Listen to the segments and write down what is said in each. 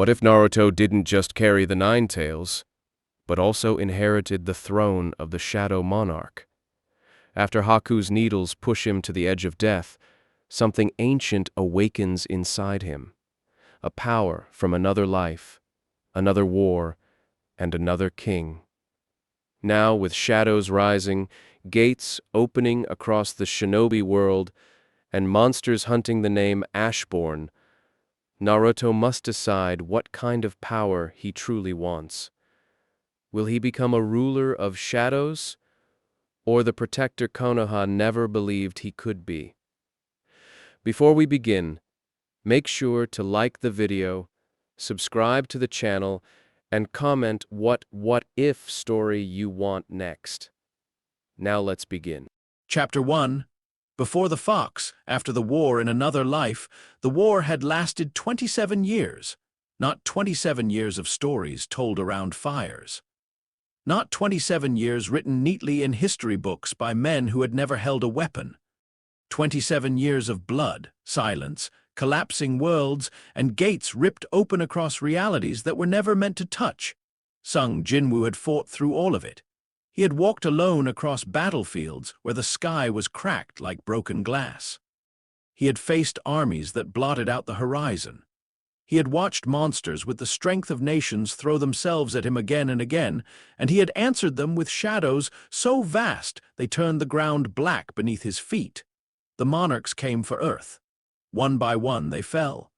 What if Naruto didn't just carry the Nine Tails, but also inherited the throne of the Shadow Monarch? After Haku's needles push him to the edge of death, something ancient awakens inside him. A power from another life, another war, and another king. Now, with shadows rising, gates opening across the shinobi world, and monsters hunting the name Ashborn, Naruto must decide what kind of power he truly wants. Will he become a ruler of shadows, or the protector Konoha never believed he could be? Before we begin, make sure to like the video, subscribe to the channel, and comment what if story you want next. Now let's begin. Chapter 1. Before the Fox, after the war in another life, the war had lasted 27 years. Not 27 years of stories told around fires. Not 27 years written neatly in history books by men who had never held a weapon. 27 years of blood, silence, collapsing worlds, and gates ripped open across realities that were never meant to touch. Sung Jinwoo had fought through all of it. He had walked alone across battlefields where the sky was cracked like broken glass. He had faced armies that blotted out the horizon. He had watched monsters with the strength of nations throw themselves at him again and again, and he had answered them with shadows so vast they turned the ground black beneath his feet. The monarchs came for Earth. One by one they fell.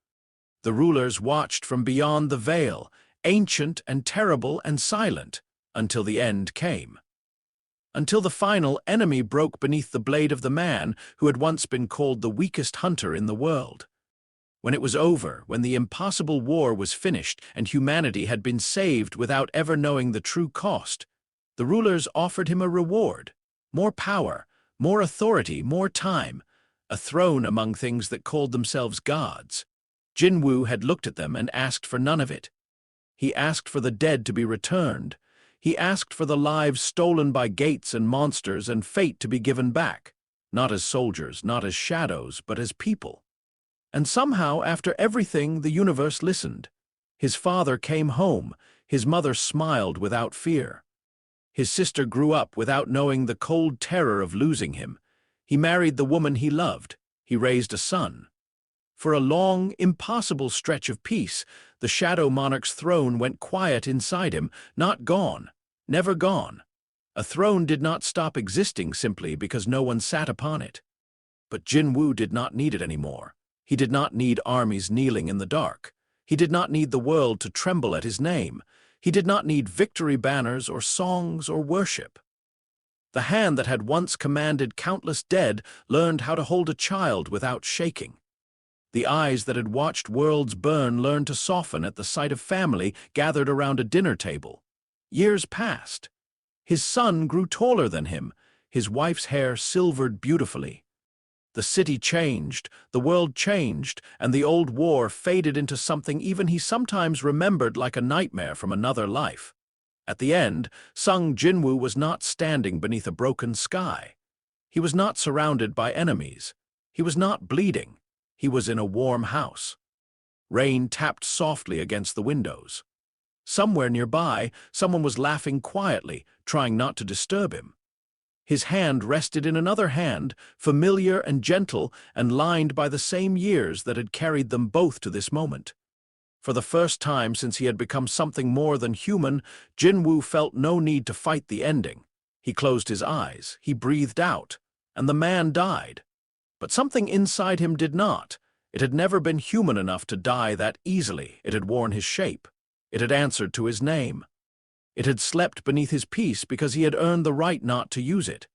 The rulers watched from beyond the veil, ancient and terrible and silent, until the end came. Until the final enemy broke beneath the blade of the man who had once been called the weakest hunter in the world. When it was over, when the impossible war was finished and humanity had been saved without ever knowing the true cost, the rulers offered him a reward: more power, more authority, more time, a throne among things that called themselves gods. Jinwoo had looked at them and asked for none of it. He asked for the dead to be returned. He asked for the lives stolen by gates and monsters and fate to be given back, not as soldiers, not as shadows, but as people. And somehow, after everything, the universe listened. His father came home. His mother smiled without fear. His sister grew up without knowing the cold terror of losing him. He married the woman he loved. He raised a son. For a long, impossible stretch of peace, the Shadow Monarch's throne went quiet inside him, not gone, never gone. A throne did not stop existing simply because no one sat upon it. But Jinwoo did not need it anymore. He did not need armies kneeling in the dark. He did not need the world to tremble at his name. He did not need victory banners or songs or worship. The hand that had once commanded countless dead learned how to hold a child without shaking. The eyes that had watched worlds burn learned to soften at the sight of family gathered around a dinner table. Years passed. His son grew taller than him. His wife's hair silvered beautifully. The city changed, the world changed, and the old war faded into something even he sometimes remembered like a nightmare from another life. At the end, Sung Jinwoo was not standing beneath a broken sky. He was not surrounded by enemies. He was not bleeding. He was in a warm house. Rain tapped softly against the windows. Somewhere nearby, someone was laughing quietly, trying not to disturb him. His hand rested in another hand, familiar and gentle, and lined by the same years that had carried them both to this moment. For the first time since he had become something more than human, Jinwoo felt no need to fight the ending. He closed his eyes, he breathed out, and the man died. But something inside him did not. It had never been human enough to die that easily. It had worn his shape. It had answered to his name. It had slept beneath his peace because he had earned the right not to use it.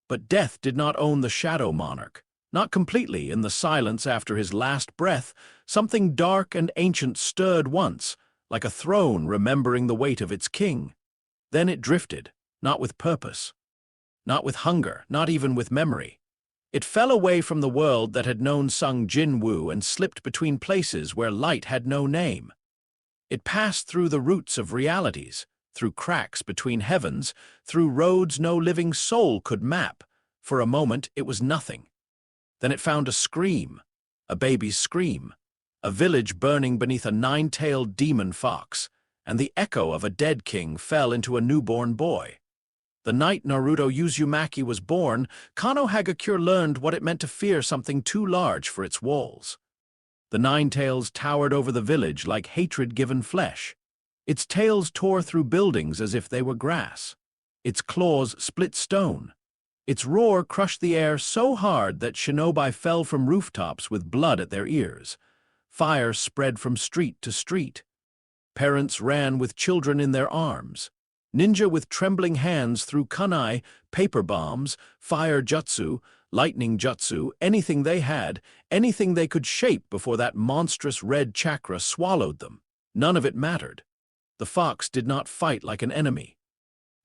But death did not own the Shadow Monarch. Not completely. In the silence after his last breath, something dark and ancient stirred once, like a throne remembering the weight of its king. Then it drifted, not with purpose, not with hunger, not even with memory. It fell away from the world that had known Sung Jinwoo and slipped between places where light had no name. It passed through the roots of realities, through cracks between heavens, through roads no living soul could map. For a moment, it was nothing. Then it found a scream, a baby's scream, a village burning beneath a nine-tailed demon fox, and the echo of a dead king fell into a newborn boy. The night Naruto Uzumaki was born, Kano Hagakure learned what it meant to fear something too large for its walls. The nine tails towered over the village like hatred given flesh. Its tails tore through buildings as if they were grass. Its claws split stone. Its roar crushed the air so hard that shinobi fell from rooftops with blood at their ears. Fire spread from street to street. Parents ran with children in their arms. Ninja with trembling hands threw kunai, paper bombs, fire jutsu, lightning jutsu, anything they had, anything they could shape before that monstrous red chakra swallowed them. None of it mattered. The fox did not fight like an enemy.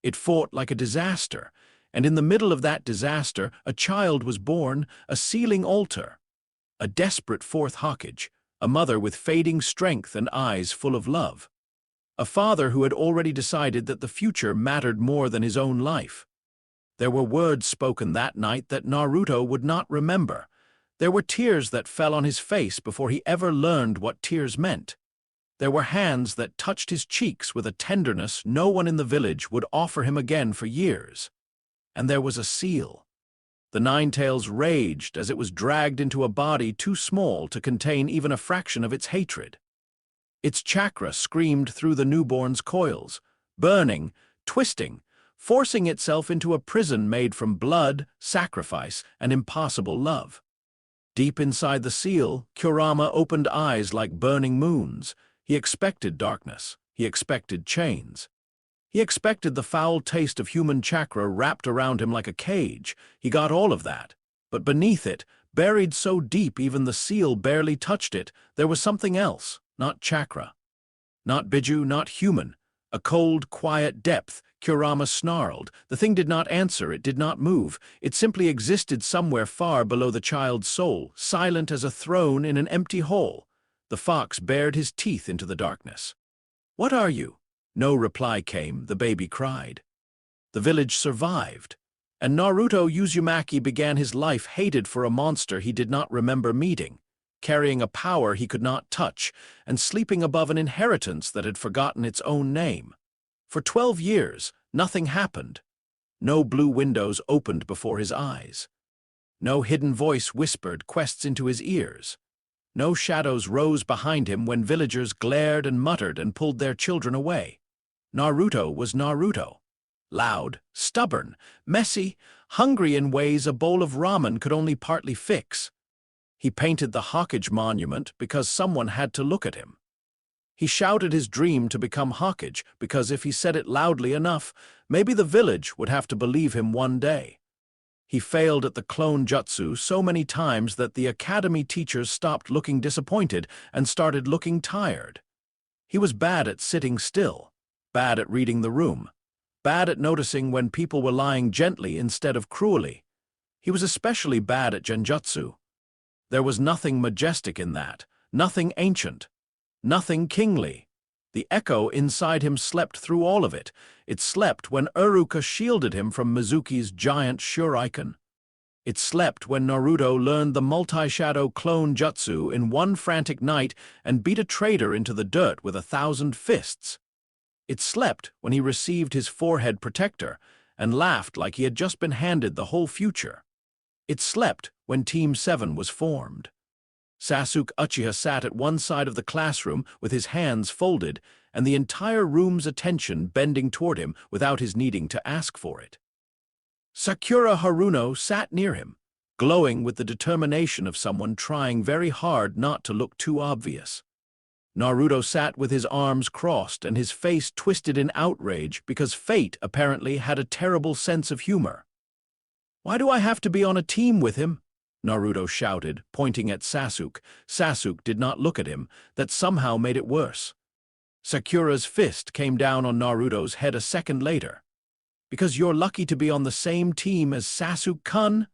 It fought like a disaster, and in the middle of that disaster, a child was born, a sealing altar. A desperate fourth Hokage, a mother with fading strength and eyes full of love. A father who had already decided that the future mattered more than his own life. There were words spoken that night that Naruto would not remember. There were tears that fell on his face before he ever learned what tears meant. There were hands that touched his cheeks with a tenderness no one in the village would offer him again for years. And there was a seal. The Nine Tails raged as it was dragged into a body too small to contain even a fraction of its hatred. Its chakra screamed through the newborn's coils, burning, twisting, forcing itself into a prison made from blood, sacrifice, and impossible love. Deep inside the seal, Kurama opened eyes like burning moons. He expected darkness. He expected chains. He expected the foul taste of human chakra wrapped around him like a cage. He got all of that. But beneath it, buried so deep even the seal barely touched it, there was something else, not chakra. Not Biju, not human. A cold, quiet depth. Kurama snarled. The thing did not answer, it did not move. It simply existed somewhere far below the child's soul, silent as a throne in an empty hole. The fox bared his teeth into the darkness. "What are you?" No reply came, the baby cried. The village survived, and Naruto Uzumaki began his life hated for a monster he did not remember meeting, carrying a power he could not touch, and sleeping above an inheritance that had forgotten its own name. For 12 years, nothing happened. No blue windows opened before his eyes. No hidden voice whispered quests into his ears. No shadows rose behind him when villagers glared and muttered and pulled their children away. Naruto was Naruto. Loud, stubborn, messy, hungry in ways a bowl of ramen could only partly fix. He painted the Hokage monument because someone had to look at him. He shouted his dream to become Hokage because if he said it loudly enough, maybe the village would have to believe him one day. He failed at the clone jutsu so many times that the academy teachers stopped looking disappointed and started looking tired. He was bad at sitting still, bad at reading the room, bad at noticing when people were lying gently instead of cruelly. He was especially bad at genjutsu. There was nothing majestic in that, nothing ancient, nothing kingly. The echo inside him slept through all of it. It slept when Iruka shielded him from Mizuki's giant shuriken. It slept when Naruto learned the multi-shadow clone jutsu in one frantic night and beat a traitor into the dirt with 1,000 fists. It slept when he received his forehead protector and laughed like he had just been handed the whole future. It slept when Team 7 was formed. Sasuke Uchiha sat at one side of the classroom with his hands folded and the entire room's attention bending toward him without his needing to ask for it. Sakura Haruno sat near him, glowing with the determination of someone trying very hard not to look too obvious. Naruto sat with his arms crossed and his face twisted in outrage because fate apparently had a terrible sense of humor. "Why do I have to be on a team with him?" Naruto shouted, pointing at Sasuke. Sasuke did not look at him. That somehow made it worse. Sakura's fist came down on Naruto's head a second later. "Because you're lucky to be on the same team as Sasuke-kun?"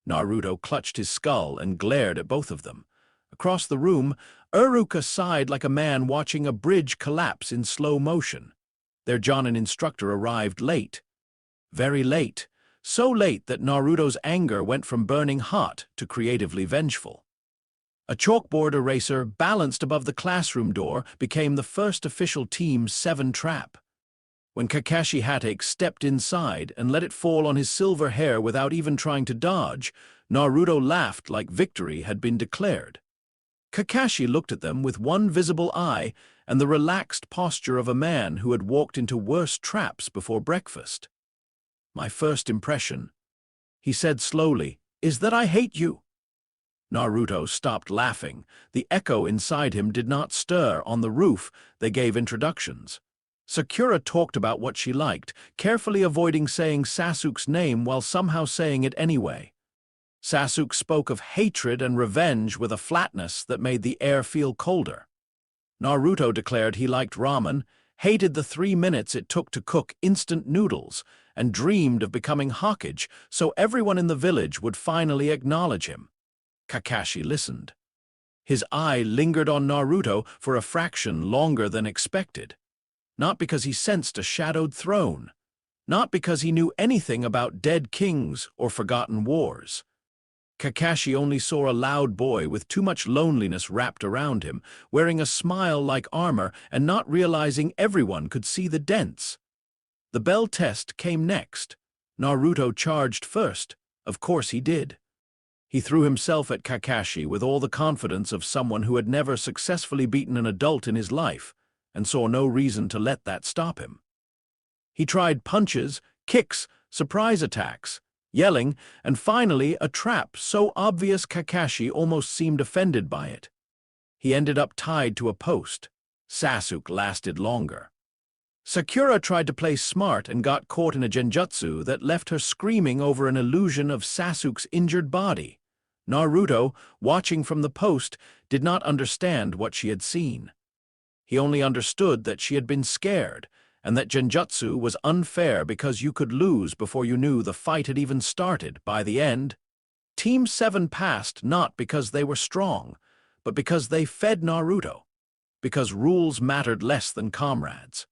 Naruto clutched his skull and glared at both of them. Across the room, Iruka sighed like a man watching a bridge collapse in slow motion. Their Jonin instructor arrived late. Very late. So late that Naruto's anger went from burning hot to creatively vengeful. A chalkboard eraser balanced above the classroom door became the first official Team 7 trap. When Kakashi Hatake stepped inside and let it fall on his silver hair without even trying to dodge, Naruto laughed like victory had been declared. Kakashi looked at them with one visible eye and the relaxed posture of a man who had walked into worse traps before breakfast. "My first impression," he said slowly, "is that I hate you." Naruto stopped laughing. The echo inside him did not stir. On the roof, they gave introductions. Sakura talked about what she liked, carefully avoiding saying Sasuke's name while somehow saying it anyway. Sasuke spoke of hatred and revenge with a flatness that made the air feel colder. Naruto declared he liked ramen, hated the 3 minutes it took to cook instant noodles, and dreamed of becoming Hokage so everyone in the village would finally acknowledge him. Kakashi listened. His eye lingered on Naruto for a fraction longer than expected. Not because he sensed a shadowed throne. Not because he knew anything about dead kings or forgotten wars. Kakashi only saw a loud boy with too much loneliness wrapped around him, wearing a smile like armor and not realizing everyone could see the dents. The bell test came next. Naruto charged first. Of course he did. He threw himself at Kakashi with all the confidence of someone who had never successfully beaten an adult in his life, and saw no reason to let that stop him. He tried punches, kicks, surprise attacks, yelling, and finally a trap so obvious Kakashi almost seemed offended by it. He ended up tied to a post. Sasuke lasted longer. Sakura tried to play smart and got caught in a genjutsu that left her screaming over an illusion of Sasuke's injured body. Naruto, watching from the post, did not understand what she had seen. He only understood that she had been scared, and that genjutsu was unfair because you could lose before you knew the fight had even started. By the end, Team 7 passed not because they were strong, but because they fed Naruto, because rules mattered less than comrades,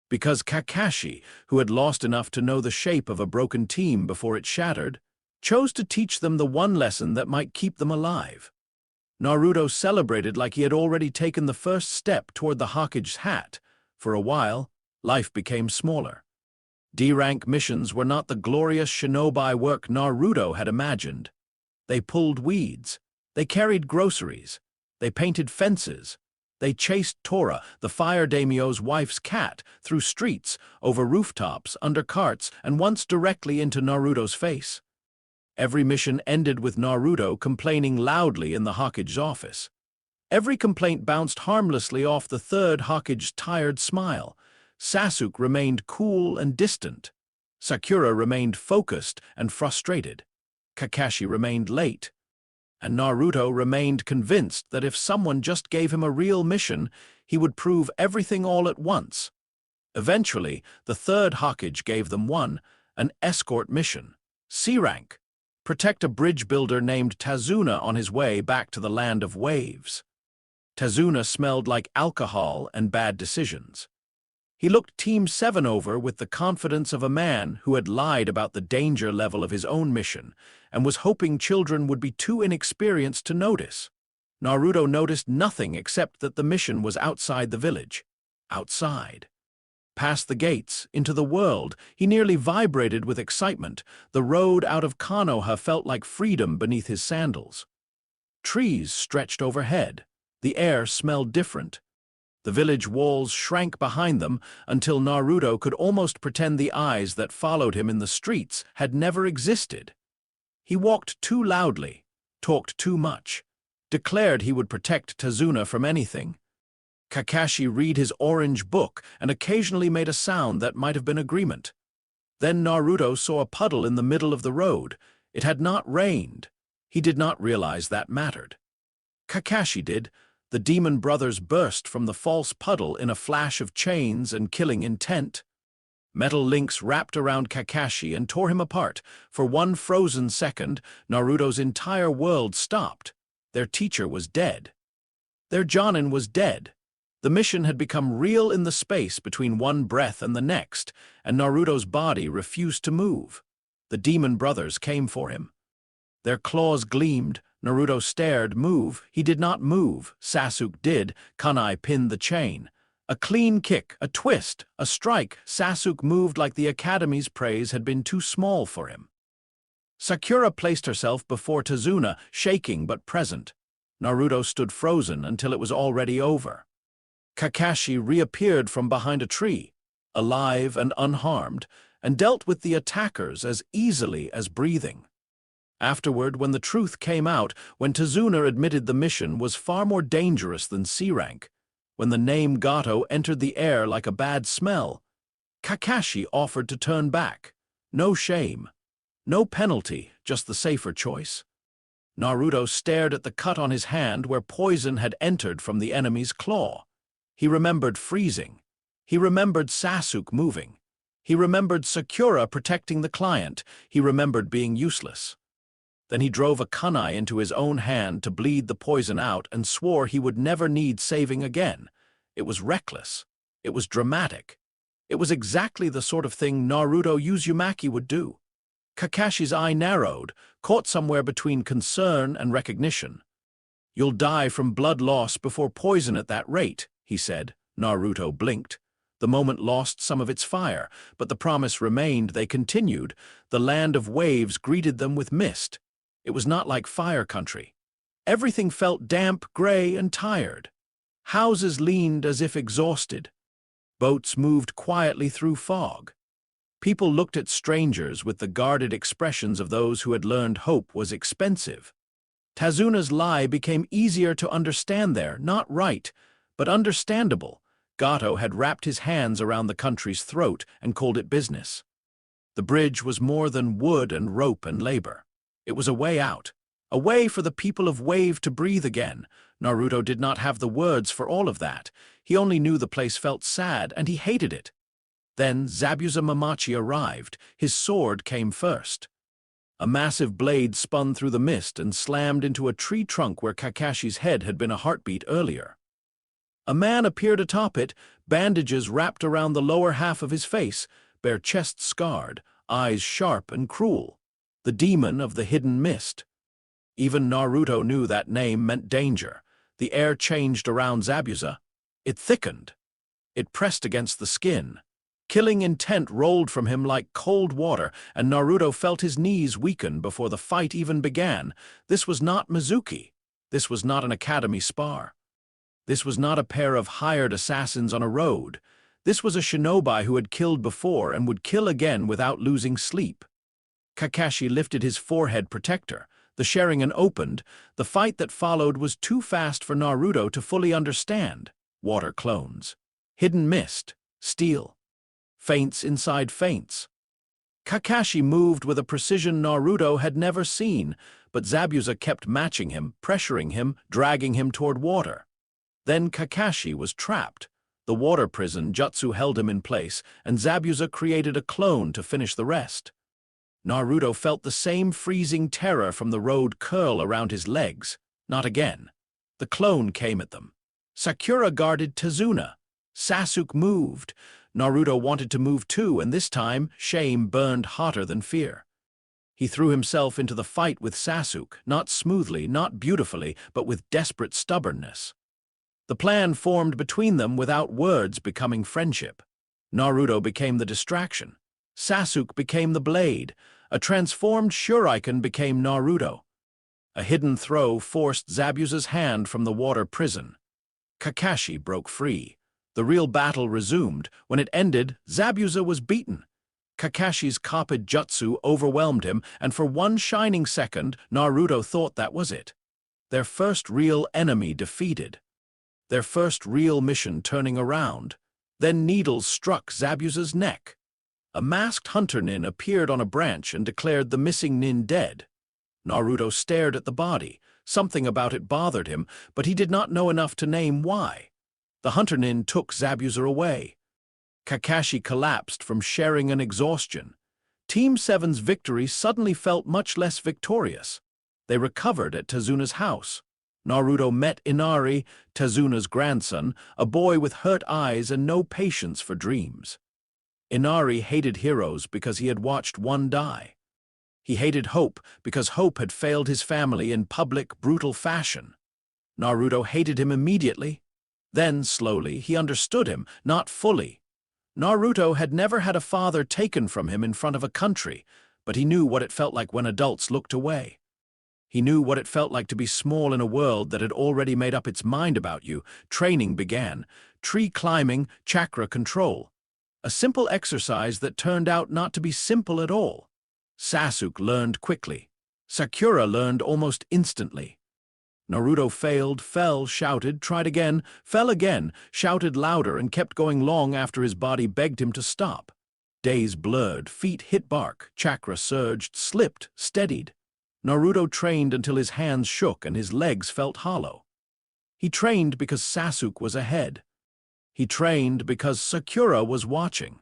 because Kakashi, who had lost enough to know the shape of a broken team before it shattered, chose to teach them the one lesson that might keep them alive. Naruto celebrated like he had already taken the first step toward the Hokage's hat. For a while, life became smaller. D-rank missions were not the glorious shinobi work Naruto had imagined. They pulled weeds. They carried groceries. They painted fences. They chased Tora, the fire daimyo's wife's cat, through streets, over rooftops, under carts, and once directly into Naruto's face. Every mission ended with Naruto complaining loudly in the Hokage's office. Every complaint bounced harmlessly off the third Hokage's tired smile. Sasuke remained cool and distant. Sakura remained focused and frustrated. Kakashi remained late. And Naruto remained convinced that if someone just gave him a real mission, he would prove everything all at once. Eventually, the third Hokage gave them one, an escort mission. C-rank. Protect a bridge builder named Tazuna on his way back to the land of waves. Tazuna smelled like alcohol and bad decisions. He looked Team 7 over with the confidence of a man who had lied about the danger level of his own mission and was hoping children would be too inexperienced to notice. Naruto noticed nothing except that the mission was outside the village. Outside. Past the gates, into the world, he nearly vibrated with excitement. The road out of Konoha felt like freedom beneath his sandals. Trees stretched overhead. The air smelled different. The village walls shrank behind them until Naruto could almost pretend the eyes that followed him in the streets had never existed. He walked too loudly, talked too much, declared he would protect Tazuna from anything. Kakashi read his orange book and occasionally made a sound that might have been agreement. Then Naruto saw a puddle in the middle of the road. It had not rained. He did not realize that mattered. Kakashi did. The demon brothers burst from the false puddle in a flash of chains and killing intent. Metal links wrapped around Kakashi and tore him apart. For one frozen second, Naruto's entire world stopped. Their teacher was dead. Their Jonin was dead. The mission had become real in the space between one breath and the next, and Naruto's body refused to move. The demon brothers came for him. Their claws gleamed, Naruto stared. Move. He did not move. Sasuke did. Kunai pinned the chain. A clean kick, a twist, a strike. Sasuke moved like the Academy's praise had been too small for him. Sakura placed herself before Tazuna, shaking but present. Naruto stood frozen until it was already over. Kakashi reappeared from behind a tree, alive and unharmed, and dealt with the attackers as easily as breathing. Afterward, when the truth came out, when Tazuna admitted the mission was far more dangerous than C-rank, when the name Gato entered the air like a bad smell, Kakashi offered to turn back. No shame. No penalty, just the safer choice. Naruto stared at the cut on his hand where poison had entered from the enemy's claw. He remembered freezing. He remembered Sasuke moving. He remembered Sakura protecting the client. He remembered being useless. Then he drove a kunai into his own hand to bleed the poison out and swore he would never need saving again. It was reckless. It was dramatic. It was exactly the sort of thing Naruto Uzumaki would do. Kakashi's eye narrowed, caught somewhere between concern and recognition. "You'll die from blood loss before poison at that rate," he said. Naruto blinked. The moment lost some of its fire, but the promise remained. They continued. The land of waves greeted them with mist. It was not like fire country. Everything felt damp, gray, and tired. Houses leaned as if exhausted. Boats moved quietly through fog. People looked at strangers with the guarded expressions of those who had learned hope was expensive. Tazuna's lie became easier to understand there, not right, but understandable. Gato had wrapped his hands around the country's throat and called it business. The bridge was more than wood and rope and labor. It was a way out, a way for the people of Wave to breathe again. Naruto did not have the words for all of that. He only knew the place felt sad, and he hated it. Then Zabuza Mamachi arrived. His sword came first. A massive blade spun through the mist and slammed into a tree trunk where Kakashi's head had been a heartbeat earlier. A man appeared atop it, bandages wrapped around the lower half of his face, bare chest scarred, eyes sharp and cruel. The demon of the hidden mist. Even Naruto knew that name meant danger. The air changed around Zabuza. It thickened. It pressed against the skin. Killing intent rolled from him like cold water, and Naruto felt his knees weaken before the fight even began. This was not Mizuki. This was not an academy spar. This was not a pair of hired assassins on a road. This was a shinobi who had killed before and would kill again without losing sleep. Kakashi lifted his forehead protector. The Sharingan opened. The fight that followed was too fast for Naruto to fully understand. Water clones. Hidden mist. Steel. Feints inside feints. Kakashi moved with a precision Naruto had never seen, but Zabuza kept matching him, pressuring him, dragging him toward water. Then Kakashi was trapped. The water prison jutsu held him in place, and Zabuza created a clone to finish the rest. Naruto felt the same freezing terror from the road curl around his legs. Not again. The clone came at them. Sakura guarded Tazuna. Sasuke moved. Naruto wanted to move too, and this time, shame burned hotter than fear. He threw himself into the fight with Sasuke, not smoothly, not beautifully, but with desperate stubbornness. The plan formed between them without words, becoming friendship. Naruto became the distraction. Sasuke became the blade. A transformed Shuriken became Naruto. A hidden throw forced Zabuza's hand from the water prison. Kakashi broke free. The real battle resumed. When it ended, Zabuza was beaten. Kakashi's Kappa jutsu overwhelmed him, and for one shining second, Naruto thought that was it. Their first real enemy defeated. Their first real mission turning around. Then needles struck Zabuza's neck. A masked hunter nin appeared on a branch and declared the missing nin dead. Naruto stared at the body. Something about it bothered him, but he did not know enough to name why. The hunter nin took Zabuza away. Kakashi collapsed from Sharingan exhaustion. Team 7's victory suddenly felt much less victorious. They recovered at Tazuna's house. Naruto met Inari, Tazuna's grandson, a boy with hurt eyes and no patience for dreams. Inari hated heroes because he had watched one die. He hated Hope because Hope had failed his family in public, brutal fashion. Naruto hated him immediately. Then, slowly, he understood him, not fully. Naruto had never had a father taken from him in front of a country, but he knew what it felt like when adults looked away. He knew what it felt like to be small in a world that had already made up its mind about you. Training began. Tree climbing, chakra control. A simple exercise that turned out not to be simple at all. Sasuke learned quickly. Sakura learned almost instantly. Naruto failed, fell, shouted, tried again, fell again, shouted louder and kept going long after his body begged him to stop. Days blurred, feet hit bark, chakra surged, slipped, steadied. Naruto trained until his hands shook and his legs felt hollow. He trained because Sasuke was ahead. He trained because Sakura was watching.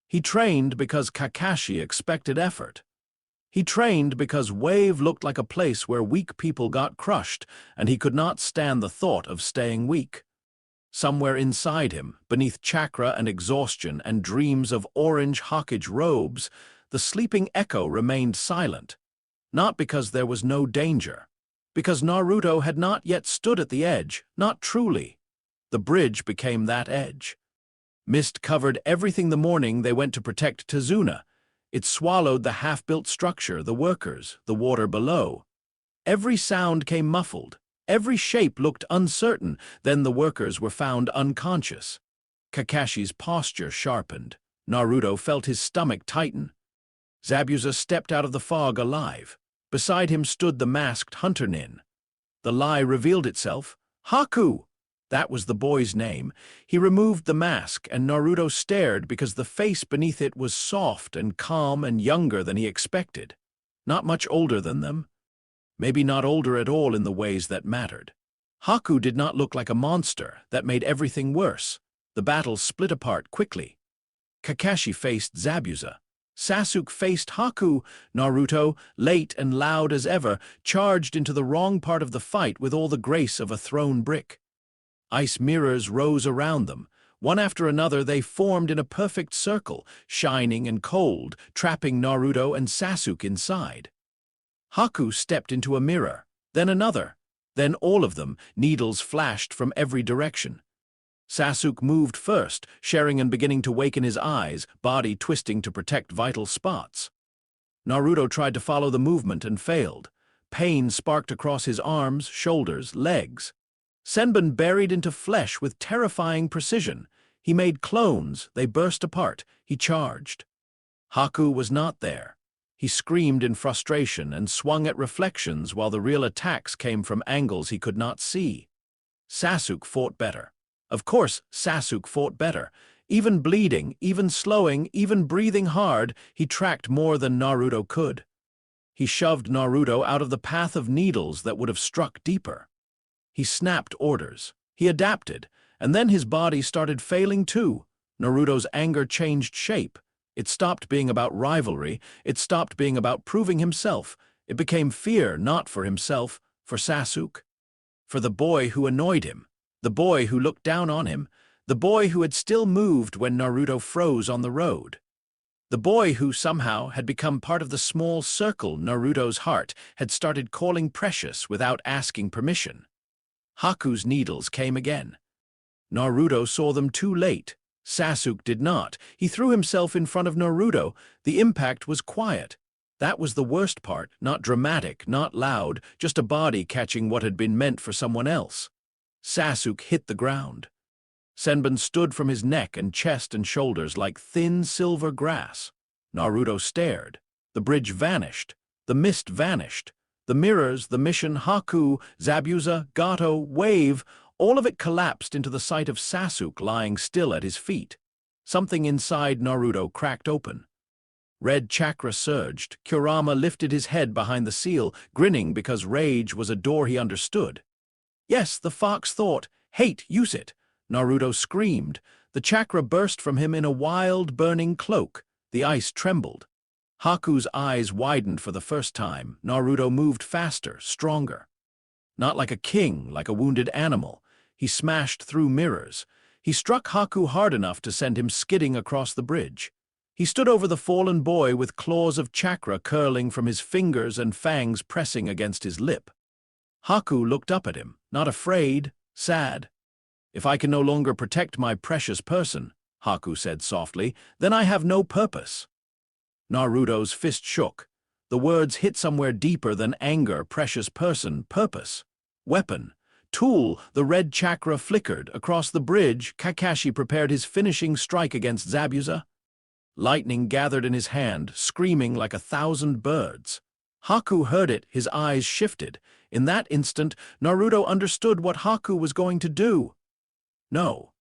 He trained because Kakashi expected effort. He trained because Wave looked like a place where weak people got crushed, and he could not stand the thought of staying weak. Somewhere inside him, beneath chakra and exhaustion and dreams of orange Hokage robes, the sleeping echo remained silent. Not because there was no danger. Because Naruto had not yet stood at the edge, not truly. The bridge became that edge. Mist covered everything the morning they went to protect Tazuna. It swallowed the half-built structure, the workers, the water below. Every sound came muffled. Every shape looked uncertain. Then the workers were found unconscious. Kakashi's posture sharpened. Naruto felt his stomach tighten. Zabuza stepped out of the fog alive. Beside him stood the masked hunter Nin. The lie revealed itself. Haku! That was the boy's name. He removed the mask, and Naruto stared because the face beneath it was soft and calm and younger than he expected. Not much older than them. Maybe not older at all in the ways that mattered. Haku did not look like a monster. That made everything worse. The battle split apart quickly. Kakashi faced Zabuza. Sasuke faced Haku. Naruto, late and loud as ever, charged into the wrong part of the fight with all the grace of a thrown brick. Ice mirrors rose around them. One after another they formed in a perfect circle, shining and cold, trapping Naruto and Sasuke inside. Haku stepped into a mirror, then another, then all of them. Needles flashed from every direction. Sasuke moved first, Sharingan beginning to wake in his eyes, body twisting to protect vital spots. Naruto tried to follow the movement and failed. Pain sparked across his arms, shoulders, legs. Senbon buried into flesh with terrifying precision. He made clones, they burst apart. He charged. Haku was not there. He screamed in frustration and swung at reflections while the real attacks came from angles he could not see. Sasuke fought better. Of course, Sasuke fought better. Even bleeding, even slowing, even breathing hard, he tracked more than Naruto could. He shoved Naruto out of the path of needles that would have struck deeper. He snapped orders. He adapted, and then his body started failing too. Naruto's anger changed shape. It stopped being about rivalry. It stopped being about proving himself. It became fear, not for himself, for Sasuke. For the boy who annoyed him. The boy who looked down on him. The boy who had still moved when Naruto froze on the road. The boy who somehow had become part of the small circle Naruto's heart had started calling precious without asking permission. Haku's needles came again. Naruto saw them too late. Sasuke did not. He threw himself in front of Naruto. The impact was quiet. That was the worst part, not dramatic, not loud, just a body catching what had been meant for someone else. Sasuke hit the ground. Senbon stood from his neck and chest and shoulders like thin silver grass. Naruto stared. The bridge vanished. The mist vanished. The mirrors, the mission, Haku, Zabuza, Gato, Wave, all of it collapsed into the sight of Sasuke lying still at his feet. Something inside Naruto cracked open. Red chakra surged. Kurama lifted his head behind the seal, grinning because rage was a door he understood. Yes, the fox thought, hate, use it. Naruto screamed. The chakra burst from him in a wild, burning cloak. The ice trembled. Haku's eyes widened for the first time. Naruto moved faster, stronger. Not like a king, like a wounded animal. He smashed through mirrors. He struck Haku hard enough to send him skidding across the bridge. He stood over the fallen boy with claws of chakra curling from his fingers and fangs pressing against his lip. Haku looked up at him, not afraid, sad. "If I can no longer protect my precious person," Haku said softly, "then I have no purpose." Naruto's fist shook. The words hit somewhere deeper than anger, precious person, purpose. Weapon. Tool. The red chakra flickered. Across the bridge, Kakashi prepared his finishing strike against Zabuza. Lightning gathered in his hand, screaming like 1,000 birds. Haku heard it, his eyes shifted. In that instant, Naruto understood what Haku was going to do. No.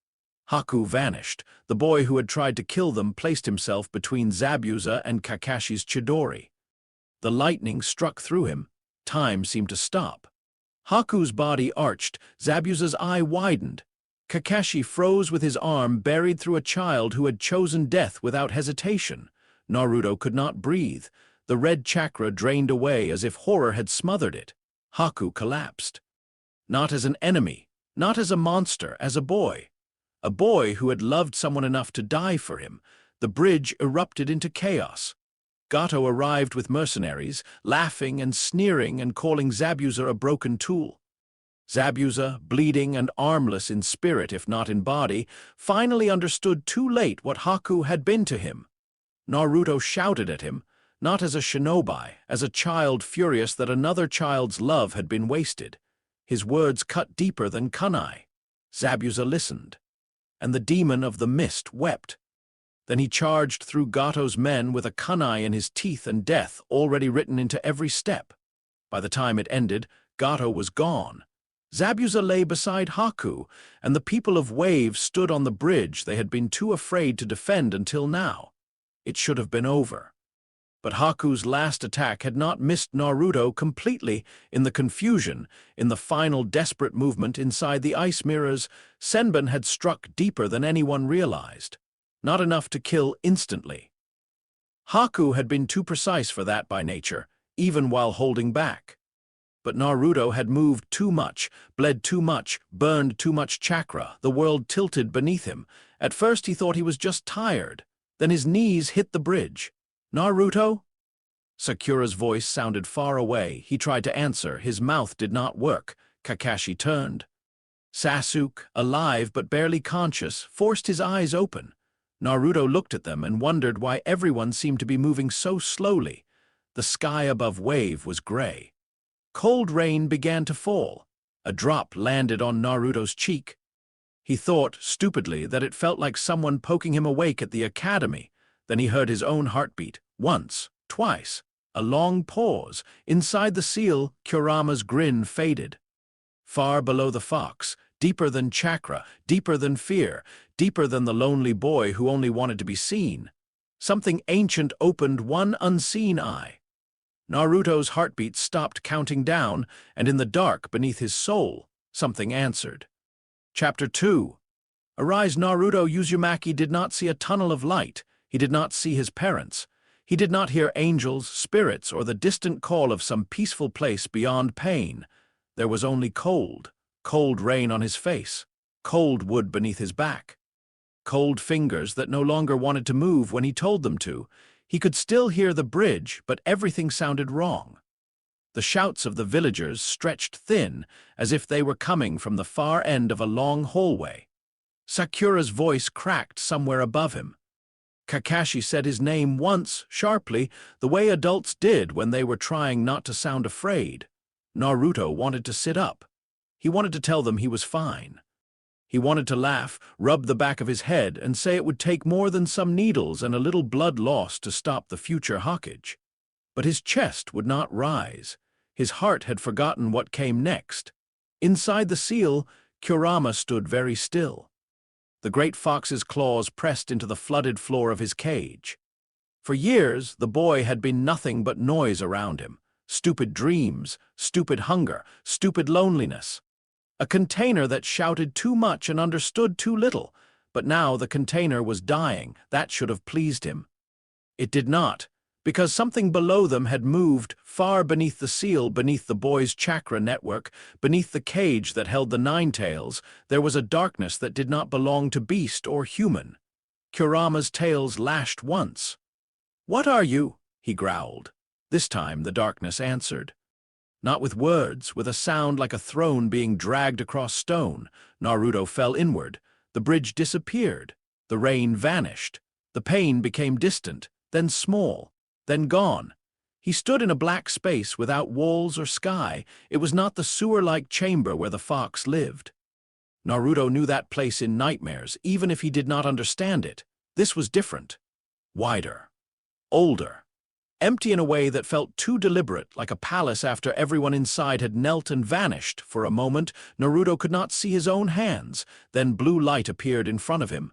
Haku vanished. The boy who had tried to kill them placed himself between Zabuza and Kakashi's Chidori. The lightning struck through him. Time seemed to stop. Haku's body arched. Zabuza's eye widened. Kakashi froze with his arm buried through a child who had chosen death without hesitation. Naruto could not breathe. The red chakra drained away as if horror had smothered it. Haku collapsed. Not as an enemy, not as a monster, as a boy. A boy who had loved someone enough to die for him. The bridge erupted into chaos. Gato arrived with mercenaries, laughing and sneering and calling Zabuza a broken tool. Zabuza, bleeding and armless in spirit if not in body, finally understood too late what Haku had been to him. Naruto shouted at him, not as a shinobi, as a child furious that another child's love had been wasted. His words cut deeper than kunai. Zabuza listened, and the demon of the mist wept. Then he charged through Gato's men with a kunai in his teeth and death already written into every step. By the time it ended, Gato was gone. Zabuza lay beside Haku, and the people of Wave stood on the bridge they had been too afraid to defend until now. It should have been over. But Haku's last attack had not missed Naruto completely. In the confusion, in the final desperate movement inside the ice mirrors, Senbon had struck deeper than anyone realized. Not enough to kill instantly. Haku had been too precise for that by nature, even while holding back. But Naruto had moved too much, bled too much, burned too much chakra. The world tilted beneath him. At first he thought he was just tired. Then his knees hit the bridge. "Naruto?" Sakura's voice sounded far away. He tried to answer. His mouth did not work. Kakashi turned. Sasuke, alive but barely conscious, forced his eyes open. Naruto looked at them and wondered why everyone seemed to be moving so slowly. The sky above Wave was gray. Cold rain began to fall. A drop landed on Naruto's cheek. He thought, stupidly, that it felt like someone poking him awake at the academy. Then he heard his own heartbeat. Once, twice. A long pause. Inside the seal, Kurama's grin faded. Far below the fox, deeper than chakra, deeper than fear, deeper than the lonely boy who only wanted to be seen. Something ancient opened one unseen eye. Naruto's heartbeat stopped counting down, and in the dark beneath his soul, something answered. Chapter 2. Arise, Naruto. Uzumaki did not see a tunnel of light. He did not see his parents. He did not hear angels, spirits, or the distant call of some peaceful place beyond pain. There was only cold. Cold rain on his face. Cold wood beneath his back. Cold fingers that no longer wanted to move when he told them to. He could still hear the bridge, but everything sounded wrong. The shouts of the villagers stretched thin, as if they were coming from the far end of a long hallway. Sakura's voice cracked somewhere above him. Kakashi said his name once, sharply, the way adults did when they were trying not to sound afraid. Naruto wanted to sit up. He wanted to tell them he was fine. He wanted to laugh, rub the back of his head, and say it would take more than some needles and a little blood loss to stop the future Hokage. But his chest would not rise. His heart had forgotten what came next. Inside the seal, Kurama stood very still. The great fox's claws pressed into the flooded floor of his cage. For years, the boy had been nothing but noise around him. Stupid dreams, stupid hunger, stupid loneliness. A container that shouted too much and understood too little, but now the container was dying. That should have pleased him. It did not, because something below them had moved, far beneath the seal, beneath the boy's chakra network, beneath the cage that held the nine tails. There was a darkness that did not belong to beast or human. Kurama's tails lashed once. "What are you?" he growled. This time the darkness answered. Not with words, with a sound like a throne being dragged across stone. Naruto fell inward. The bridge disappeared. The rain vanished. The pain became distant, then small, then gone. He stood in a black space without walls or sky. It was not the sewer-like chamber where the fox lived. Naruto knew that place in nightmares, even if he did not understand it. This was different. Wider. Older. Empty in a way that felt too deliberate, like a palace after everyone inside had knelt and vanished. For a moment, Naruto could not see his own hands. Then blue light appeared in front of him.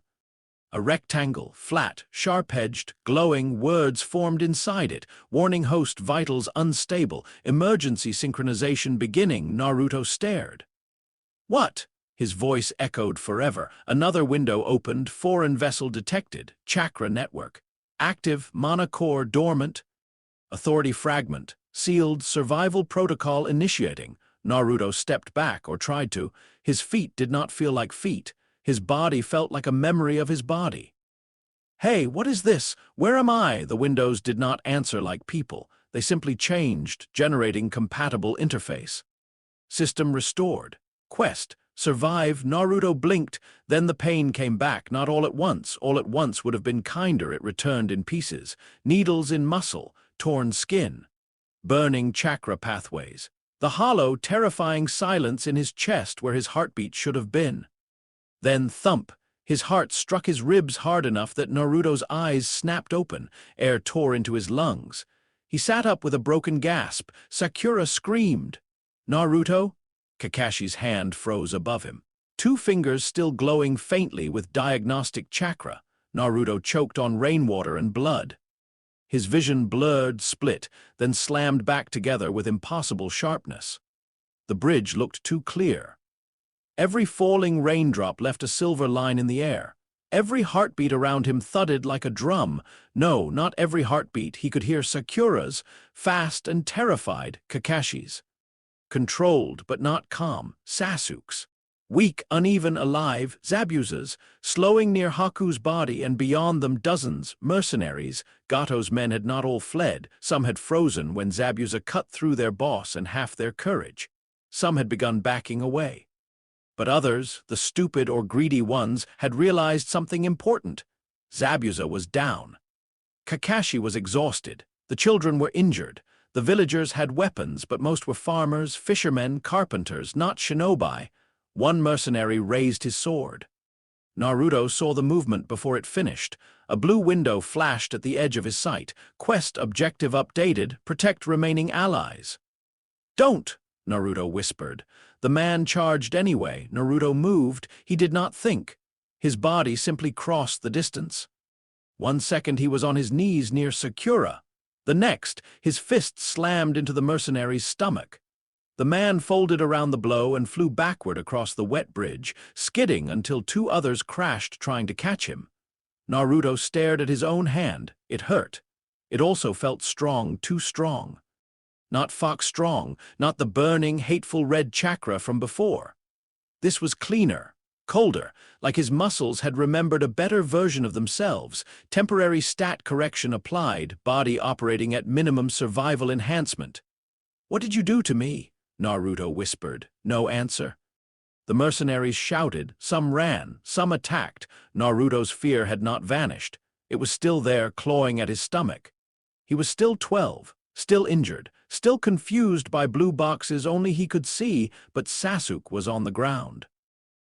A rectangle, flat, sharp-edged, glowing, words formed inside it. Warning host vitals unstable. Emergency synchronization beginning. Naruto stared. "What?" His voice echoed forever. Another window opened. Foreign vessel detected. Chakra network. Active, mana core dormant. Authority fragment. Sealed, survival protocol initiating. Naruto stepped back, or tried to. His feet did not feel like feet. His body felt like a memory of his body. "Hey, what is this? Where am I?" The windows did not answer like people. They simply changed, generating compatible interface. System restored. Quest. Survive. Naruto blinked. Then the pain came back, not all at once. All at once would have been kinder. It returned in pieces. Needles in muscle. Torn skin. Burning chakra pathways. The hollow, terrifying silence in his chest where his heartbeat should have been. Then thump. His heart struck his ribs hard enough that Naruto's eyes snapped open. Air tore into his lungs. He sat up with a broken gasp. Sakura screamed. "Naruto?" Kakashi's hand froze above him. Two fingers still glowing faintly with diagnostic chakra. Naruto choked on rainwater and blood. His vision blurred, split, then slammed back together with impossible sharpness. The bridge looked too clear. Every falling raindrop left a silver line in the air. Every heartbeat around him thudded like a drum. No, not every heartbeat. He could hear Sakura's, fast and terrified, Kakashi's. Controlled but not calm, Sasuke's. Weak, uneven, alive, Zabuza's, slowing near Haku's body, and beyond them dozens, mercenaries. Gato's men had not all fled. Some had frozen when Zabuza cut through their boss and half their courage. Some had begun backing away. But others, the stupid or greedy ones, had realized something important. Zabuza was down. Kakashi was exhausted. The children were injured. The villagers had weapons, but most were farmers, fishermen, carpenters, not shinobi. One mercenary raised his sword. Naruto saw the movement before it finished. A blue window flashed at the edge of his sight. Quest objective updated. Protect remaining allies. "Don't!" Naruto whispered. The man charged anyway. Naruto moved. He did not think. His body simply crossed the distance. 1 second he was on his knees near Sakura. The next, his fist slammed into the mercenary's stomach. The man folded around the blow and flew backward across the wet bridge, skidding until two others crashed trying to catch him. Naruto stared at his own hand. It hurt. It also felt strong, too strong. Not fox strong, not the burning, hateful red chakra from before. This was cleaner, colder, like his muscles had remembered a better version of themselves. Temporary stat correction applied, body operating at minimum survival enhancement. "What did you do to me?" Naruto whispered. No answer. The mercenaries shouted, some ran, some attacked. Naruto's fear had not vanished. It was still there, clawing at his stomach. He was still 12, still injured, still confused by blue boxes only he could see, but Sasuke was on the ground.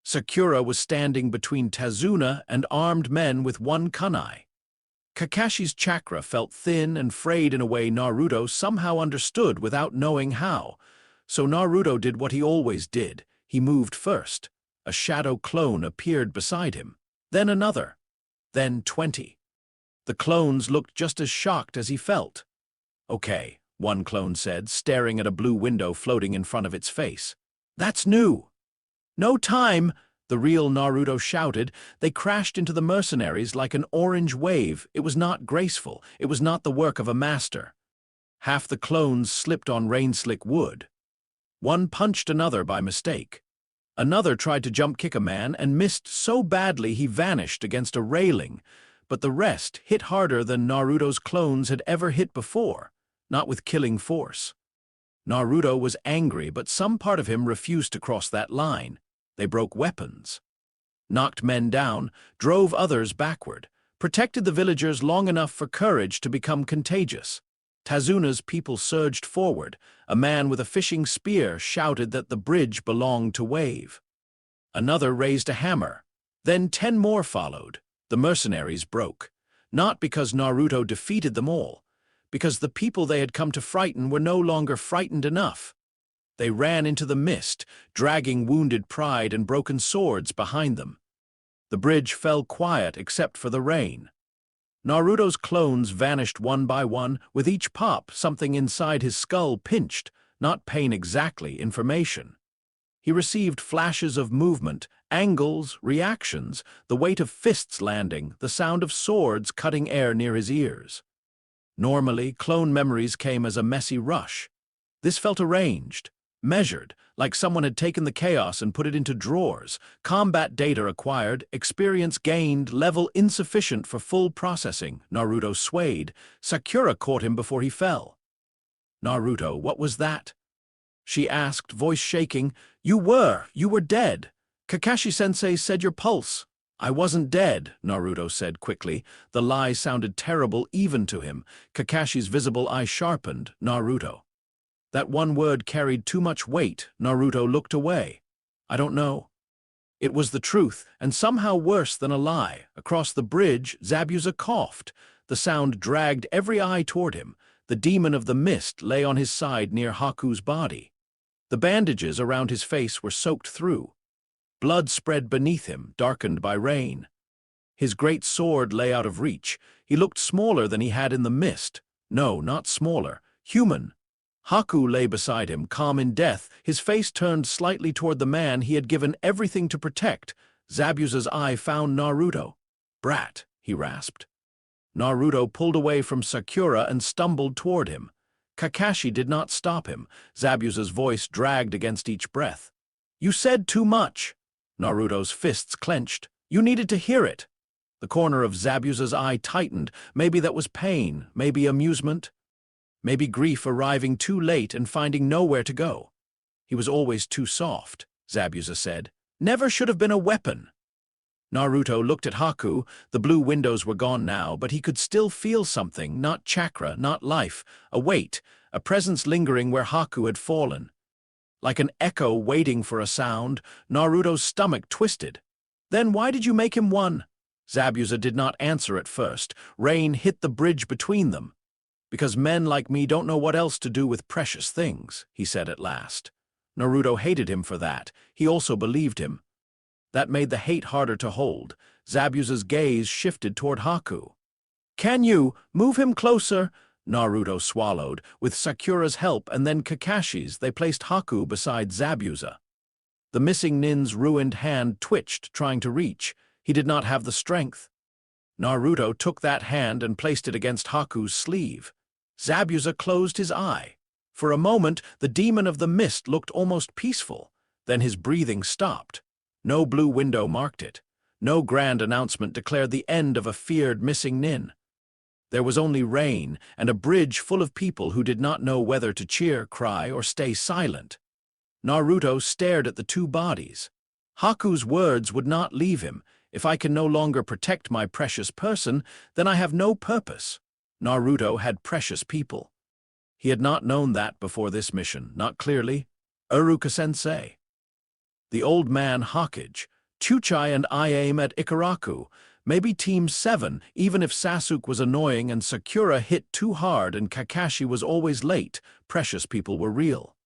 Sakura was standing between Tazuna and armed men with one kunai. Kakashi's chakra felt thin and frayed in a way Naruto somehow understood without knowing how. So Naruto did what he always did. He moved first. A shadow clone appeared beside him. Then another. Then 20. The clones looked just as shocked as he felt. "Okay," one clone said, staring at a blue window floating in front of its face. "That's new." "No time!" the real Naruto shouted. They crashed into the mercenaries like an orange wave. It was not graceful. It was not the work of a master. Half the clones slipped on rain-slick wood. One punched another by mistake. Another tried to jump kick a man and missed so badly he vanished against a railing, but the rest hit harder than Naruto's clones had ever hit before, not with killing force. Naruto was angry, but some part of him refused to cross that line. They broke weapons, knocked men down, drove others backward, protected the villagers long enough for courage to become contagious. Tazuna's people surged forward. A man with a fishing spear shouted that the bridge belonged to Wave. Another raised a hammer. Then 10 more followed. The mercenaries broke. Not because Naruto defeated them all, because the people they had come to frighten were no longer frightened enough. They ran into the mist, dragging wounded pride and broken swords behind them. The bridge fell quiet except for the rain. Naruto's clones vanished one by one. With each pop, something inside his skull pinched, not pain exactly, information. He received flashes of movement, angles, reactions, the weight of fists landing, the sound of swords cutting air near his ears. Normally, clone memories came as a messy rush. This felt arranged, measured, like someone had taken the chaos and put it into drawers. Combat data acquired, experience gained, level insufficient for full processing. Naruto swayed. Sakura caught him before he fell. "Naruto, what was that?" she asked, voice shaking. You were dead. Kakashi-sensei said your pulse." "I wasn't dead," Naruto said quickly. The lie sounded terrible even to him. Kakashi's visible eye sharpened. "Naruto." That one word carried too much weight. Naruto looked away. "I don't know." It was the truth, and somehow worse than a lie. Across the bridge, Zabuza coughed. The sound dragged every eye toward him. The demon of the mist lay on his side near Haku's body. The bandages around his face were soaked through. Blood spread beneath him, darkened by rain. His great sword lay out of reach. He looked smaller than he had in the mist. No, not smaller. Human. Haku lay beside him, calm in death, his face turned slightly toward the man he had given everything to protect. Zabuza's eye found Naruto. "Brat," he rasped. Naruto pulled away from Sakura and stumbled toward him. Kakashi did not stop him. Zabuza's voice dragged against each breath. "You said too much." Naruto's fists clenched. "You needed to hear it." The corner of Zabuza's eye tightened. Maybe that was pain, maybe amusement. Maybe grief arriving too late and finding nowhere to go. "He was always too soft," Zabuza said. "Never should have been a weapon." Naruto looked at Haku. The blue windows were gone now, but he could still feel something, not chakra, not life, a weight, a presence lingering where Haku had fallen. Like an echo waiting for a sound, Naruto's stomach twisted. "Then why did you make him one?" Zabuza did not answer at first. Rain hit the bridge between them. "Because men like me don't know what else to do with precious things," he said at last. Naruto hated him for that. He also believed him. That made the hate harder to hold. Zabuza's gaze shifted toward Haku. "Can you move him closer?" Naruto swallowed. With Sakura's help and then Kakashi's, they placed Haku beside Zabuza. The missing nin's ruined hand twitched, trying to reach. He did not have the strength. Naruto took that hand and placed it against Haku's sleeve. Zabuza closed his eye. For a moment, the demon of the mist looked almost peaceful. Then his breathing stopped. No blue window marked it. No grand announcement declared the end of a feared missing nin. There was only rain and a bridge full of people who did not know whether to cheer, cry, or stay silent. Naruto stared at the two bodies. Haku's words would not leave him. "If I can no longer protect my precious person, then I have no purpose." Naruto had precious people. He had not known that before this mission, not clearly. Iruka-sensei. The old man Hokage. Chuchai and I aim at Ikaraku. Maybe Team 7, even if Sasuke was annoying and Sakura hit too hard and Kakashi was always late, precious people were real.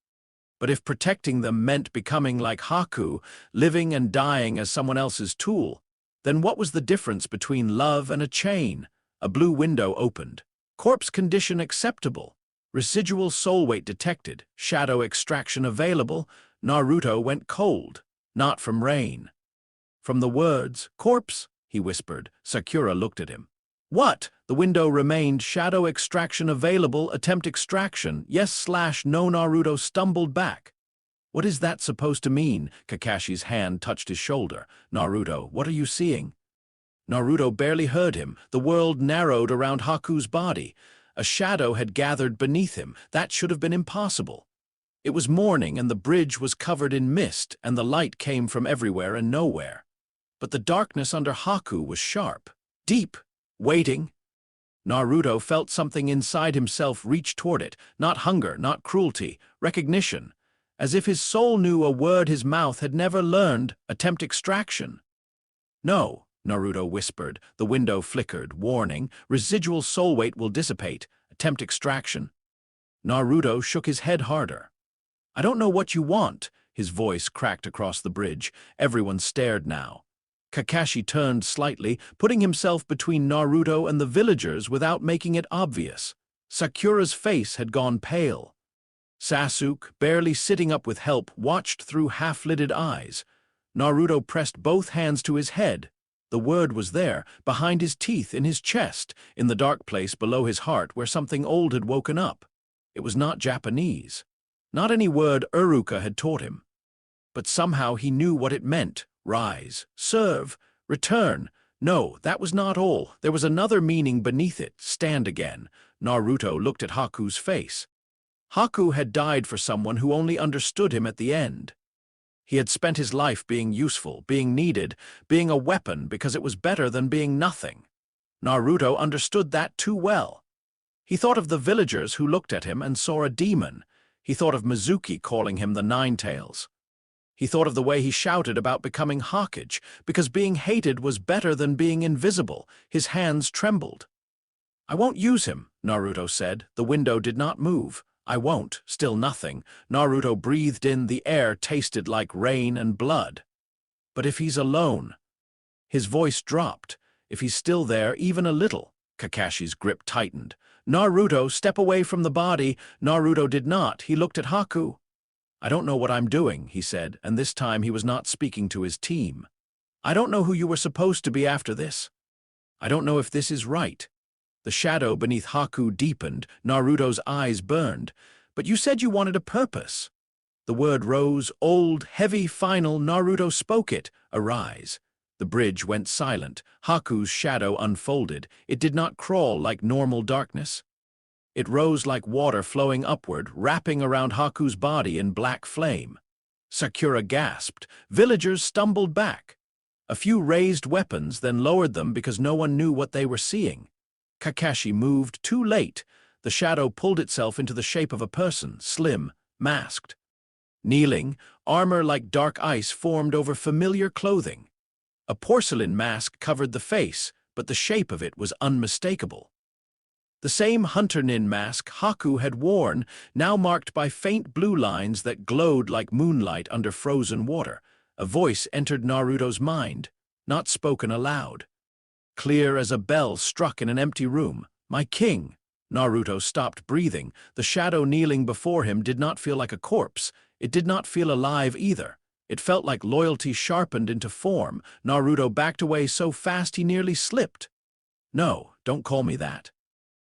But if protecting them meant becoming like Haku, living and dying as someone else's tool, then what was the difference between love and a chain? A blue window opened. Corpse condition acceptable. Residual soul weight detected. Shadow extraction available. Naruto went cold. Not from rain. From the words, "Corpse," he whispered. Sakura looked at him. "What?" The window remained. Shadow extraction available. Attempt extraction. Yes/no. Naruto stumbled back. What is that supposed to mean? Kakashi's hand touched his shoulder. Naruto, what are you seeing? Naruto barely heard him. The world narrowed around Haku's body. A shadow had gathered beneath him. That should have been impossible. It was morning, and the bridge was covered in mist, and the light came from everywhere and nowhere. But the darkness under Haku was sharp, deep, waiting. Naruto felt something inside himself reach toward it, not hunger, not cruelty, recognition, as if his soul knew a word his mouth had never learned, attempt extraction. No, Naruto whispered. The window flickered, warning, residual soul weight will dissipate, attempt extraction. Naruto shook his head harder. I don't know what you want, his voice cracked across the bridge. Everyone stared now. Kakashi turned slightly, putting himself between Naruto and the villagers without making it obvious. Sakura's face had gone pale. Sasuke, barely sitting up with help, watched through half-lidded eyes. Naruto pressed both hands to his head. The word was there, behind his teeth, in his chest, in the dark place below his heart where something old had woken up. It was not Japanese. Not any word Uruka had taught him. But somehow he knew what it meant. Rise, serve, return. No, that was not all. There was another meaning beneath it. Stand again. Naruto looked at Haku's face. Haku had died for someone who only understood him at the end. He had spent his life being useful, being needed, being a weapon because it was better than being nothing. Naruto understood that too well. He thought of the villagers who looked at him and saw a demon. He thought of Mizuki calling him the Nine-Tails. He thought of the way he shouted about becoming Hokage, because being hated was better than being invisible. His hands trembled. I won't use him, Naruto said. The window did not move. I won't. Still nothing. Naruto breathed in. The air tasted like rain and blood. But if he's alone? His voice dropped. If he's still there, even a little. Kakashi's grip tightened. Naruto, step away from the body. Naruto did not. He looked at Haku. I don't know what I'm doing, he said, and this time he was not speaking to his team. I don't know who you were supposed to be after this. I don't know if this is right. The shadow beneath Haku deepened. Naruto's eyes burned. But you said you wanted a purpose. The word rose, old, heavy, final. Naruto spoke it. Arise. The bridge went silent. Haku's shadow unfolded. It did not crawl like normal darkness. It rose like water flowing upward, wrapping around Haku's body in black flame. Sakura gasped. Villagers stumbled back. A few raised weapons, then lowered them because no one knew what they were seeing. Kakashi moved too late. The shadow pulled itself into the shape of a person, slim, masked. Kneeling, armor like dark ice formed over familiar clothing. A porcelain mask covered the face, but the shape of it was unmistakable. The same hunter-nin mask Haku had worn, now marked by faint blue lines that glowed like moonlight under frozen water. A voice entered Naruto's mind, not spoken aloud. Clear as a bell struck in an empty room. My king! Naruto stopped breathing. The shadow kneeling before him did not feel like a corpse. It did not feel alive either. It felt like loyalty sharpened into form. Naruto backed away so fast he nearly slipped. No, don't call me that.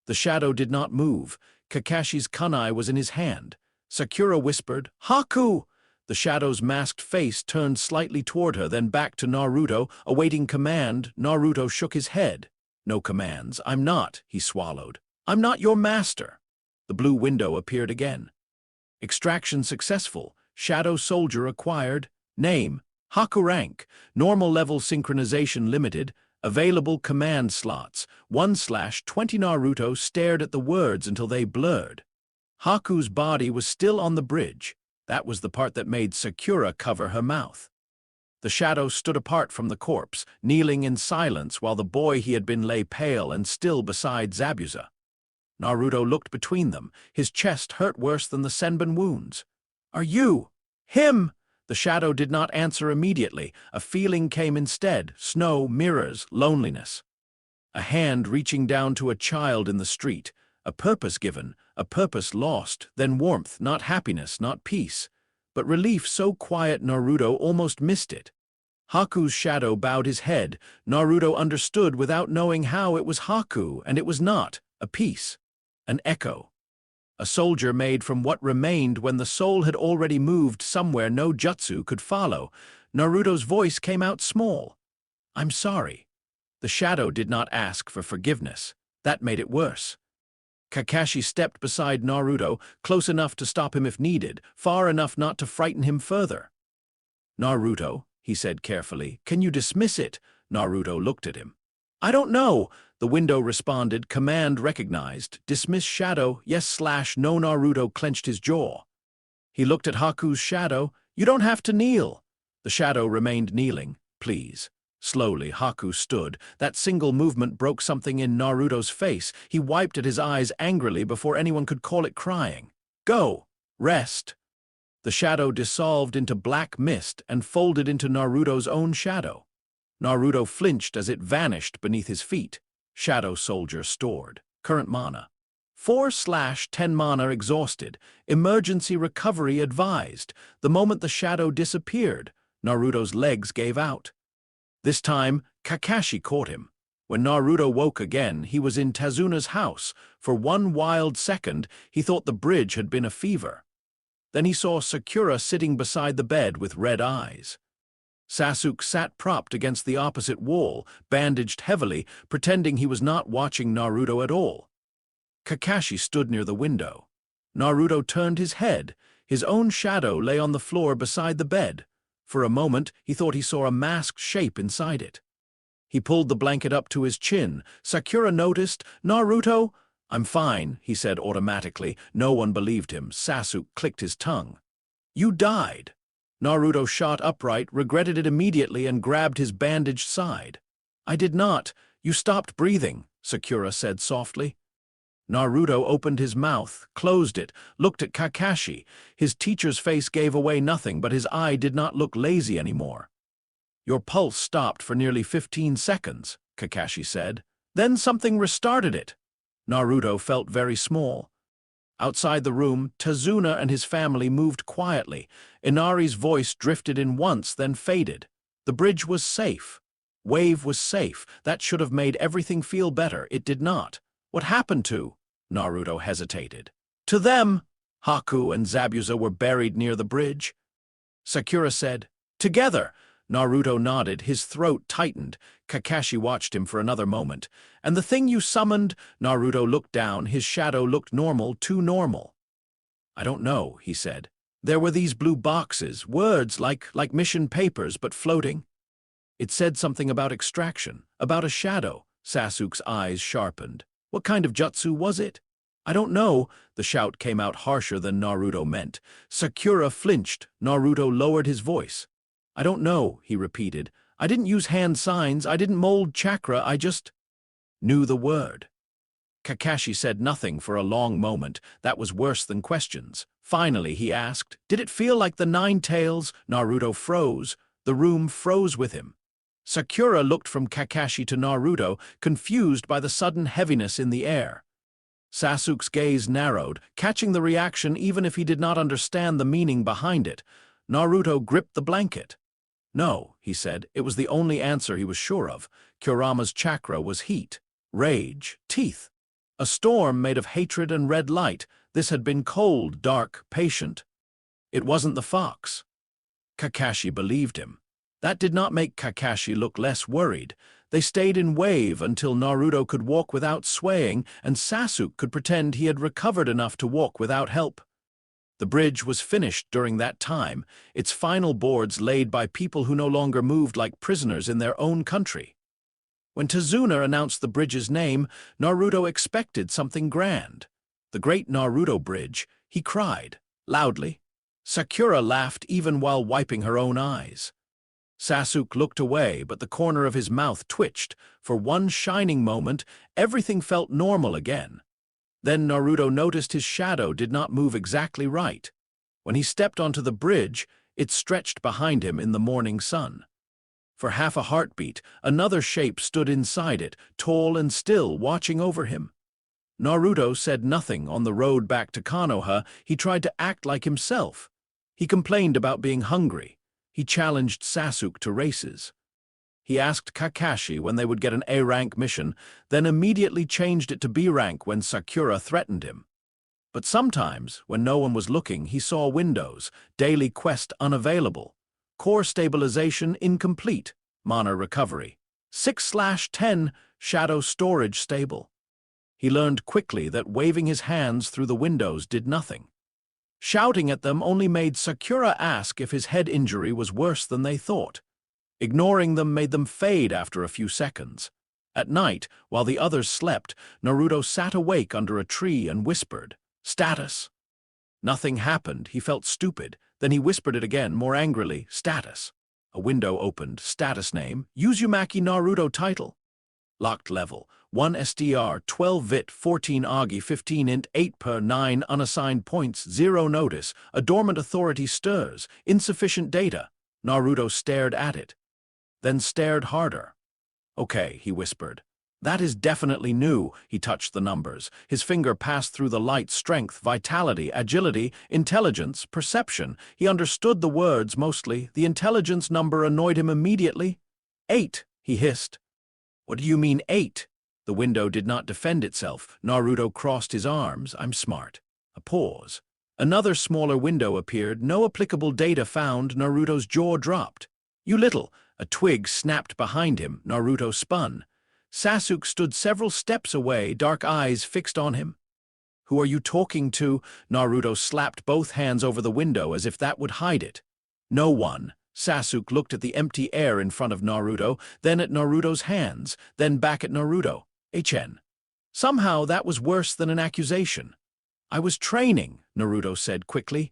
The shadow did not move. Kakashi's kunai was in his hand. Sakura whispered, Haku! The shadow's masked face turned slightly toward her, then back to Naruto, awaiting command. Naruto shook his head. No commands. I'm not, he swallowed. I'm not your master. The blue window appeared again. Extraction successful. Shadow soldier acquired. Name, Haku rank. Normal level synchronization limited. Available command slots. 1/20. Naruto stared at the words until they blurred. Haku's body was still on the bridge. That was the part that made Sakura cover her mouth. The shadow stood apart from the corpse, kneeling in silence while the boy he had been lay pale and still beside Zabuza. Naruto looked between them. His chest hurt worse than the Senbon wounds. Are you? Him? The shadow did not answer immediately. A feeling came instead. Snow, mirrors, loneliness. A hand reaching down to a child in the street. A purpose given, a purpose lost, then warmth, not happiness, not peace. But relief so quiet Naruto almost missed it. Haku's shadow bowed his head. Naruto understood without knowing how it was Haku, and it was not a piece, an echo. a soldier made from what remained when the soul had already moved somewhere no jutsu could follow. Naruto's voice came out small. "I'm sorry." The shadow did not ask for forgiveness. That made it worse. Kakashi stepped beside Naruto, close enough to stop him if needed, far enough not to frighten him further. "Naruto," he said carefully, "can you dismiss it?" Naruto looked at him. "I don't know," the window responded, command recognized. "Dismiss shadow, yes/no." Naruto clenched his jaw. He looked at Haku's shadow. "You don't have to kneel." The shadow remained kneeling. "Please." Slowly, Haku stood. That single movement broke something in Naruto's face. He wiped at his eyes angrily before anyone could call it crying. "Go. Rest." The shadow dissolved into black mist and folded into Naruto's own shadow. Naruto flinched as it vanished beneath his feet. Shadow Soldier stored. Current mana. 4/10 mana exhausted. Emergency recovery advised. The moment the shadow disappeared, Naruto's legs gave out. This time, Kakashi caught him. When Naruto woke again, he was in Tazuna's house. For one wild second, he thought the bridge had been a fever. Then he saw Sakura sitting beside the bed with red eyes. Sasuke sat propped against the opposite wall, bandaged heavily, pretending he was not watching Naruto at all. Kakashi stood near the window. Naruto turned his head. His own shadow lay on the floor beside the bed. For a moment, he thought he saw a masked shape inside it. He pulled the blanket up to his chin. Sakura noticed. "Naruto?" "I'm fine," he said automatically. No one believed him. Sasuke clicked his tongue. "You died." Naruto shot upright, regretted it immediately, and grabbed his bandaged side. "I did not. You stopped breathing," Sakura said softly. Naruto opened his mouth, closed it, looked at Kakashi. His teacher's face gave away nothing, but his eye did not look lazy anymore. "Your pulse stopped for nearly 15 seconds, Kakashi said. "Then something restarted it." Naruto felt very small. Outside the room, Tazuna and his family moved quietly. Inari's voice drifted in once, then faded. The bridge was safe. Wave was safe. That should have made everything feel better. It did not. "What happened to?" Naruto hesitated. "To them." Haku and Zabuza were buried near the bridge. Sakura said, "Together." Naruto nodded, his throat tightened. Kakashi watched him for another moment. "And the thing you summoned?" Naruto looked down, his shadow looked normal, too normal. "I don't know," he said. "There were these blue boxes, words like mission papers, but floating." "It said something about extraction, about a shadow." Sasuke's eyes sharpened. "What kind of jutsu was it?" "I don't know." The shout came out harsher than Naruto meant. Sakura flinched. Naruto lowered his voice. "I don't know," he repeated. "I didn't use hand signs, I didn't mold chakra, I just knew the word." Kakashi said nothing for a long moment. That was worse than questions. Finally, he asked, "Did it feel like the 9 tails?" Naruto froze. The room froze with him. Sakura looked from Kakashi to Naruto, confused by the sudden heaviness in the air. Sasuke's gaze narrowed, catching the reaction even if he did not understand the meaning behind it. Naruto gripped the blanket. "No," he said. It was the only answer he was sure of. Kurama's chakra was heat, rage, teeth. A storm made of hatred and red light. This had been cold, dark, patient. It wasn't the fox. Kakashi believed him. That did not make Kakashi look less worried. They stayed in wave until Naruto could walk without swaying and Sasuke could pretend he had recovered enough to walk without help. The bridge was finished during that time, its final boards laid by people who no longer moved like prisoners in their own country. When Tazuna announced the bridge's name, Naruto expected something grand. "The Great Naruto Bridge," he cried, loudly. Sakura laughed even while wiping her own eyes. Sasuke looked away, but the corner of his mouth twitched. For one shining moment, everything felt normal again. Then Naruto noticed his shadow did not move exactly right. When he stepped onto the bridge, it stretched behind him in the morning sun. For half a heartbeat, another shape stood inside it, tall and still, watching over him. Naruto said nothing on the road back to Konoha. He tried to act like himself. He complained about being hungry. He challenged Sasuke to races. He asked Kakashi when they would get an A-rank mission, then immediately changed it to B rank when Sakura threatened him. But sometimes, when no one was looking, he saw windows, daily quest unavailable, core stabilization incomplete, mana recovery, 6/10 shadow storage stable. He learned quickly that waving his hands through the windows did nothing. Shouting at them only made Sakura ask if his head injury was worse than they thought. Ignoring them made them fade after a few seconds. At night, while the others slept, Naruto sat awake under a tree and whispered, "Status." Nothing happened. He felt stupid. Then he whispered it again, more angrily, "Status." A window opened. Status name, Uzumaki Naruto title. Locked level, 1 SDR, 12 VIT, 14 AGI, 15 INT, 8 per 9 unassigned points, 0 notice, a dormant authority stirs, insufficient data. Naruto stared at it, then stared harder. "Okay," he whispered. "That is definitely new." He touched the numbers. His finger passed through the light. Strength, vitality, agility, intelligence, perception. He understood the words mostly. The intelligence number annoyed him immediately. 8, he hissed. "What do you mean 8? The window did not defend itself. Naruto crossed his arms. "I'm smart." A pause. Another smaller window appeared. No applicable data found. Naruto's jaw dropped. "You little." A twig snapped behind him. Naruto spun. Sasuke stood several steps away, dark eyes fixed on him. "Who are you talking to?" Naruto slapped both hands over the window as if that would hide it. "No one." Sasuke looked at the empty air in front of Naruto, then at Naruto's hands, then back at Naruto. "HN." Somehow that was worse than an accusation. "I was training," Naruto said quickly.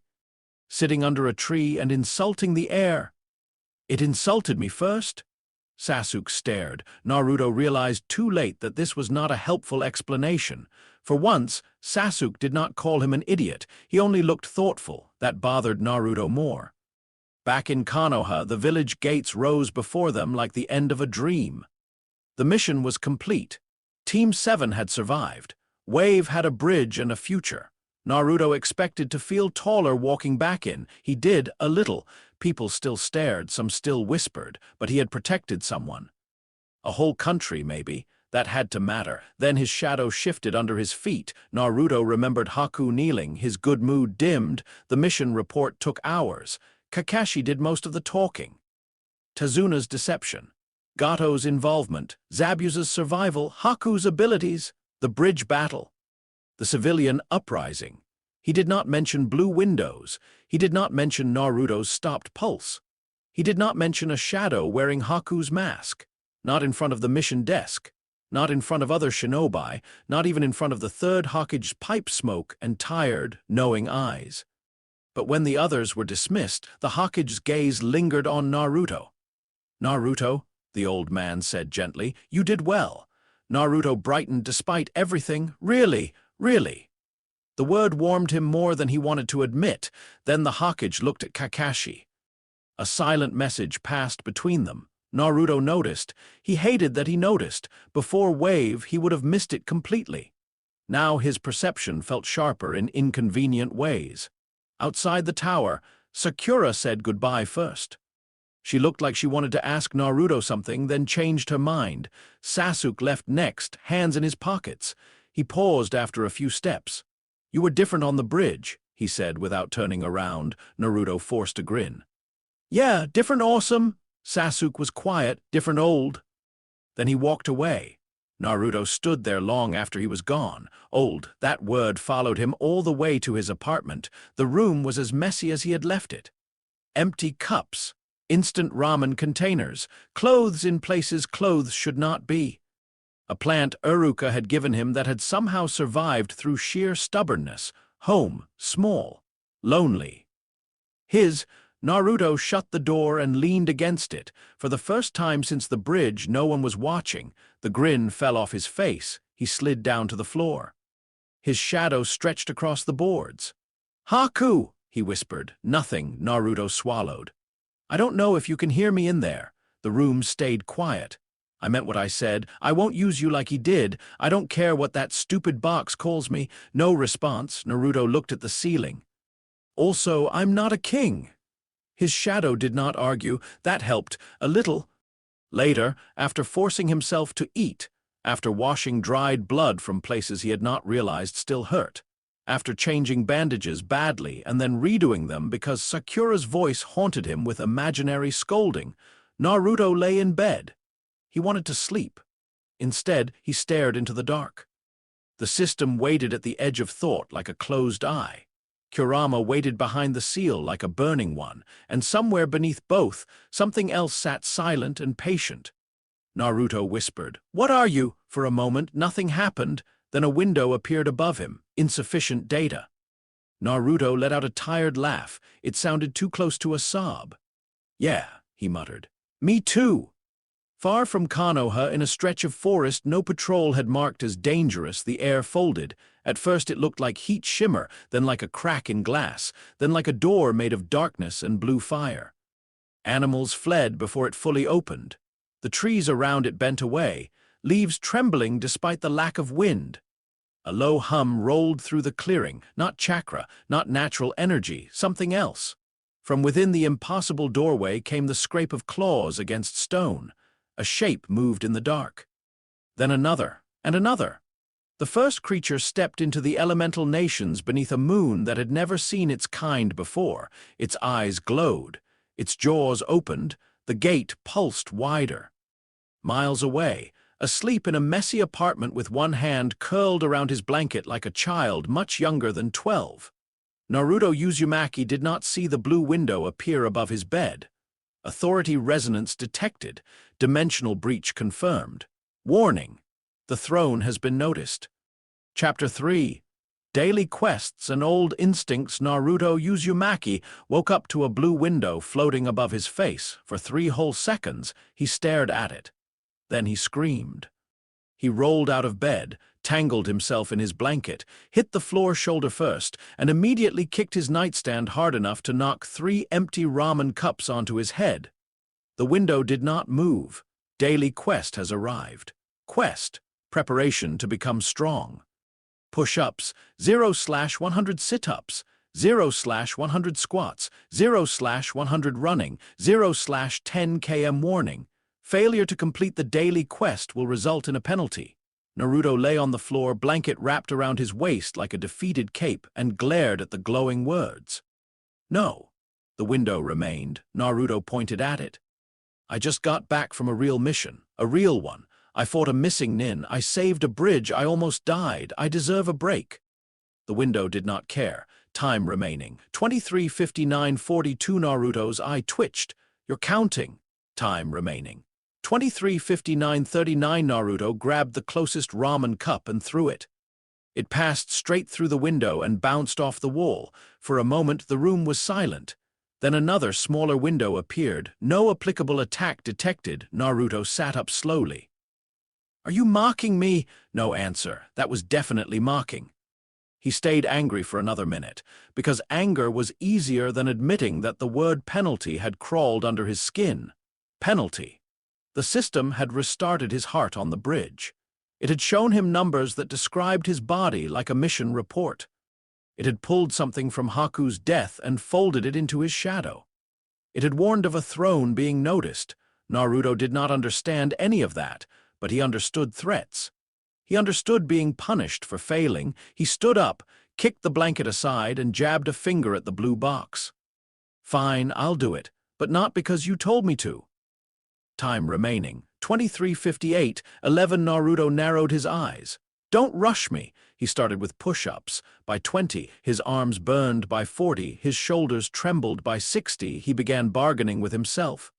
"Sitting under a tree and insulting the air." "It insulted me first?" Sasuke stared. Naruto realized too late that this was not a helpful explanation. For once, Sasuke did not call him an idiot. He only looked thoughtful. That bothered Naruto more. Back in Konoha, the village gates rose before them like the end of a dream. The mission was complete. Team 7 had survived. Wave had a bridge and a future. Naruto expected to feel taller walking back in. He did, a little. People still stared, some still whispered, but he had protected someone. A whole country, maybe. That had to matter. Then his shadow shifted under his feet. Naruto remembered Haku kneeling. His good mood dimmed. The mission report took hours. Kakashi did most of the talking. Tazuna's deception. Gato's involvement. Zabuza's survival. Haku's abilities. The bridge battle. The civilian uprising. He did not mention blue windows. He did not mention Naruto's stopped pulse. He did not mention a shadow wearing Haku's mask. Not in front of the mission desk. Not in front of other shinobi. Not even in front of the third Hokage's pipe smoke and tired, knowing eyes. But when the others were dismissed, the Hokage's gaze lingered on Naruto. "Naruto," the old man said gently, "you did well." Naruto brightened despite everything. "Really? Really?" The word warmed him more than he wanted to admit. Then the Hokage looked at Kakashi. A silent message passed between them. Naruto noticed. He hated that he noticed. Before Wave, he would have missed it completely. Now his perception felt sharper in inconvenient ways. Outside the tower, Sakura said goodbye first. She looked like she wanted to ask Naruto something, then changed her mind. Sasuke left next, hands in his pockets. He paused after a few steps. "You were different on the bridge," he said without turning around. Naruto forced a grin. "Yeah, different awesome." Sasuke was quiet, different old. Then he walked away. Naruto stood there long after he was gone. Old, that word followed him all the way to his apartment. The room was as messy as he had left it. Empty cups, instant ramen containers, clothes in places clothes should not be. A plant Uruka had given him that had somehow survived through sheer stubbornness. Home, small, lonely. Naruto shut the door and leaned against it. For the first time since the bridge, no one was watching. The grin fell off his face. He slid down to the floor. His shadow stretched across the boards. "Haku," he whispered. "Nothing," Naruto swallowed. "I don't know if you can hear me in there." The room stayed quiet. "I meant what I said. I won't use you like he did. I don't care what that stupid box calls me." No response. Naruto looked at the ceiling. "Also, I'm not a king." His shadow did not argue. That helped a little. Later, after forcing himself to eat, after washing dried blood from places he had not realized still hurt, after changing bandages badly and then redoing them because Sakura's voice haunted him with imaginary scolding, Naruto lay in bed. He wanted to sleep. Instead, he stared into the dark. The system waited at the edge of thought like a closed eye. Kurama waited behind the seal like a burning one, and somewhere beneath both, something else sat silent and patient. Naruto whispered, "What are you?" For a moment, nothing happened. Then a window appeared above him. Insufficient data. Naruto let out a tired laugh. It sounded too close to a sob. "Yeah," he muttered. "Me too." Far from Konoha, in a stretch of forest no patrol had marked as dangerous, the air folded. At first it looked like heat shimmer, then like a crack in glass, then like a door made of darkness and blue fire. Animals fled before it fully opened. The trees around it bent away, leaves trembling despite the lack of wind. A low hum rolled through the clearing, not chakra, not natural energy, something else. From within the impossible doorway came the scrape of claws against stone. A shape moved in the dark. Then another, and another. The first creature stepped into the elemental nations beneath a moon that had never seen its kind before. Its eyes glowed. Its jaws opened. The gate pulsed wider. Miles away, asleep in a messy apartment with one hand curled around his blanket like a child much younger than 12. Naruto Uzumaki did not see the blue window appear above his bed. Authority resonance detected. Dimensional breach confirmed. Warning: the throne has been noticed. Chapter 3. Daily quests and old instincts. Naruto Uzumaki woke up to a blue window floating above his face. For 3 whole seconds, he stared at it. Then he screamed. He rolled out of bed, tangled himself in his blanket, hit the floor shoulder first, and immediately kicked his nightstand hard enough to knock 3 empty ramen cups onto his head. The window did not move. Daily quest has arrived. Quest: preparation to become strong. Push-ups: 0/100 sit-ups, 0/100 squats, 0/100 running, 0/10 km warning. Failure to complete the daily quest will result in a penalty. Naruto lay on the floor, blanket wrapped around his waist like a defeated cape, and glared at the glowing words. No. The window remained. Naruto pointed at it. "I just got back from a real mission. A real one. I fought a missing nin. I saved a bridge. I almost died. I deserve a break." The window did not care. Time remaining. 23:59:42. Naruto's eye twitched. "You're counting." Time remaining. 23:59:39. Naruto grabbed the closest ramen cup and threw it. It passed straight through the window and bounced off the wall. For a moment the room was silent. Then another smaller window appeared. No applicable attack detected. Naruto sat up slowly. "Are you mocking me?" No answer. That was definitely mocking. He stayed angry for another minute, because anger was easier than admitting that the word penalty had crawled under his skin. Penalty. The system had restarted his heart on the bridge. It had shown him numbers that described his body like a mission report. It had pulled something from Haku's death and folded it into his shadow. It had warned of a throne being noticed. Naruto did not understand any of that, but he understood threats. He understood being punished for failing. He stood up, kicked the blanket aside, and jabbed a finger at the blue box. "Fine, I'll do it, but not because you told me to." Time remaining. 23:58:11. Naruto narrowed his eyes. "Don't rush me." He started with push-ups. By 20, his arms burned. By 40, his shoulders trembled. By 60, he began bargaining with himself.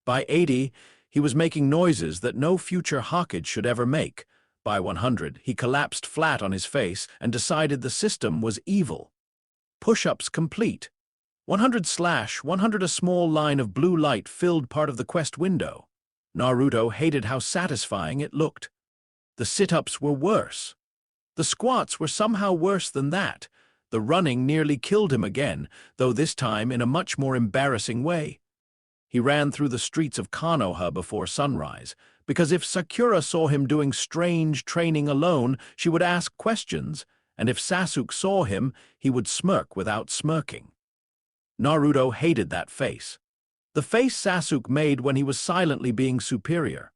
By 80, he was making noises that no future Hokage should ever make. By 100, he collapsed flat on his face and decided the system was evil. Push-ups complete. 100/100. A small line of blue light filled part of the quest window. Naruto hated how satisfying it looked. The sit-ups were worse. The squats were somehow worse than that. The running nearly killed him again, though this time in a much more embarrassing way. He ran through the streets of Konoha before sunrise, because if Sakura saw him doing strange training alone, she would ask questions, and if Sasuke saw him, he would smirk without smirking. Naruto hated that face. The face Sasuke made when he was silently being superior.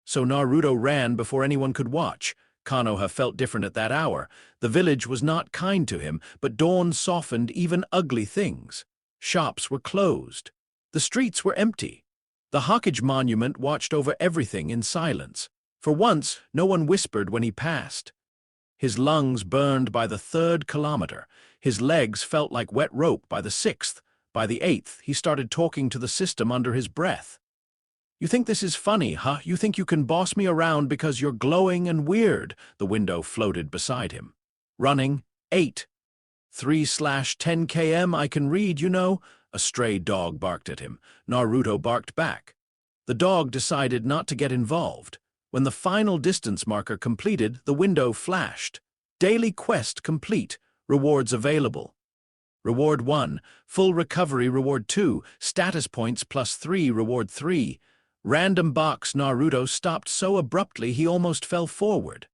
So Naruto ran before anyone could watch, Konoha felt different at that hour. The village was not kind to him, but dawn softened even ugly things. Shops were closed. The streets were empty. The Hokage monument watched over everything in silence. For once, no one whispered when he passed. His lungs burned by the 3rd kilometer. His legs felt like wet rope by the 6th. By the 8th, he started talking to the system under his breath. "You think this is funny, huh? You think you can boss me around because you're glowing and weird?" The window floated beside him. "Running, 8. 3/10 km I can read, you know." A stray dog barked at him. Naruto barked back. The dog decided not to get involved. When the final distance marker completed, the window flashed. "Daily quest complete. Rewards available. Reward 1, full recovery. Reward 2, status points +3. Reward 3. Random box." Naruto stopped so abruptly he almost fell forward.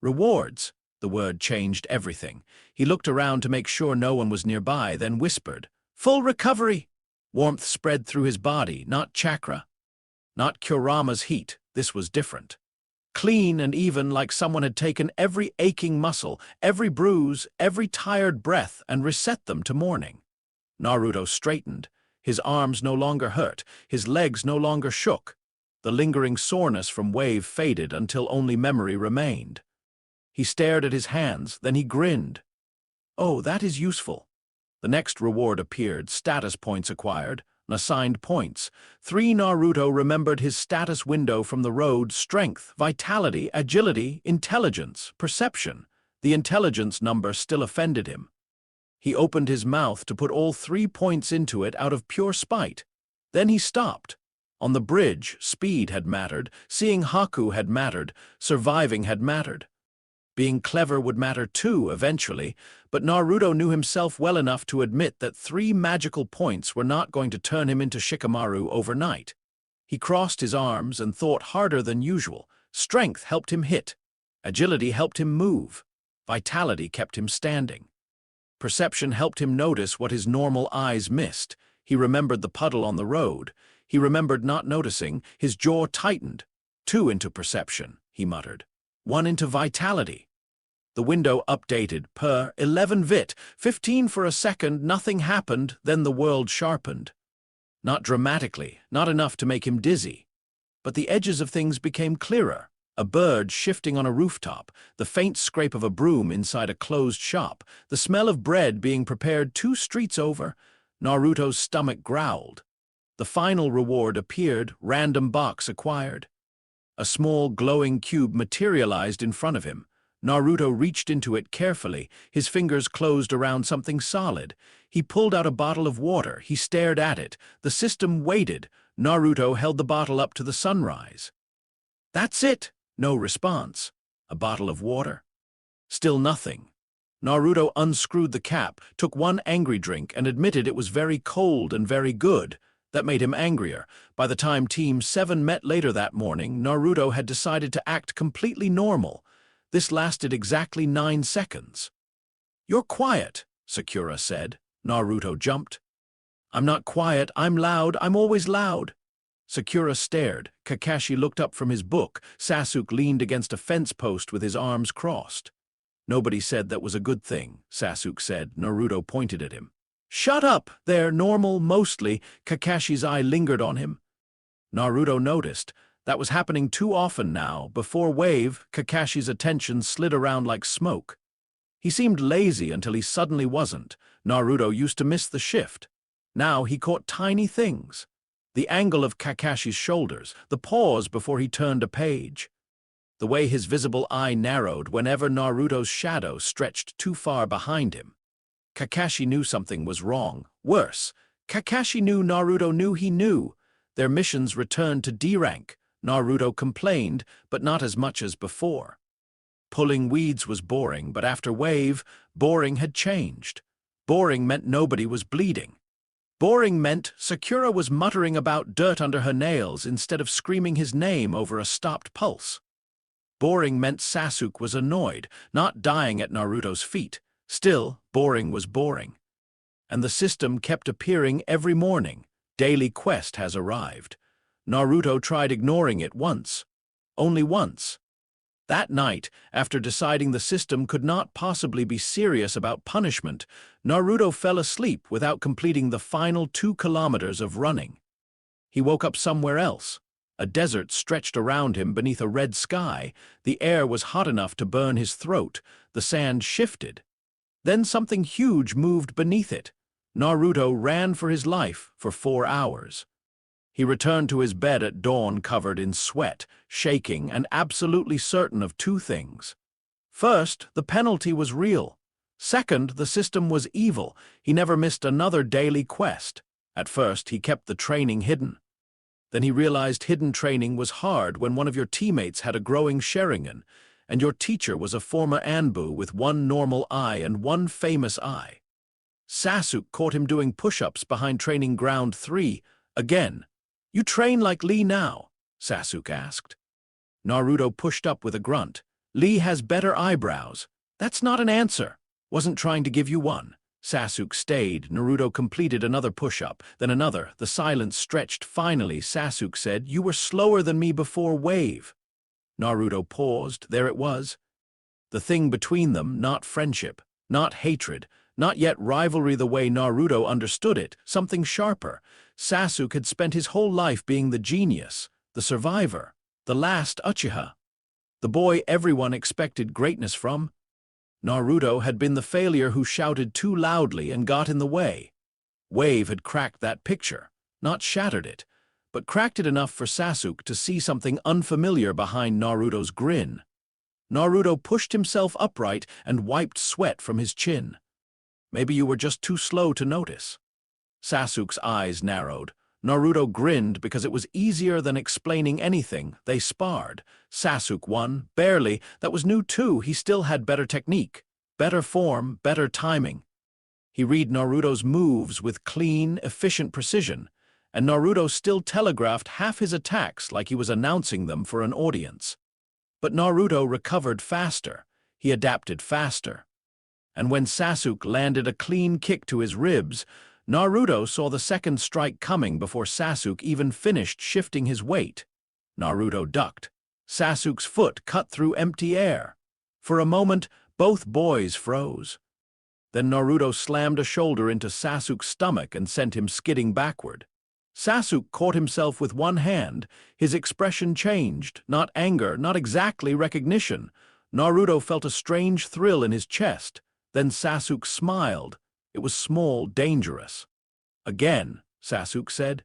"Rewards." The word changed everything. He looked around to make sure no one was nearby, then whispered, "Full recovery." Warmth spread through his body, not chakra. Not Kurama's heat. This was different. Clean and even, like someone had taken every aching muscle, every bruise, every tired breath, and reset them to morning. Naruto straightened. His arms no longer hurt. His legs no longer shook. The lingering soreness from wave faded until only memory remained. He stared at his hands, then he grinned. "Oh, that is useful." The next reward appeared, status points acquired, assigned points. 3. Naruto remembered his status window from the road: strength, vitality, agility, intelligence, perception. The intelligence number still offended him. He opened his mouth to put all 3 points into it out of pure spite. Then he stopped. On the bridge, speed had mattered, seeing Haku had mattered, surviving had mattered. Being clever would matter too, eventually, but Naruto knew himself well enough to admit that 3 magical points were not going to turn him into Shikamaru overnight. He crossed his arms and thought harder than usual. Strength helped him hit. Agility helped him move. Vitality kept him standing. Perception helped him notice what his normal eyes missed. He remembered the puddle on the road. He remembered not noticing. His jaw tightened. 2 into perception, he muttered. 1 into vitality. The window updated. Per 11 vit, 15 for a second. Nothing happened, then the world sharpened. Not dramatically, not enough to make him dizzy. But the edges of things became clearer. A bird shifting on a rooftop, the faint scrape of a broom inside a closed shop, the smell of bread being prepared 2 streets over. Naruto's stomach growled. The final reward appeared, random box acquired. A small glowing cube materialized in front of him. Naruto reached into it carefully, his fingers closed around something solid. He pulled out a bottle of water. He stared at it. The system waited. Naruto held the bottle up to the sunrise. "That's it." No response. A bottle of water. Still nothing. Naruto unscrewed the cap, took 1 angry drink, and admitted it was very cold and very good. That made him angrier. By the time Team 7 met later that morning, Naruto had decided to act completely normal. This lasted exactly 9 seconds. "You're quiet," Sakura said. Naruto jumped. "I'm not quiet, I'm loud, I'm always loud." Sakura stared. Kakashi looked up from his book. Sasuke leaned against a fence post with his arms crossed. "Nobody said that was a good thing," Sasuke said. Naruto pointed at him. "Shut up! They're normal, mostly." Kakashi's eye lingered on him. Naruto noticed. That was happening too often now. Before Wave, Kakashi's attention slid around like smoke. He seemed lazy until he suddenly wasn't. Naruto used to miss the shift. Now he caught tiny things. The angle of Kakashi's shoulders, the pause before he turned a page. The way his visible eye narrowed whenever Naruto's shadow stretched too far behind him. Kakashi knew something was wrong. Worse, Kakashi knew Naruto knew he knew. Their missions returned to D-rank. Naruto complained, but not as much as before. Pulling weeds was boring, but after Wave, boring had changed. Boring meant nobody was bleeding. Boring meant Sakura was muttering about dirt under her nails instead of screaming his name over a stopped pulse. Boring meant Sasuke was annoyed, not dying at Naruto's feet. Still, boring was boring. And the system kept appearing every morning. Daily quest has arrived. Naruto tried ignoring it once. Only once. That night, after deciding the system could not possibly be serious about punishment, Naruto fell asleep without completing the final 2 kilometers of running. He woke up somewhere else. A desert stretched around him beneath a red sky. The air was hot enough to burn his throat. The sand shifted. Then something huge moved beneath it. Naruto ran for his life for 4 hours. He returned to his bed at dawn covered in sweat, shaking, and absolutely certain of 2 things. First, the penalty was real. Second, the system was evil. He never missed another daily quest. At first, he kept the training hidden. Then he realized hidden training was hard when one of your teammates had a growing Sharingan, and your teacher was a former Anbu with 1 normal eye and 1 famous eye. Sasuke caught him doing push-ups behind training ground 3, again. "You train like Lee now?" Sasuke asked. Naruto pushed up with a grunt. "Lee has better eyebrows." "That's not an answer." "Wasn't trying to give you one." Sasuke stayed. Naruto completed another push-up, then another. The silence stretched. Finally, Sasuke said, "You were slower than me before wave." Naruto paused. There it was. The thing between them, not friendship, not hatred, not yet rivalry the way Naruto understood it, something sharper. Sasuke had spent his whole life being the genius, the survivor, the last Uchiha. The boy everyone expected greatness from. Naruto had been the failure who shouted too loudly and got in the way. Wave had cracked that picture, not shattered it, but cracked it enough for Sasuke to see something unfamiliar behind Naruto's grin. Naruto pushed himself upright and wiped sweat from his chin. "Maybe you were just too slow to notice." Sasuke's eyes narrowed. Naruto grinned because it was easier than explaining anything. They sparred. Sasuke won, barely. That was new too. He still had better technique, better form, better timing. He read Naruto's moves with clean, efficient precision, and Naruto still telegraphed half his attacks like he was announcing them for an audience. But Naruto recovered faster. He adapted faster. And when Sasuke landed a clean kick to his ribs, Naruto saw the second strike coming before Sasuke even finished shifting his weight. Naruto ducked. Sasuke's foot cut through empty air. For a moment, both boys froze. Then Naruto slammed a shoulder into Sasuke's stomach and sent him skidding backward. Sasuke caught himself with one hand. His expression changed, not anger, not exactly recognition. Naruto felt a strange thrill in his chest. Then Sasuke smiled. It was small, dangerous. "Again," Sasuke said.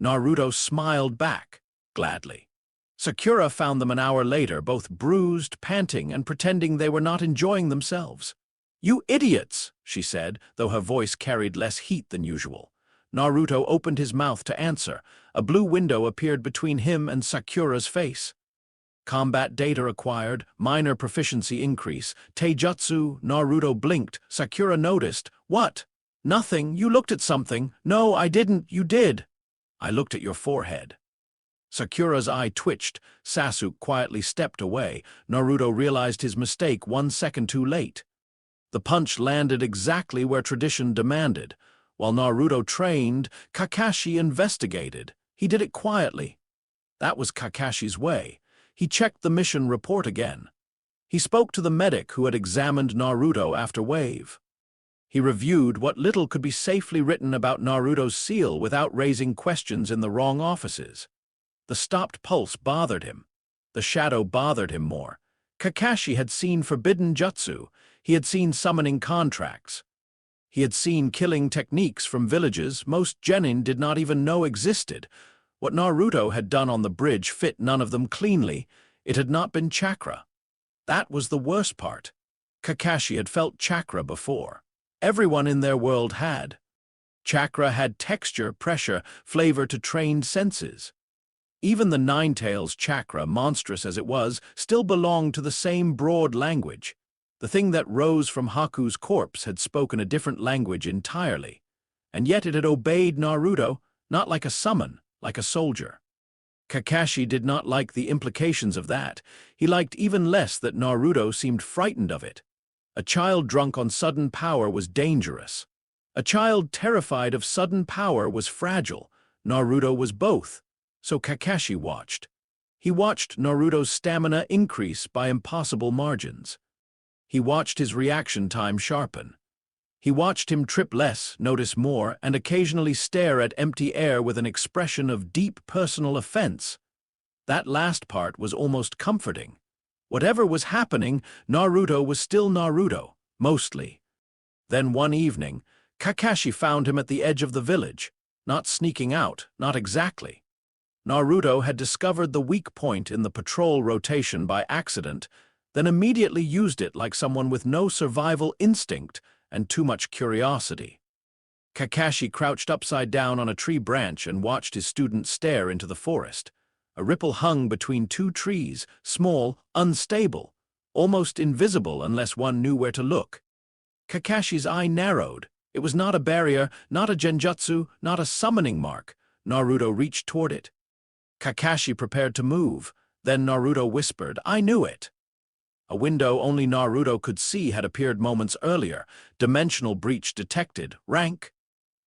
Naruto smiled back, gladly. Sakura found them an hour later, both bruised, panting, and pretending they were not enjoying themselves. "You idiots," she said, though her voice carried less heat than usual. Naruto opened his mouth to answer. A blue window appeared between him and Sakura's face. Combat data acquired, minor proficiency increase. Taijutsu. Naruto blinked. Sakura noticed. "What?" "Nothing. You looked at something." "No, I didn't. You did." "I looked at your forehead." Sakura's eye twitched. Sasuke quietly stepped away. Naruto realized his mistake 1 second too late. The punch landed exactly where tradition demanded. While Naruto trained, Kakashi investigated. He did it quietly. That was Kakashi's way. He checked the mission report again. He spoke to the medic who had examined Naruto after wave. He reviewed what little could be safely written about Naruto's seal without raising questions in the wrong offices. The stopped pulse bothered him. The shadow bothered him more. Kakashi had seen forbidden jutsu. He had seen summoning contracts. He had seen killing techniques from villages most genin did not even know existed. What Naruto had done on the bridge fit none of them cleanly. It had not been chakra. That was the worst part. Kakashi had felt chakra before. Everyone in their world had. Chakra had texture, pressure, flavor to trained senses. Even the Ninetales chakra, monstrous as it was, still belonged to the same broad language. The thing that rose from Haku's corpse had spoken a different language entirely. And yet it had obeyed Naruto, not like a summon, like a soldier. Kakashi did not like the implications of that. He liked even less that Naruto seemed frightened of it. A child drunk on sudden power was dangerous. A child terrified of sudden power was fragile. Naruto was both. So Kakashi watched. He watched Naruto's stamina increase by impossible margins. He watched his reaction time sharpen. He watched him trip less, notice more, and occasionally stare at empty air with an expression of deep personal offense. That last part was almost comforting. Whatever was happening, Naruto was still Naruto, mostly. Then one evening, Kakashi found him at the edge of the village, not sneaking out, not exactly. Naruto had discovered the weak point in the patrol rotation by accident, then immediately used it like someone with no survival instinct and too much curiosity. Kakashi crouched upside down on a tree branch and watched his student stare into the forest. A ripple hung between two trees, small, unstable, almost invisible unless one knew where to look. Kakashi's eye narrowed. It was not a barrier, not a genjutsu, not a summoning mark. Naruto reached toward it. Kakashi prepared to move. Then Naruto whispered, "I knew it." A window only Naruto could see had appeared moments earlier. Dimensional breach detected. Rank: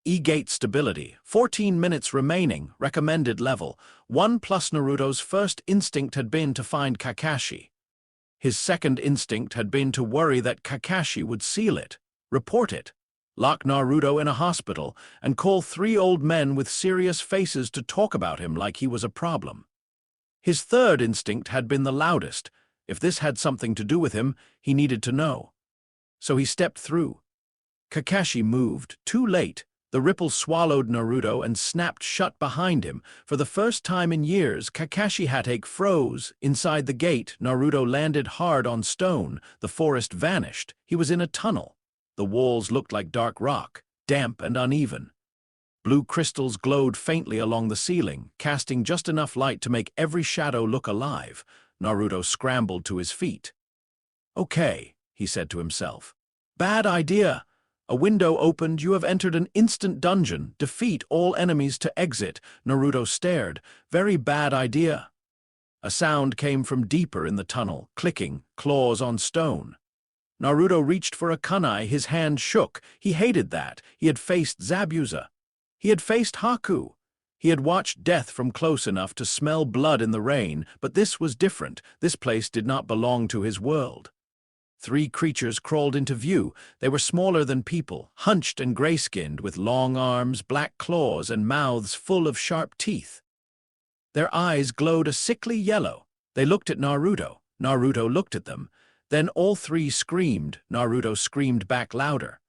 E-gate stability. 14 minutes remaining. Recommended level 1+. Naruto's first instinct had been to find Kakashi. His second instinct had been to worry that Kakashi would seal it, report it, lock Naruto in a hospital, and call 3 old men with serious faces to talk about him like he was a problem. His third instinct had been the loudest. If this had something to do with him, he needed to know. So he stepped through. Kakashi moved, too late. The ripple swallowed Naruto and snapped shut behind him. For the first time in years, Kakashi Hatake froze. Inside the gate, Naruto landed hard on stone. The forest vanished. He was in a tunnel. The walls looked like dark rock, damp and uneven. Blue crystals glowed faintly along the ceiling, casting just enough light to make every shadow look alive. Naruto scrambled to his feet. "Okay," he said to himself. "Bad idea. A window opened. You have entered an instant dungeon. Defeat all enemies to exit." Naruto stared. "Very bad idea." A sound came from deeper in the tunnel, clicking, claws on stone. Naruto reached for a kunai. His hand shook. He hated that. He had faced Zabuza. He had faced Haku. He had watched death from close enough to smell blood in the rain, but this was different. This place did not belong to his world. 3 creatures crawled into view. They were smaller than people, hunched and gray-skinned, with long arms, black claws, and mouths full of sharp teeth. Their eyes glowed a sickly yellow. They looked at Naruto. Naruto looked at them. Then all 3 screamed. Naruto screamed back louder.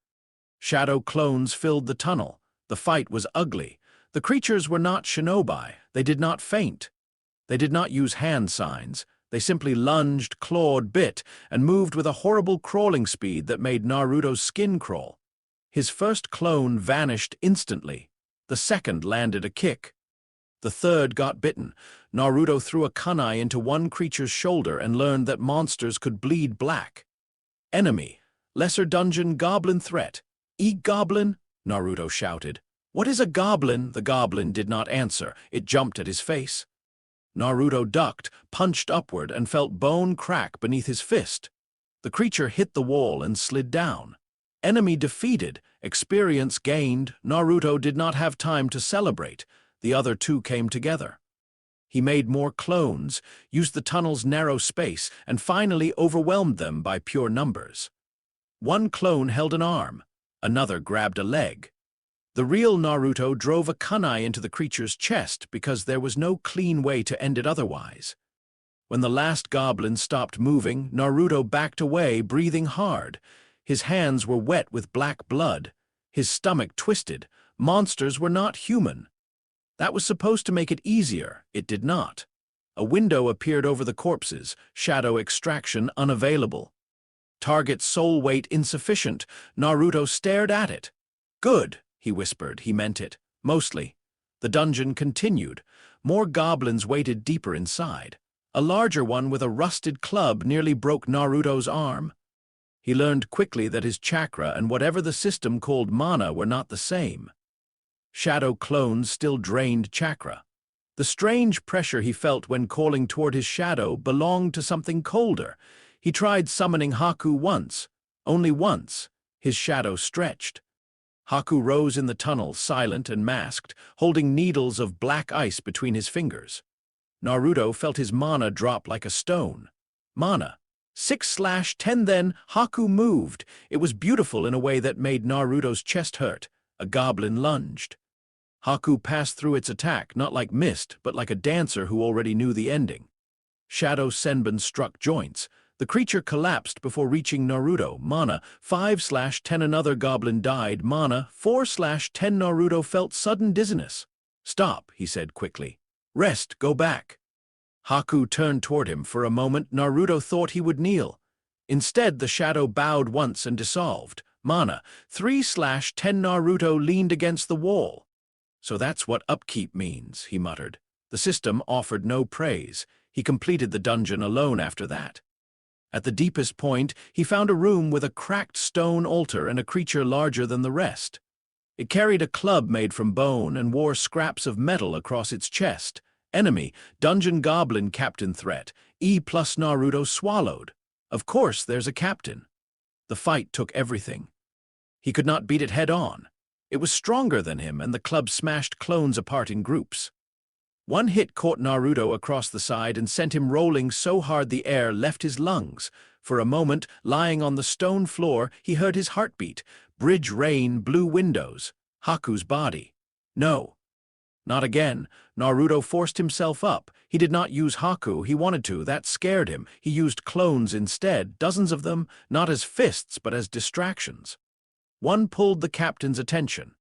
Shadow clones filled the tunnel. The fight was ugly. The creatures were not shinobi. They did not faint. They did not use hand signs. They simply lunged, clawed, bit, and moved with a horrible crawling speed that made Naruto's skin crawl. His first clone vanished instantly. The second landed a kick. The third got bitten. Naruto threw a kunai into one creature's shoulder and learned that monsters could bleed black. Enemy. Lesser dungeon goblin threat. "E-goblin?" Naruto shouted. "What is a goblin?" The goblin did not answer. It jumped at his face. Naruto ducked, punched upward, and felt bone crack beneath his fist. The creature hit the wall and slid down. Enemy defeated, experience gained. Naruto did not have time to celebrate. The other 2 came together. He made more clones, used the tunnel's narrow space, and finally overwhelmed them by pure numbers. One clone held an arm. Another grabbed a leg. The real Naruto drove a kunai into the creature's chest because there was no clean way to end it otherwise. When the last goblin stopped moving, Naruto backed away, breathing hard. His hands were wet with black blood. His stomach twisted. Monsters were not human. That was supposed to make it easier. It did not. A window appeared over the corpses. Shadow extraction unavailable. Target soul weight insufficient. Naruto stared at it. "Good," he whispered. He meant it. Mostly. The dungeon continued. More goblins waited deeper inside. A larger one with a rusted club nearly broke Naruto's arm. He learned quickly that his chakra and whatever the system called mana were not the same. Shadow clones still drained chakra. The strange pressure he felt when calling toward his shadow belonged to something colder. He tried summoning Haku once. Only once. His shadow stretched. Haku rose in the tunnel, silent and masked, holding needles of black ice between his fingers. Naruto felt his mana drop like a stone. Mana. 6/10. Then Haku moved. It was beautiful in a way that made Naruto's chest hurt. A goblin lunged. Haku passed through its attack, not like mist, but like a dancer who already knew the ending. Shadow Senbon struck joints. The creature collapsed before reaching Naruto. Mana 5/10. Another goblin died. Mana 4/10. Naruto felt sudden dizziness. Stop, he said quickly. Rest, go back. Haku turned toward him. For a moment, Naruto thought he would kneel. Instead, the shadow bowed once and dissolved. Mana 3/10. Naruto leaned against the wall. So that's what upkeep means, he muttered. The system offered no praise. He completed the dungeon alone after that. At the deepest point, he found a room with a cracked stone altar and a creature larger than the rest. It carried a club made from bone and wore scraps of metal across its chest. Enemy, Dungeon Goblin Captain threat. E plus Naruto swallowed. Of course, there's a captain. The fight took everything. He could not beat it head on. It was stronger than him, and the club smashed clones apart in groups. One hit caught Naruto across the side and sent him rolling so hard the air left his lungs. For a moment, lying on the stone floor, he heard his heartbeat. Bridge rain, blue windows. Haku's body. No. Not again. Naruto forced himself up. He did not use Haku. He wanted to. That scared him. He used clones instead, dozens of them, not as fists but as distractions. One pulled the captain's attention.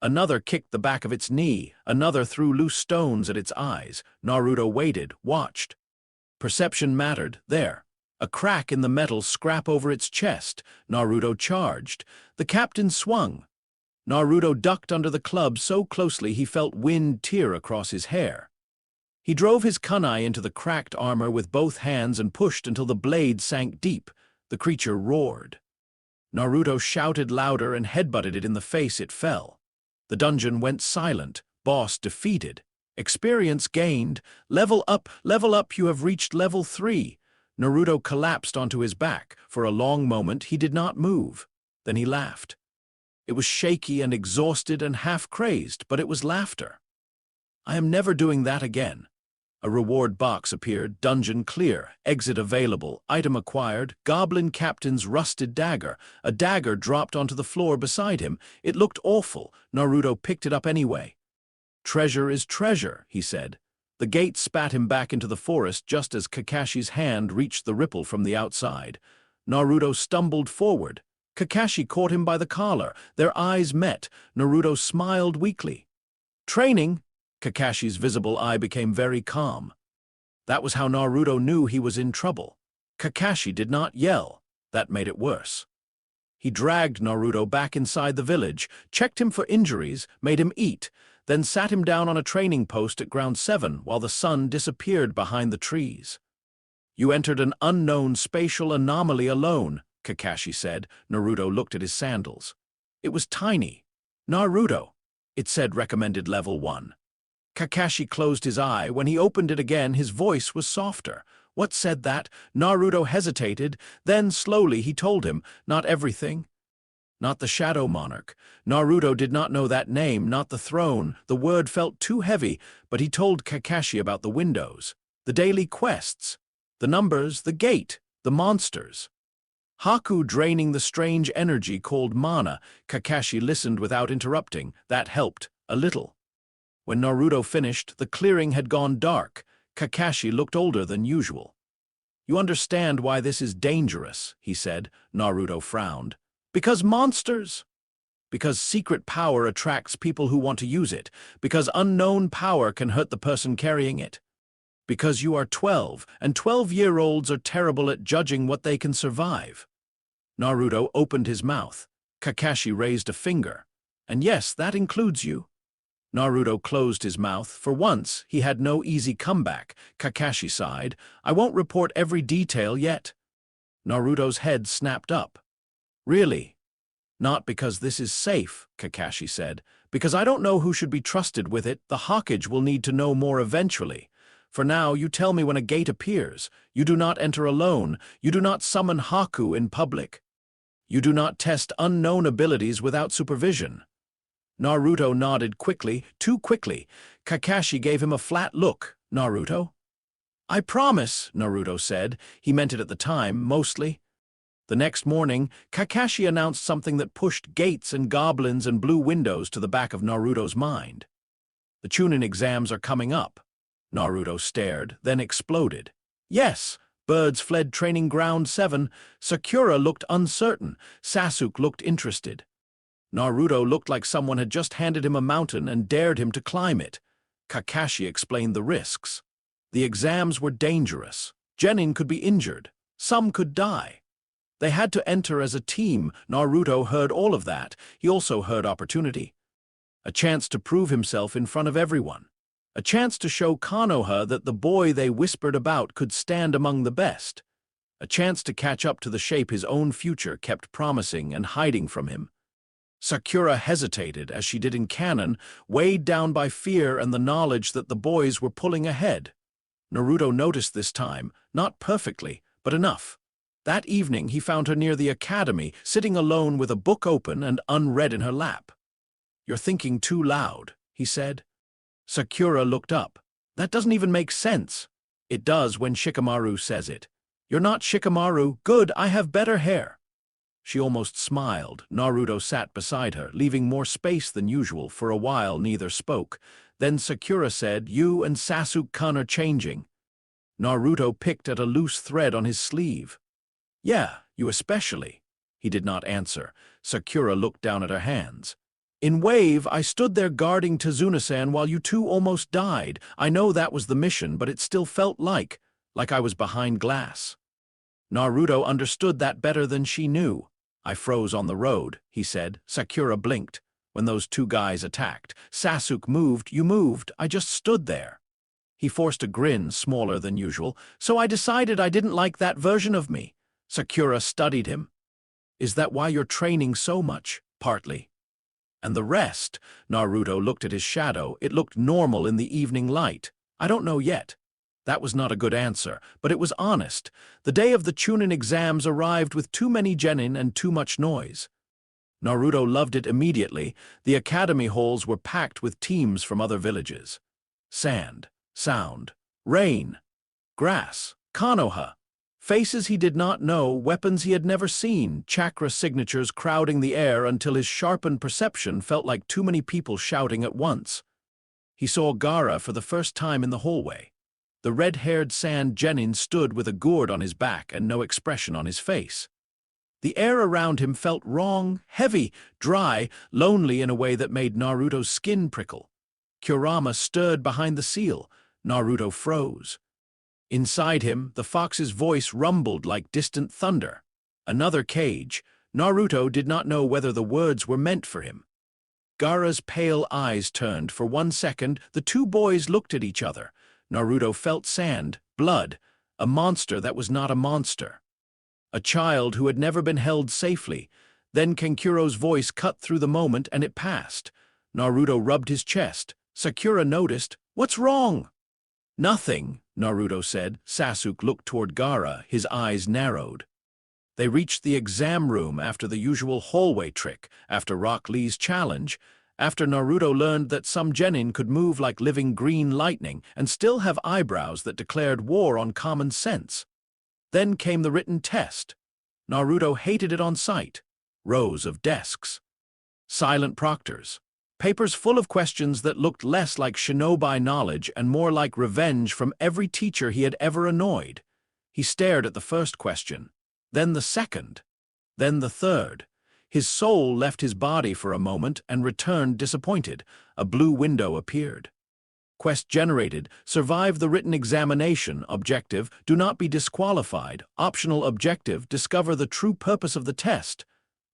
Another kicked the back of its knee. Another threw loose stones at its eyes. Naruto waited, watched. Perception mattered. There. A crack in the metal scrap over its chest. Naruto charged. The captain swung. Naruto ducked under the club so closely he felt wind tear across his hair. He drove his kunai into the cracked armor with both hands and pushed until the blade sank deep. The creature roared. Naruto shouted louder and headbutted it in the face. It fell. The dungeon went silent. Boss defeated. Experience gained. Level up, you have reached level 3. Naruto collapsed onto his back. For a long moment he did not move. Then he laughed. It was shaky and exhausted and half-crazed, but it was laughter. I am never doing that again. A reward box appeared. Dungeon clear. Exit available. Item acquired. Goblin Captain's rusted dagger. A dagger dropped onto the floor beside him. It looked awful. Naruto picked it up anyway. Treasure is treasure, he said. The gate spat him back into the forest just as Kakashi's hand reached the ripple from the outside. Naruto stumbled forward. Kakashi caught him by the collar. Their eyes met. Naruto smiled weakly. Training? Kakashi's visible eye became very calm. That was how Naruto knew he was in trouble. Kakashi did not yell. That made it worse. He dragged Naruto back inside the village, checked him for injuries, made him eat, then sat him down on a training post at Ground 7 while the sun disappeared behind the trees. You entered an unknown spatial anomaly alone, Kakashi said. Naruto looked at his sandals. It was tiny. Naruto. It said recommended level 1. Kakashi closed his eye. When he opened it again, his voice was softer. What said that? Naruto hesitated. Then, slowly, he told him, not everything. Not the Shadow Monarch. Naruto did not know that name, not the throne. The word felt too heavy, but he told Kakashi about the windows, the daily quests, the numbers, the gate, the monsters. Haku draining the strange energy called mana. Kakashi listened without interrupting. That helped, a little. When Naruto finished, the clearing had gone dark. Kakashi looked older than usual. You understand why this is dangerous, he said. Naruto frowned. Because monsters? Because secret power attracts people who want to use it. Because unknown power can hurt the person carrying it. Because you are 12, and 12-year-olds are terrible at judging what they can survive. Naruto opened his mouth. Kakashi raised a finger. And yes, that includes you. Naruto closed his mouth. For once, he had no easy comeback. Kakashi sighed. I won't report every detail yet. Naruto's head snapped up. Really? Not because this is safe, Kakashi said. Because I don't know who should be trusted with it. The Hokage will need to know more eventually. For now, you tell me when a gate appears. You do not enter alone. You do not summon Haku in public. You do not test unknown abilities without supervision. Naruto nodded quickly, too quickly. Kakashi gave him a flat look. Naruto? I promise, Naruto said. He meant it at the time, mostly. The next morning, Kakashi announced something that pushed gates and goblins and blue windows to the back of Naruto's mind. The Chunin exams are coming up. Naruto stared, then exploded. Yes, birds fled Training Ground 7. Sakura looked uncertain. Sasuke looked interested. Naruto looked like someone had just handed him a mountain and dared him to climb it. Kakashi explained the risks. The exams were dangerous. Genin could be injured. Some could die. They had to enter as a team. Naruto heard all of that. He also heard opportunity. A chance to prove himself in front of everyone. A chance to show Konoha that the boy they whispered about could stand among the best. A chance to catch up to the shape his own future kept promising and hiding from him. Sakura hesitated, as she did in canon, weighed down by fear and the knowledge that the boys were pulling ahead. Naruto noticed this time, not perfectly, but enough. That evening he found her near the academy, sitting alone with a book open and unread in her lap. "You're thinking too loud," he said. Sakura looked up. "That doesn't even make sense." "It does when Shikamaru says it." "You're not Shikamaru. Good, I have better hair." She almost smiled. Naruto sat beside her, leaving more space than usual. For a while neither spoke. Then Sakura said, "You and Sasuke-kun are changing." Naruto picked at a loose thread on his sleeve. "Yeah, you especially." He did not answer. Sakura looked down at her hands. "In Wave, I stood there guarding Tazuna-san while you two almost died. I know that was the mission, but it still felt like I was behind glass." Naruto understood that better than she knew. "I froze on the road," he said. Sakura blinked. "When those two guys attacked. Sasuke moved, you moved, I just stood there." He forced a grin, smaller than usual. "So I decided I didn't like that version of me." Sakura studied him. "Is that why you're training so much?" "Partly." "And the rest?" Naruto looked at his shadow. It looked normal in the evening light. "I don't know yet." That was not a good answer, but it was honest. The day of the Chunin exams arrived with too many genin and too much noise. Naruto loved it immediately. The academy halls were packed with teams from other villages. Sand, sound, rain, grass, Konoha. Faces he did not know, weapons he had never seen, chakra signatures crowding the air until his sharpened perception felt like too many people shouting at once. He saw Gaara for the first time in the hallway. The red-haired sand genin stood with a gourd on his back and no expression on his face. The air around him felt wrong, heavy, dry, lonely in a way that made Naruto's skin prickle. Kurama stirred behind the seal. Naruto froze. Inside him, the fox's voice rumbled like distant thunder. Another cage. Naruto did not know whether the words were meant for him. Gaara's pale eyes turned. For 1 second, the two boys looked at each other. Naruto felt sand, blood, a monster that was not a monster. A child who had never been held safely. Then Kenkuro's voice cut through the moment and it passed. Naruto rubbed his chest. Sakura noticed. "What's wrong?" "Nothing," Naruto said. Sasuke looked toward Gaara, his eyes narrowed. They reached the exam room after the usual hallway trick, after Rock Lee's challenge, after Naruto learned that some genin could move like living green lightning and still have eyebrows that declared war on common sense. Then came the written test. Naruto hated it on sight. Rows of desks. Silent proctors. Papers full of questions that looked less like shinobi knowledge and more like revenge from every teacher he had ever annoyed. He stared at the first question, then the second, then the third. His soul left his body for a moment and returned disappointed. A blue window appeared. Quest generated. Survive the written examination. Objective. Do not be disqualified. Optional objective. Discover the true purpose of the test.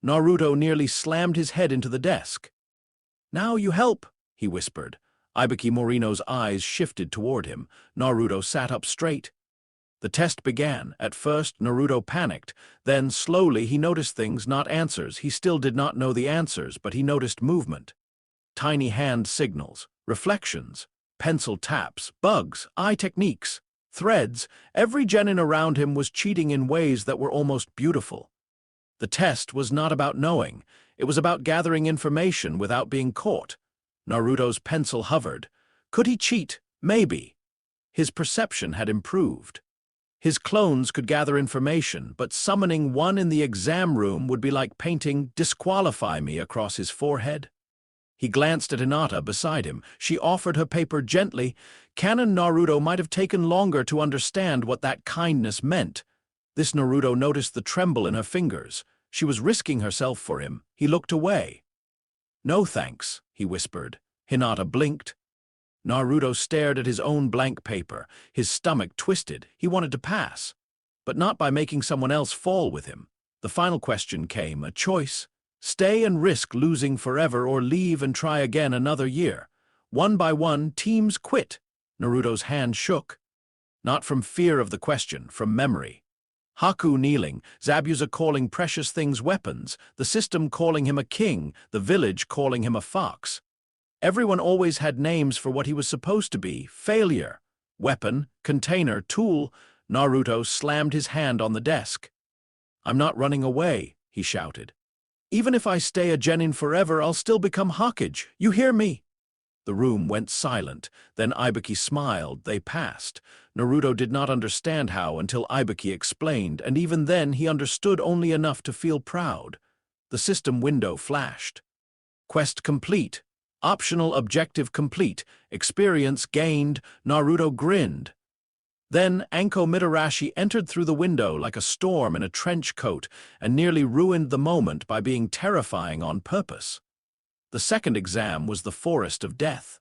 Naruto nearly slammed his head into the desk. "Now you help," he whispered. Ibiki Morino's eyes shifted toward him. Naruto sat up straight. The test began. At first, Naruto panicked. Then, slowly, he noticed things, not answers. He still did not know the answers, but he noticed movement. Tiny hand signals, reflections, pencil taps, bugs, eye techniques, threads. Every genin around him was cheating in ways that were almost beautiful. The test was not about knowing. It was about gathering information without being caught. Naruto's pencil hovered. Could he cheat? Maybe. His perception had improved. His clones could gather information, but summoning one in the exam room would be like painting "disqualify me" across his forehead. He glanced at Hinata beside him. She offered her paper gently. Canon Naruto might have taken longer to understand what that kindness meant. This Naruto noticed the tremble in her fingers. She was risking herself for him. He looked away. "No thanks," he whispered. Hinata blinked. Naruto stared at his own blank paper. His stomach twisted. He wanted to pass, but not by making someone else fall with him. The final question came, a choice. Stay and risk losing forever, or leave and try again another year. One by one, teams quit. Naruto's hand shook. Not from fear of the question, from memory. Haku kneeling, Zabuza calling precious things weapons, the system calling him a king, the village calling him a fox. Everyone always had names for what he was supposed to be: failure, weapon, container, tool. Naruto slammed his hand on the desk. "I'm not running away," he shouted. "Even if I stay a genin forever, I'll still become Hokage. You hear me?" The room went silent. Then Ibiki smiled. They passed. Naruto did not understand how until Ibiki explained, and even then he understood only enough to feel proud. The system window flashed. Quest complete. Optional objective complete. Experience gained. Naruto grinned. Then Anko Mitarashi entered through the window like a storm in a trench coat and nearly ruined the moment by being terrifying on purpose. The second exam was the Forest of Death.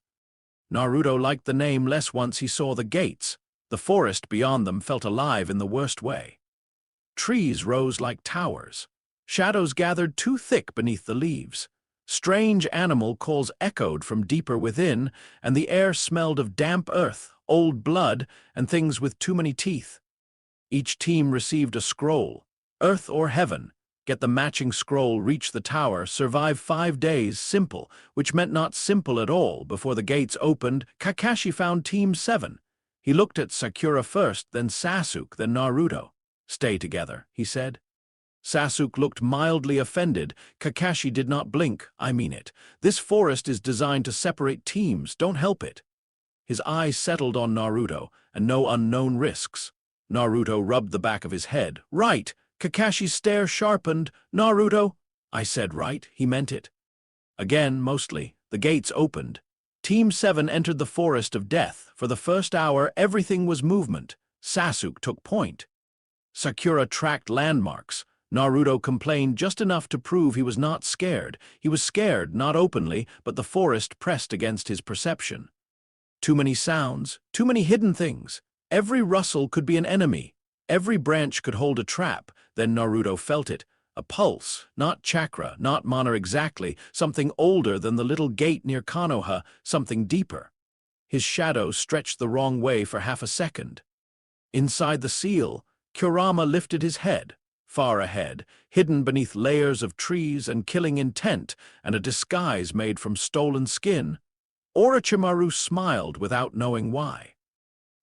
Naruto liked the name less once he saw the gates. The forest beyond them felt alive in the worst way. Trees rose like towers. Shadows gathered too thick beneath the leaves. Strange animal calls echoed from deeper within, and the air smelled of damp earth, old blood, and things with too many teeth. Each team received a scroll. Earth or heaven. Get the matching scroll, reach the tower, survive 5 days, simple, which meant not simple at all. Before the gates opened, Kakashi found Team 7. He looked at Sakura first, then Sasuke, then Naruto. "Stay together," he said. Sasuke looked mildly offended. Kakashi did not blink. "I mean it. This forest is designed to separate teams. Don't help it." His eyes settled on Naruto, and no unknown risks. Naruto rubbed the back of his head. "Right." Kakashi's stare sharpened. "Naruto." "I said right." He meant it. Again, mostly. The gates opened. Team 7 entered the Forest of Death. For the first hour, everything was movement. Sasuke took point. Sakura tracked landmarks. Naruto complained just enough to prove he was not scared. He was scared, not openly, but the forest pressed against his perception. Too many sounds, too many hidden things. Every rustle could be an enemy. Every branch could hold a trap. Then Naruto felt it. A pulse, not chakra, not mana exactly, something older than the little gate near Konoha, something deeper. His shadow stretched the wrong way for half a second. Inside the seal, Kurama lifted his head. Far ahead, hidden beneath layers of trees and killing intent and a disguise made from stolen skin, Orochimaru smiled without knowing why.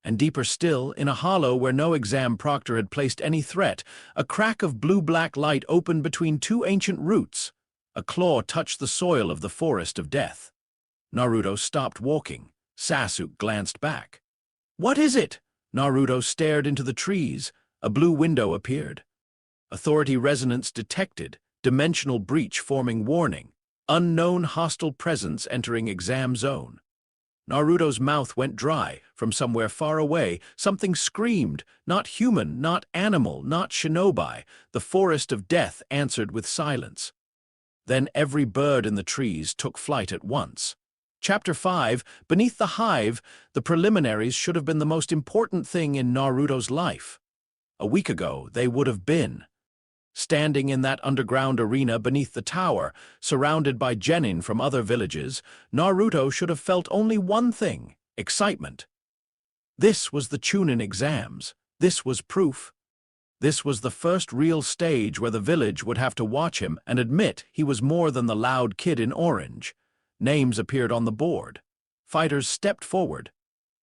And deeper still, in a hollow where no exam proctor had placed any threat, a crack of blue-black light opened between two ancient roots. A claw touched the soil of the Forest of Death. Naruto stopped walking. Sasuke glanced back. "What is it?" Naruto stared into the trees. A blue window appeared. Authority resonance detected. Dimensional breach forming warning. Unknown hostile presence entering exam zone. Naruto's mouth went dry. From somewhere far away, something screamed. Not human, not animal, not shinobi. The Forest of Death answered with silence. Then every bird in the trees took flight at once. Chapter 5, Beneath the Hive, the preliminaries should have been the most important thing in Naruto's life. A week ago, they would have been. Standing in that underground arena beneath the tower, surrounded by genin from other villages, Naruto should have felt only one thing: excitement. This was the Chunin exams. This was proof. This was the first real stage where the village would have to watch him and admit he was more than the loud kid in orange. Names appeared on the board. Fighters stepped forward.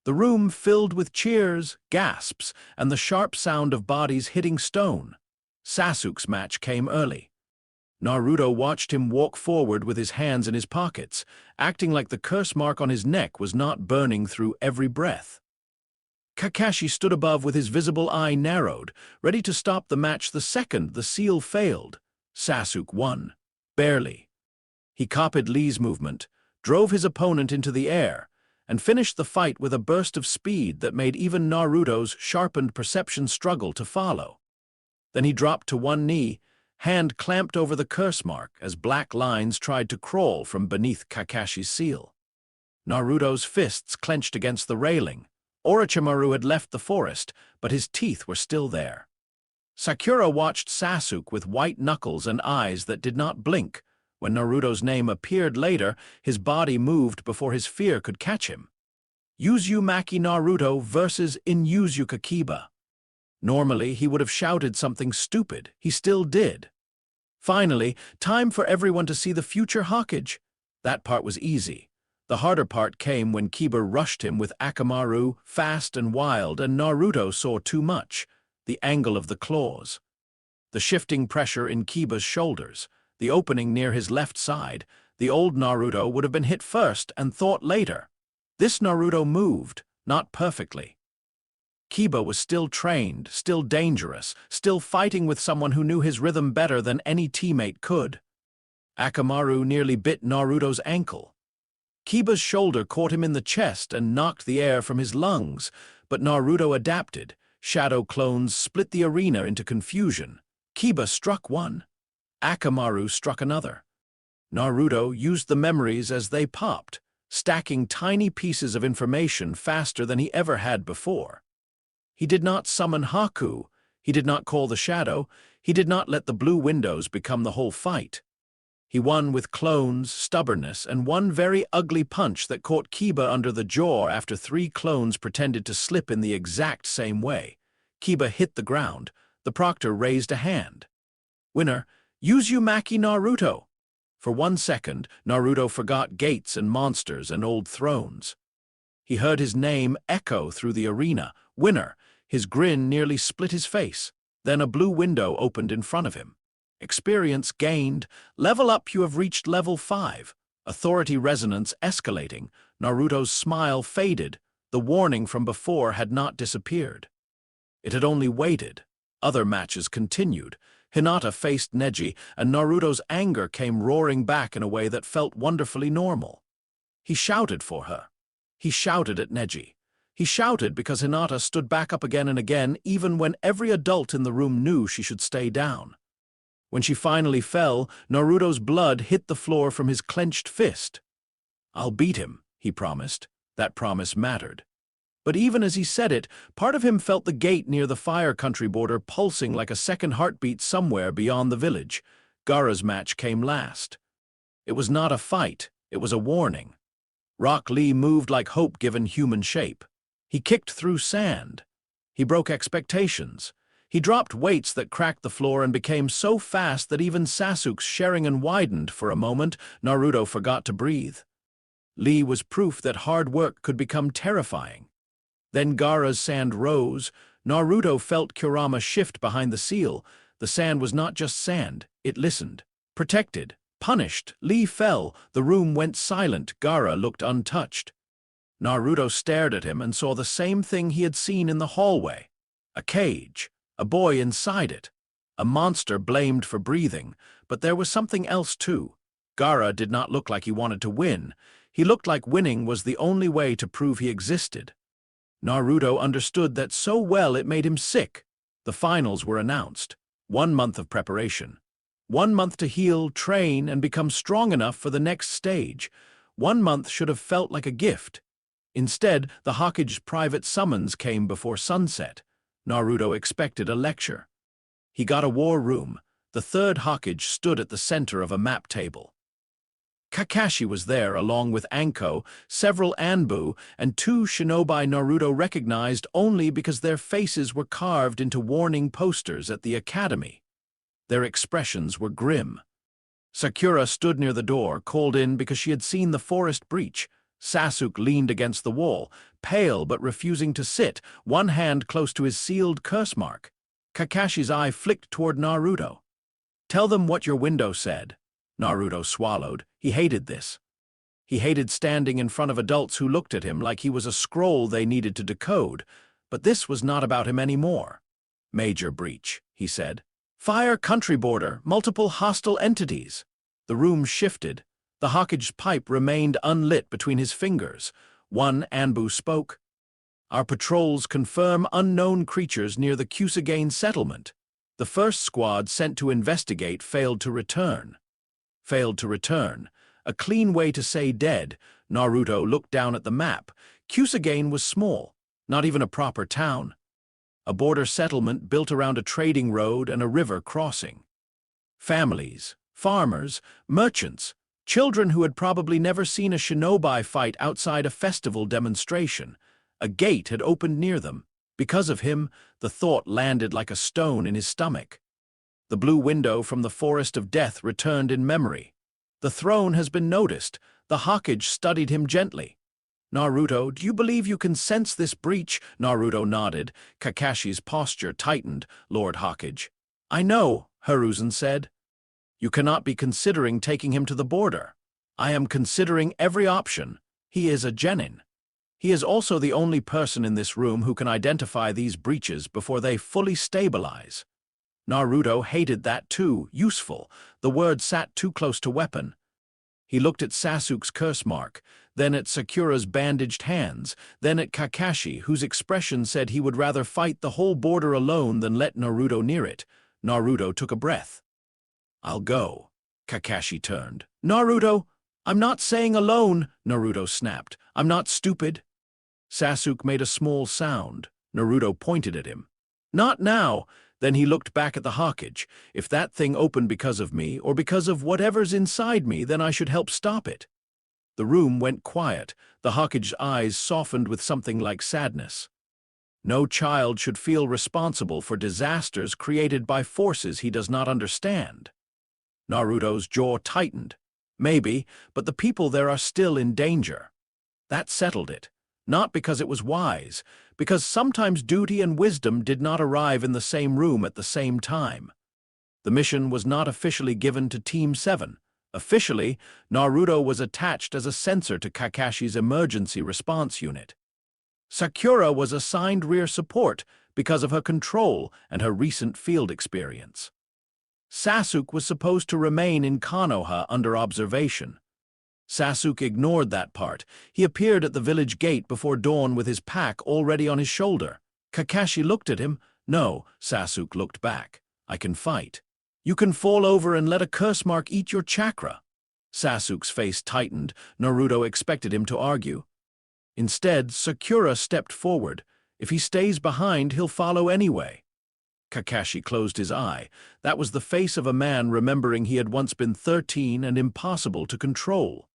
The room filled with cheers, gasps, and the sharp sound of bodies hitting stone. Sasuke's match came early. Naruto watched him walk forward with his hands in his pockets, acting like the curse mark on his neck was not burning through every breath. Kakashi stood above with his visible eye narrowed, ready to stop the match the second the seal failed. Sasuke won. Barely. He copied Lee's movement, drove his opponent into the air, and finished the fight with a burst of speed that made even Naruto's sharpened perception struggle to follow. Then he dropped to one knee, hand clamped over the curse mark as black lines tried to crawl from beneath Kakashi's seal. Naruto's fists clenched against the railing. Orochimaru had left the forest, but his teeth were still there. Sakura watched Sasuke with white knuckles and eyes that did not blink. When Naruto's name appeared later, his body moved before his fear could catch him. Uzumaki Naruto versus Inuzuka Kiba. Normally, he would have shouted something stupid. He still did. Finally, time for everyone to see the future Hokage. That part was easy. The harder part came when Kiba rushed him with Akamaru, fast and wild, and Naruto saw too much. The angle of the claws. The shifting pressure in Kiba's shoulders. The opening near his left side. The old Naruto would have been hit first and thought later. This Naruto moved, not perfectly. Kiba was still trained, still dangerous, still fighting with someone who knew his rhythm better than any teammate could. Akamaru nearly bit Naruto's ankle. Kiba's shoulder caught him in the chest and knocked the air from his lungs, but Naruto adapted. Shadow clones split the arena into confusion. Kiba struck one. Akamaru struck another. Naruto used the memories as they popped, stacking tiny pieces of information faster than he ever had before. He did not summon Haku. He did not call the shadow. He did not let the blue windows become the whole fight. He won with clones, stubbornness, and one very ugly punch that caught Kiba under the jaw after 3 clones pretended to slip in the exact same way. Kiba hit the ground. The proctor raised a hand. Winner, Uzumaki Naruto. For 1 second, Naruto forgot gates and monsters and old thrones. He heard his name echo through the arena. Winner. His grin nearly split his face. Then a blue window opened in front of him. Experience gained. Level up, you have reached level 5. Authority resonance escalating. Naruto's smile faded. The warning from before had not disappeared. It had only waited. Other matches continued. Hinata faced Neji, and Naruto's anger came roaring back in a way that felt wonderfully normal. He shouted for her. He shouted at Neji. He shouted because Hinata stood back up again and again, even when every adult in the room knew she should stay down. When she finally fell, Naruto's blood hit the floor from his clenched fist. "I'll beat him," he promised. That promise mattered. But even as he said it, part of him felt the gate near the Fire Country border pulsing like a second heartbeat somewhere beyond the village. Gaara's match came last. It was not a fight, it was a warning. Rock Lee moved like hope given human shape. He kicked through sand. He broke expectations. He dropped weights that cracked the floor and became so fast that even Sasuke's Sharingan widened. For a moment, Naruto forgot to breathe. Lee was proof that hard work could become terrifying. Then Gaara's sand rose. Naruto felt Kurama shift behind the seal. The sand was not just sand, it listened. Protected, punished, Lee fell. The room went silent. Gaara looked untouched. Naruto stared at him and saw the same thing he had seen in the hallway. A cage. A boy inside it. A monster blamed for breathing. But there was something else too. Gaara did not look like he wanted to win. He looked like winning was the only way to prove he existed. Naruto understood that so well it made him sick. The finals were announced. 1 month of preparation. 1 month to heal, train, and become strong enough for the next stage. 1 month should have felt like a gift. Instead, the Hokage's private summons came before sunset. Naruto expected a lecture. He got a war room. The 3rd Hokage stood at the center of a map table. Kakashi was there along with Anko, several Anbu, and 2 shinobi Naruto recognized only because their faces were carved into warning posters at the academy. Their expressions were grim. Sakura stood near the door, called in because she had seen the forest breach. Sasuke leaned against the wall, pale but refusing to sit, one hand close to his sealed curse mark. Kakashi's eye flicked toward Naruto. "Tell them what your window said." Naruto swallowed. He hated this. He hated standing in front of adults who looked at him like he was a scroll they needed to decode. But this was not about him anymore. Major breach, he said. Fire country border, multiple hostile entities. The room shifted. The Hawkage pipe remained unlit between his fingers. One Anbu spoke. Our patrols confirm unknown creatures near the Kusagain settlement. The first squad sent to investigate failed to return. Failed to return. A clean way to say dead. Naruto looked down at the map. Kusagain was small, not even a proper town. A border settlement built around a trading road and a river crossing. Families, farmers, merchants, children who had probably never seen a shinobi fight outside a festival demonstration. A gate had opened near them. Because of him, the thought landed like a stone in his stomach. The blue window from the forest of death returned in memory. The throne has been noticed. The Hawkage studied him gently. Naruto, do you believe you can sense this breach? Naruto nodded. Kakashi's posture tightened. Lord Hawkage. I know, Hiruzen said. You cannot be considering taking him to the border. I am considering every option. He is a genin. He is also the only person in this room who can identify these breaches before they fully stabilize. Naruto hated that too. Useful. The word sat too close to weapon. He looked at Sasuke's curse mark, then at Sakura's bandaged hands, then at Kakashi, whose expression said he would rather fight the whole border alone than let Naruto near it. Naruto took a breath. I'll go. Kakashi turned. Naruto, I'm not saying alone, Naruto snapped. I'm not stupid. Sasuke made a small sound. Naruto pointed at him. Not now. Then he looked back at the Hawkage. If that thing opened because of me, or because of whatever's inside me, then I should help stop it. The room went quiet. The Hawkage's eyes softened with something like sadness. No child should feel responsible for disasters created by forces he does not understand. Naruto's jaw tightened. Maybe, but the people there are still in danger. That settled it. Not because it was wise, because sometimes duty and wisdom did not arrive in the same room at the same time. The mission was not officially given to Team 7. Officially, Naruto was attached as a sensor to Kakashi's emergency response unit. Sakura was assigned rear support because of her control and her recent field experience. Sasuke was supposed to remain in Konoha under observation. Sasuke ignored that part. He appeared at the village gate before dawn with his pack already on his shoulder. Kakashi looked at him. No, Sasuke looked back. I can fight. You can fall over and let a curse mark eat your chakra. Sasuke's face tightened. Naruto expected him to argue. Instead, Sakura stepped forward. If he stays behind, he'll follow anyway. Kakashi closed his eye. That was the face of a man remembering he had once been 13 and impossible to control.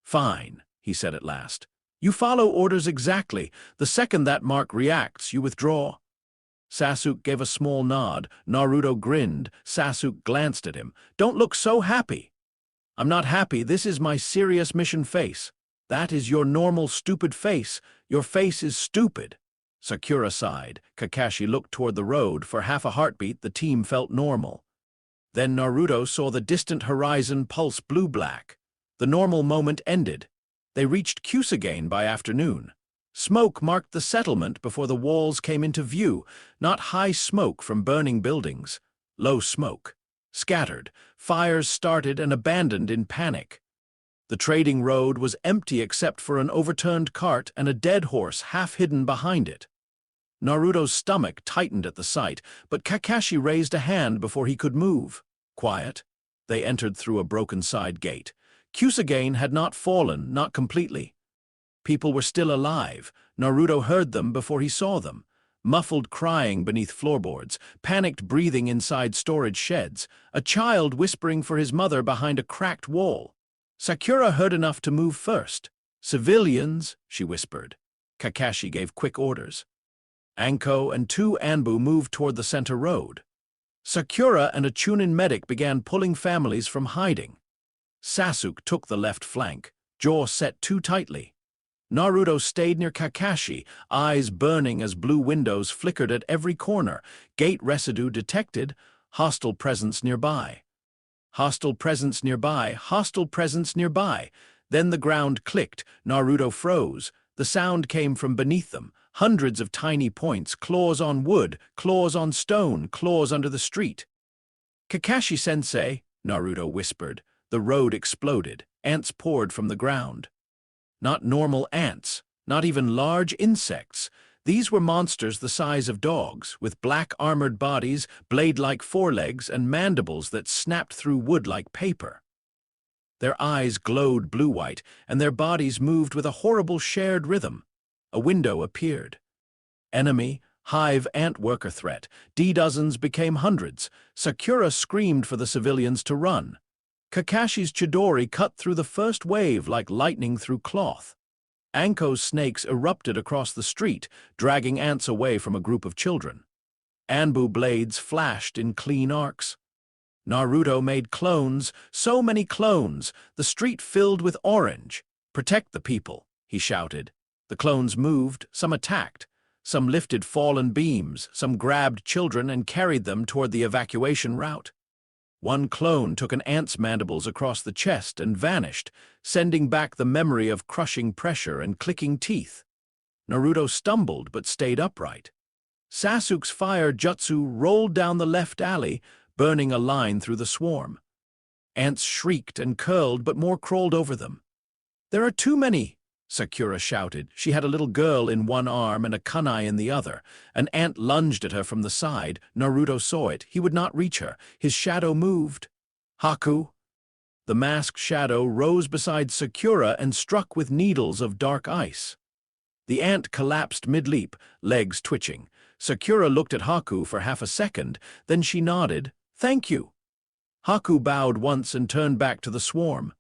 Fine, he said at last. You follow orders exactly. The second that mark reacts, you withdraw. Sasuke gave a small nod. Naruto grinned. Sasuke glanced at him. Don't look so happy. I'm not happy. This is my serious mission face. That is your normal stupid face. Your face is stupid. Sakura sighed. Kakashi looked toward the road. For half a heartbeat, the team felt normal. Then Naruto saw the distant horizon pulse blue-black. The normal moment ended. They reached Kusagain by afternoon. Smoke marked the settlement before the walls came into view, not high smoke from burning buildings. Low smoke. Scattered. Fires started and abandoned in panic. The trading road was empty except for an overturned cart and a dead horse half hidden behind it. Naruto's stomach tightened at the sight, but Kakashi raised a hand before he could move. Quiet. They entered through a broken side gate. Kusagain had not fallen, not completely. People were still alive. Naruto heard them before he saw them. Muffled crying beneath floorboards, panicked breathing inside storage sheds, a child whispering for his mother behind a cracked wall. Sakura heard enough to move first. Civilians, she whispered. Kakashi gave quick orders. Anko and 2 Anbu moved toward the center road. Sakura and a Chunin medic began pulling families from hiding. Sasuke took the left flank, jaw set too tightly. Naruto stayed near Kakashi, eyes burning as blue windows flickered at every corner. Gate residue detected, hostile presence nearby. Hostile presence nearby, hostile presence nearby. Then the ground clicked. Naruto froze. The sound came from beneath them. hundreds of tiny points, claws on wood, claws on stone, claws under the street. "Kakashi-sensei," Naruto whispered. The road exploded. Ants poured from the ground. Not normal ants, not even large insects. These were monsters the size of dogs, with black armored bodies, blade-like forelegs, and mandibles that snapped through wood like paper. Their eyes glowed blue-white, and their bodies moved with a horrible shared rhythm. A window appeared. Enemy, hive ant worker threat. D-dozens became hundreds. Sakura screamed for the civilians to run. Kakashi's Chidori cut through the first wave like lightning through cloth. Anko's snakes erupted across the street, dragging ants away from a group of children. Anbu blades flashed in clean arcs. Naruto made clones, so many clones, the street filled with orange. "Protect the people," he shouted. The clones moved, some attacked. Some lifted fallen beams, some grabbed children and carried them toward the evacuation route. One clone took an ant's mandibles across the chest and vanished, sending back the memory of crushing pressure and clicking teeth. Naruto stumbled but stayed upright. Sasuke's fire jutsu rolled down the left alley, burning a line through the swarm. Ants shrieked and curled, but more crawled over them. "There are too many," Sakura shouted. She had a little girl in one arm and a kunai in the other. An ant lunged at her from the side. Naruto saw it. He would not reach her. His shadow moved. "Haku!" The masked shadow rose beside Sakura and struck with needles of dark ice. The ant collapsed mid-leap, legs twitching. Sakura looked at Haku for half a second, then she nodded. "Thank you." Haku bowed once and turned back to the swarm.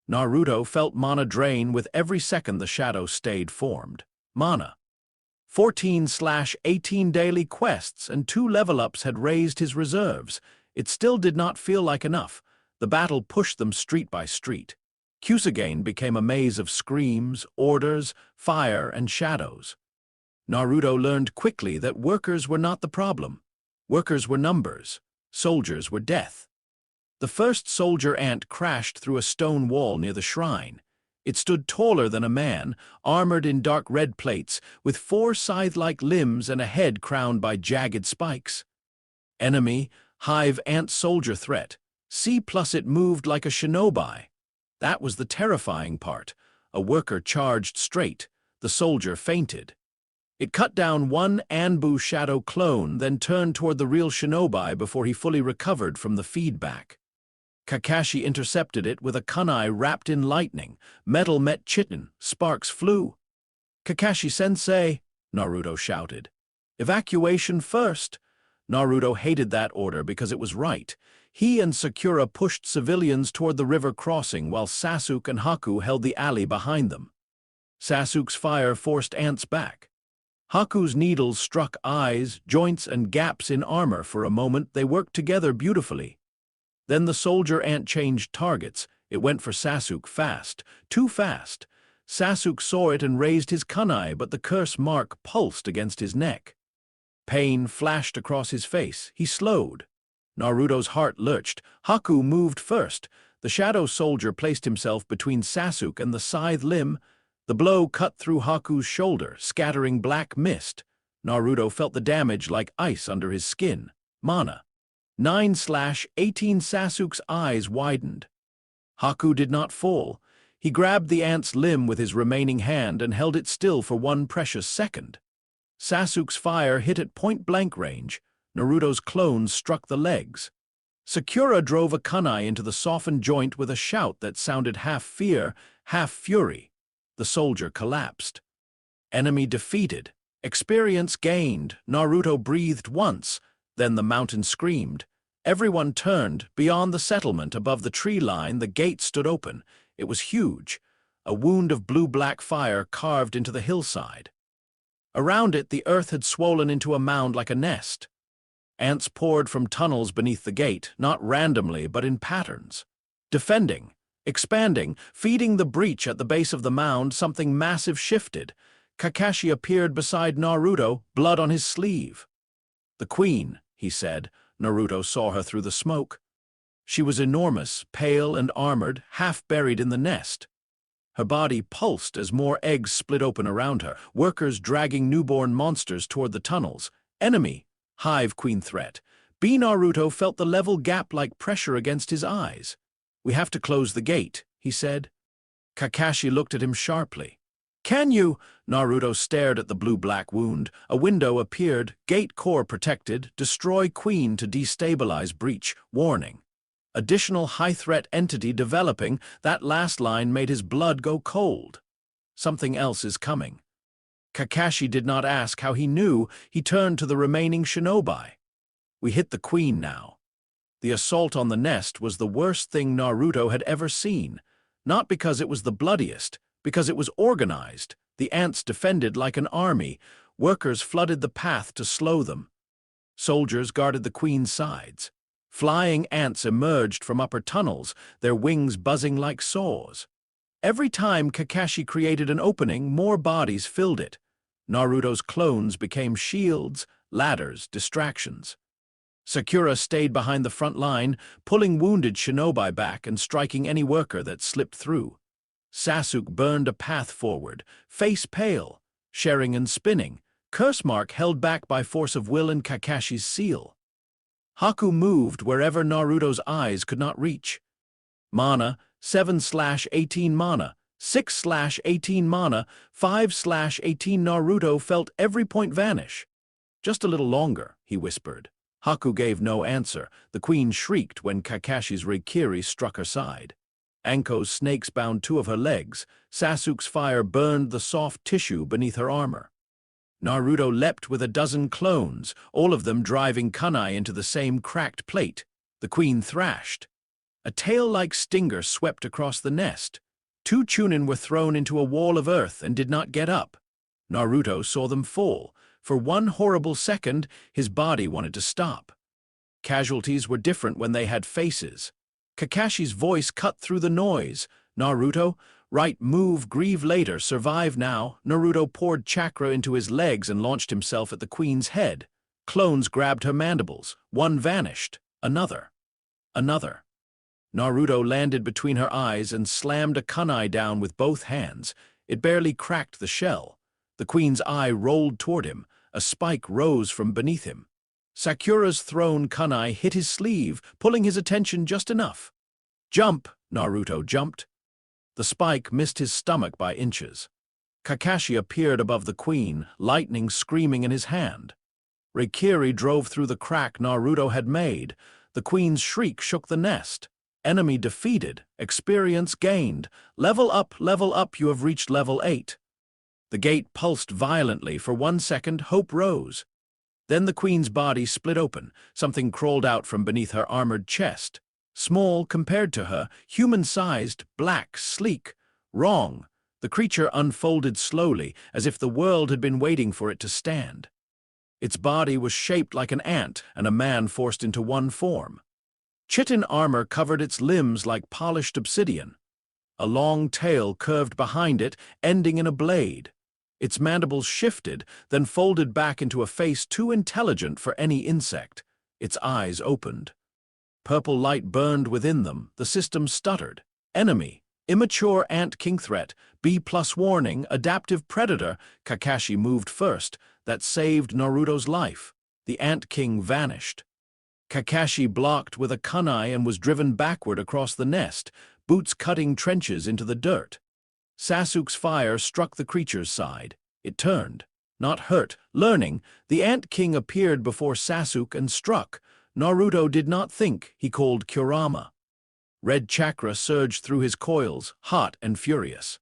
Naruto felt mana drain with every second the shadow stayed formed. Mana. 14/18 daily quests and 2 level-ups had raised his reserves. It still did not feel like enough. The battle pushed them street by street. Kyusugane became a maze of screams, orders, fire, and shadows. Naruto learned quickly that workers were not the problem. Workers were numbers. Soldiers were death. The first soldier ant crashed through a stone wall near the shrine. It stood taller than a man, armored in dark red plates, with 4 scythe-like limbs and a head crowned by jagged spikes. Enemy, hive ant soldier threat. C+ it moved like a shinobi. That was the terrifying part. A worker charged straight. The soldier fainted. It cut down one Anbu shadow clone, then turned toward the real shinobi before he fully recovered from the feedback. Kakashi intercepted it with a kunai wrapped in lightning. Metal met chitin. Sparks flew. "Kakashi-sensei," Naruto shouted. "Evacuation first." Naruto hated that order because it was right. He and Sakura pushed civilians toward the river crossing while Sasuke and Haku held the alley behind them. Sasuke's fire forced ants back. Haku's needles struck eyes, joints, and gaps in armor. For a moment, they worked together beautifully. Then the soldier ant changed targets. It went for Sasuke fast, too fast. Sasuke saw it and raised his kunai, but the curse mark pulsed against his neck. Pain flashed across his face. He slowed. Naruto's heart lurched. Haku moved first. The shadow soldier placed himself between Sasuke and the scythe limb. The blow cut through Haku's shoulder, scattering black mist. Naruto felt the damage like ice under his skin. Mana. 9/18 Sasuke's eyes widened. Haku did not fall. He grabbed the ant's limb with his remaining hand and held it still for 1 precious second. Sasuke's fire hit at point-blank range. Naruto's clones struck the legs. Sakura drove a kunai into the softened joint with a shout that sounded half fear, half fury. The soldier collapsed. Enemy defeated. Experience gained. Naruto breathed once. Then the mountain screamed. Everyone turned. Beyond the settlement, above the tree line, the gate stood open. It was huge. A wound of blue-black fire carved into the hillside. Around it, the earth had swollen into a mound like a nest. Ants poured from tunnels beneath the gate, not randomly, but in patterns. Defending, expanding, feeding the breach at the base of the mound, something massive shifted. Kakashi appeared beside Naruto, blood on his sleeve. "The queen," he said. Naruto saw her through the smoke. She was enormous, pale and armored, half buried in the nest. Her body pulsed as more eggs split open around her, workers dragging newborn monsters toward the tunnels. Enemy, Hive Queen threat. B. Naruto felt the level gap like pressure against his eyes. "We have to close the gate," he said. Kakashi looked at him sharply. "Can you?" Naruto stared at the blue-black wound. A window appeared, gate core protected, destroy queen to destabilize breach, warning. Additional high-threat entity developing, that last line made his blood go cold. Something else is coming. Kakashi did not ask how he knew. He turned to the remaining shinobi. "We hit the queen now." The assault on the nest was the worst thing Naruto had ever seen. Not because it was the bloodiest, because it was organized. The ants defended like an army. Workers flooded the path to slow them. Soldiers guarded the queen's sides. Flying ants emerged from upper tunnels, their wings buzzing like saws. Every time Kakashi created an opening, more bodies filled it. Naruto's clones became shields, ladders, distractions. Sakura stayed behind the front line, pulling wounded shinobi back and striking any worker that slipped through. Sasuke burned a path forward, face pale, Sharingan spinning, curse mark held back by force of will and Kakashi's seal. Haku moved wherever Naruto's eyes could not reach. Mana, 7/18 mana, 6/18 mana, 5/18 Naruto felt every point vanish. "Just a little longer," he whispered. Haku gave no answer. The queen shrieked when Kakashi's Reikiri struck her side. Anko's snakes bound two of her legs. Sasuke's fire burned the soft tissue beneath her armor. Naruto leapt with a dozen clones, all of them driving kunai into the same cracked plate. The queen thrashed. A tail-like stinger swept across the nest. Two Chunin were thrown into a wall of earth and did not get up. Naruto saw them fall. For one horrible second, his body wanted to stop. Casualties were different when they had faces. Kakashi's voice cut through the noise. "Naruto, right move, grieve later, survive now." Naruto poured chakra into his legs and launched himself at the queen's head. Clones grabbed her mandibles. One vanished. Another. Another. Naruto landed between her eyes and slammed a kunai down with both hands. It barely cracked the shell. The queen's eye rolled toward him. A spike rose from beneath him. Sakura's thrown kunai hit his sleeve, pulling his attention just enough. "Jump!" Naruto jumped. The spike missed his stomach by inches. Kakashi appeared above the queen, lightning screaming in his hand. Reikiri drove through the crack Naruto had made. The queen's shriek shook the nest. Enemy defeated, experience gained. Level up, you have reached level 8. The gate pulsed violently. For 1 second, hope rose. Then the queen's body split open. Something crawled out from beneath her armored chest. Small compared to her, human-sized, black, sleek. Wrong. The creature unfolded slowly, as if the world had been waiting for it to stand. Its body was shaped like an ant and a man forced into one form. Chitin armor covered its limbs like polished obsidian. A long tail curved behind it, ending in a blade. Its mandibles shifted, then folded back into a face too intelligent for any insect. Its eyes opened. Purple light burned within them. The system stuttered. Enemy. Immature Ant King threat. B+ warning. Adaptive predator. Kakashi moved first. That saved Naruto's life. The Ant King vanished. Kakashi blocked with a kunai and was driven backward across the nest, boots cutting trenches into the dirt. Sasuke's fire struck the creature's side. It turned. Not hurt. Learning. The Ant King appeared before Sasuke and struck. Naruto did not think. He called Kurama. Red chakra surged through his coils, hot and furious.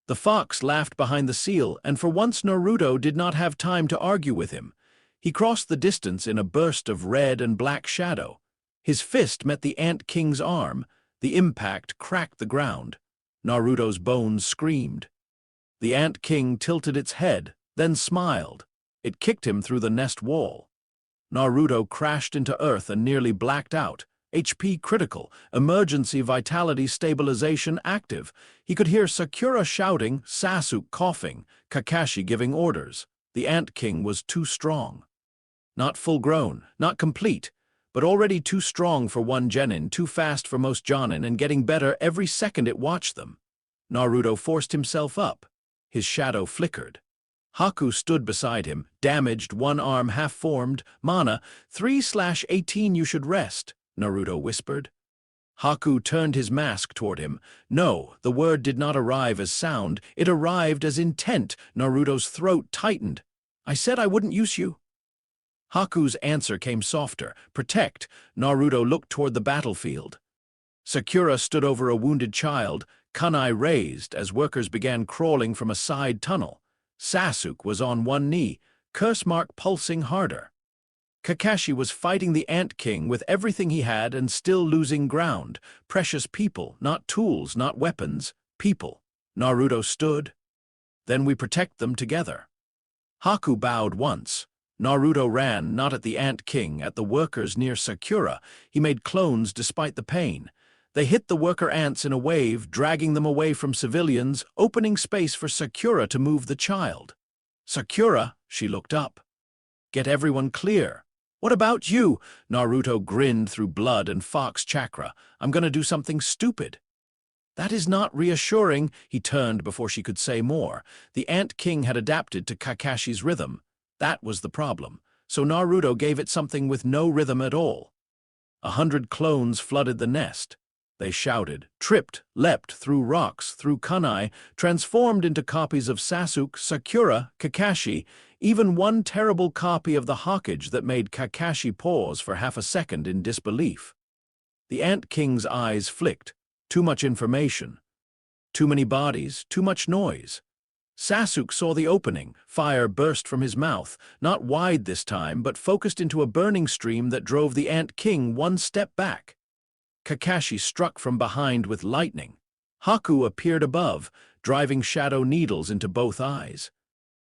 The fox laughed behind the seal, and for once Naruto did not have time to argue with him. He crossed the distance in a burst of red and black shadow. His fist met the Ant King's arm. The impact cracked the ground. Naruto's bones screamed. The Ant King tilted its head, then smiled. It kicked him through the nest wall. Naruto crashed into earth and nearly blacked out. HP critical, emergency vitality stabilization active. He could hear Sakura shouting, Sasuke coughing, Kakashi giving orders. The Ant King was too strong. Not full-grown, not complete, but already too strong for one genin, too fast for most jonin, and getting better every second it watched them. Naruto forced himself up. His shadow flickered. Haku stood beside him, damaged, one arm half-formed. Mana, 3/18 you should rest, Naruto whispered. Haku turned his mask toward him. No, the word did not arrive as sound. It arrived as intent. Naruto's throat tightened. I said I wouldn't use you. Haku's answer came softer. Protect. Naruto looked toward the battlefield. Sakura stood over a wounded child, kunai raised as workers began crawling from a side tunnel. Sasuke was on one knee, curse mark pulsing harder. Kakashi was fighting the Ant King with everything he had and still losing ground. Precious people, not tools, not weapons, people. Naruto stood. Then we protect them together. Haku bowed once. Naruto ran, not at the Ant King, at the workers near Sakura. He made clones despite the pain. They hit the worker ants in a wave, dragging them away from civilians, opening space for Sakura to move the child. Sakura, she looked up. Get everyone clear. What about you? Naruto grinned through blood and fox chakra. I'm gonna do something stupid. That is not reassuring. He turned before she could say more. The Ant King had adapted to Kakashi's rhythm. That was the problem. So Naruto gave it something with no rhythm at all. 100 clones flooded the nest. They shouted, tripped, leapt through rocks, through kunai, transformed into copies of Sasuke, Sakura, Kakashi, even one terrible copy of the Hokage that made Kakashi pause for half a second in disbelief. The Ant King's eyes flicked. Too much information. Too many bodies, too much noise. Sasuke saw the opening. Fire burst from his mouth, not wide this time, but focused into a burning stream that drove the Ant King one step back. Kakashi struck from behind with lightning. Haku appeared above, driving shadow needles into both eyes.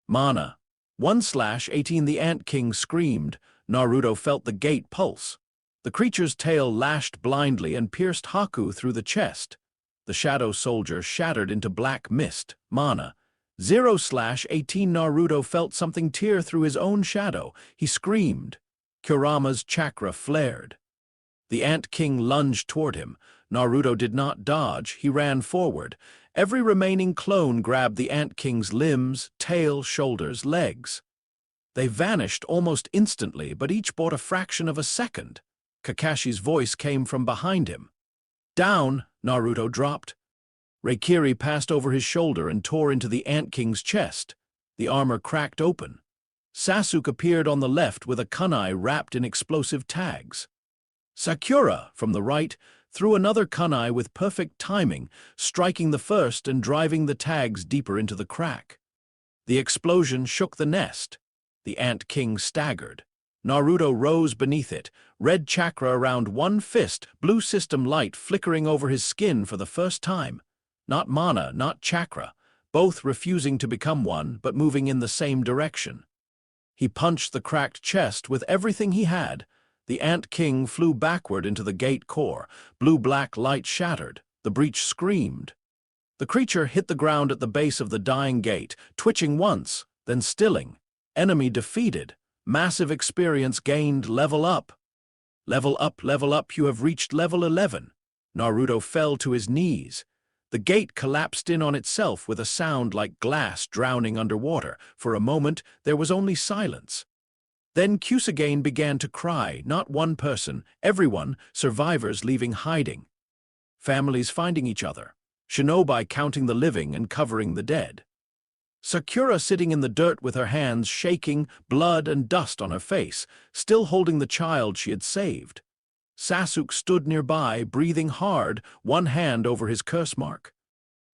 Mana. 1/18 the Ant King screamed. Naruto felt the gate pulse. The creature's tail lashed blindly and pierced Haku through the chest. The shadow soldier shattered into black mist. Mana. 0/18 Naruto felt something tear through his own shadow. He screamed. Kurama's chakra flared. The Ant King lunged toward him. Naruto did not dodge. He ran forward. Every remaining clone grabbed the Ant King's limbs, tail, shoulders, legs. They vanished almost instantly, but each bought a fraction of a second. Kakashi's voice came from behind him. Down, Naruto dropped. Reikiri passed over his shoulder and tore into the Ant King's chest. The armor cracked open. Sasuke appeared on the left with a kunai wrapped in explosive tags. Sakura, from the right, threw another kunai with perfect timing, striking the first and driving the tags deeper into the crack. The explosion shook the nest. The Ant King staggered. Naruto rose beneath it, red chakra around one fist, blue system light flickering over his skin for the first time. Not mana, not chakra, both refusing to become one, but moving in the same direction. He punched the cracked chest with everything he had. The Ant King flew backward into the gate core. Blue-black light shattered. The breach screamed. The creature hit the ground at the base of the dying gate, twitching once, then stilling. Enemy defeated. Massive experience gained. Level up. Level up, you have reached level 11. Naruto fell to his knees. The gate collapsed in on itself with a sound like glass drowning underwater. For a moment, there was only silence. Then Kyusugane began to cry, not one person, everyone, survivors leaving hiding. Families finding each other. Shinobi counting the living and covering the dead. Sakura sitting in the dirt with her hands shaking, blood and dust on her face, still holding the child she had saved. Sasuke stood nearby, breathing hard, one hand over his curse mark.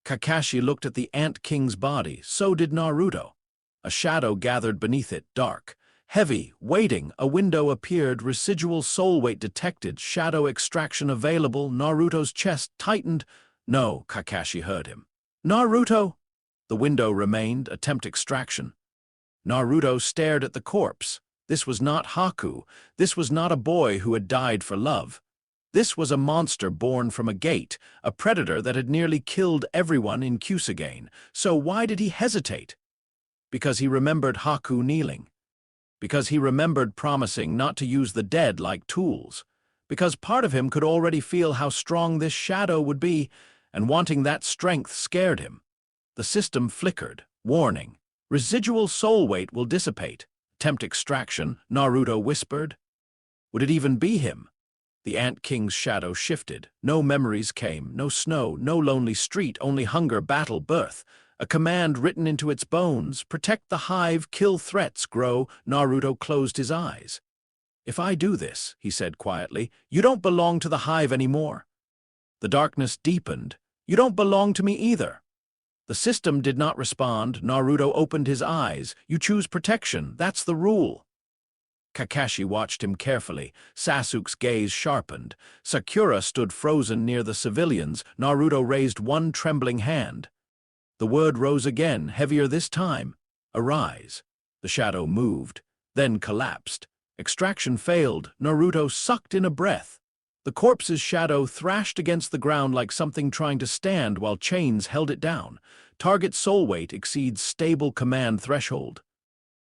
Kakashi looked at the Ant King's body, so did Naruto. A shadow gathered beneath it, dark. Heavy, waiting, a window appeared, residual soul weight detected, shadow extraction available, Naruto's chest tightened. No, Kakashi heard him. Naruto! The window remained, attempt extraction. Naruto stared at the corpse. This was not Haku. This was not a boy who had died for love. This was a monster born from a gate, a predator that had nearly killed everyone in Kyusugane. So why did he hesitate? Because he remembered Haku kneeling. Because he remembered promising not to use the dead like tools. Because part of him could already feel how strong this shadow would be, and wanting that strength scared him. The system flickered, warning. Residual soul weight will dissipate. Tempt extraction, Naruto whispered. Would it even be him? The Ant King's shadow shifted. No memories came, no snow, no lonely street, only hunger, battle, birth. A command written into its bones, protect the hive, kill threats, grow. Naruto closed his eyes. If I do this, he said quietly, you don't belong to the hive anymore. The darkness deepened. You don't belong to me either. The system did not respond. Naruto opened his eyes. You choose protection. That's the rule. Kakashi watched him carefully. Sasuke's gaze sharpened. Sakura stood frozen near the civilians. Naruto raised one trembling hand. The word rose again, heavier this time. Arise. The shadow moved, then collapsed. Extraction failed. Naruto sucked in a breath. The corpse's shadow thrashed against the ground like something trying to stand while chains held it down. Target soul weight exceeds stable command threshold.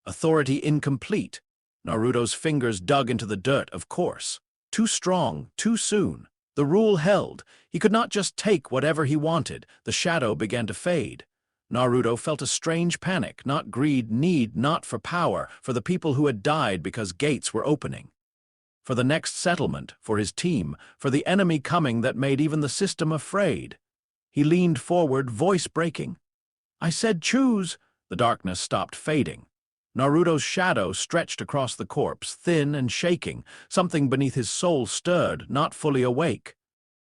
Authority incomplete. Naruto's fingers dug into the dirt, of course. Too strong, too soon. The rule held. He could not just take whatever he wanted. The shadow began to fade. Naruto felt a strange panic, not greed, need, not for power, for the people who had died because gates were opening. For the next settlement, for his team, for the enemy coming that made even the system afraid. He leaned forward, voice breaking. I said choose. The darkness stopped fading. Naruto's shadow stretched across the corpse, thin and shaking. Something beneath his soul stirred, not fully awake.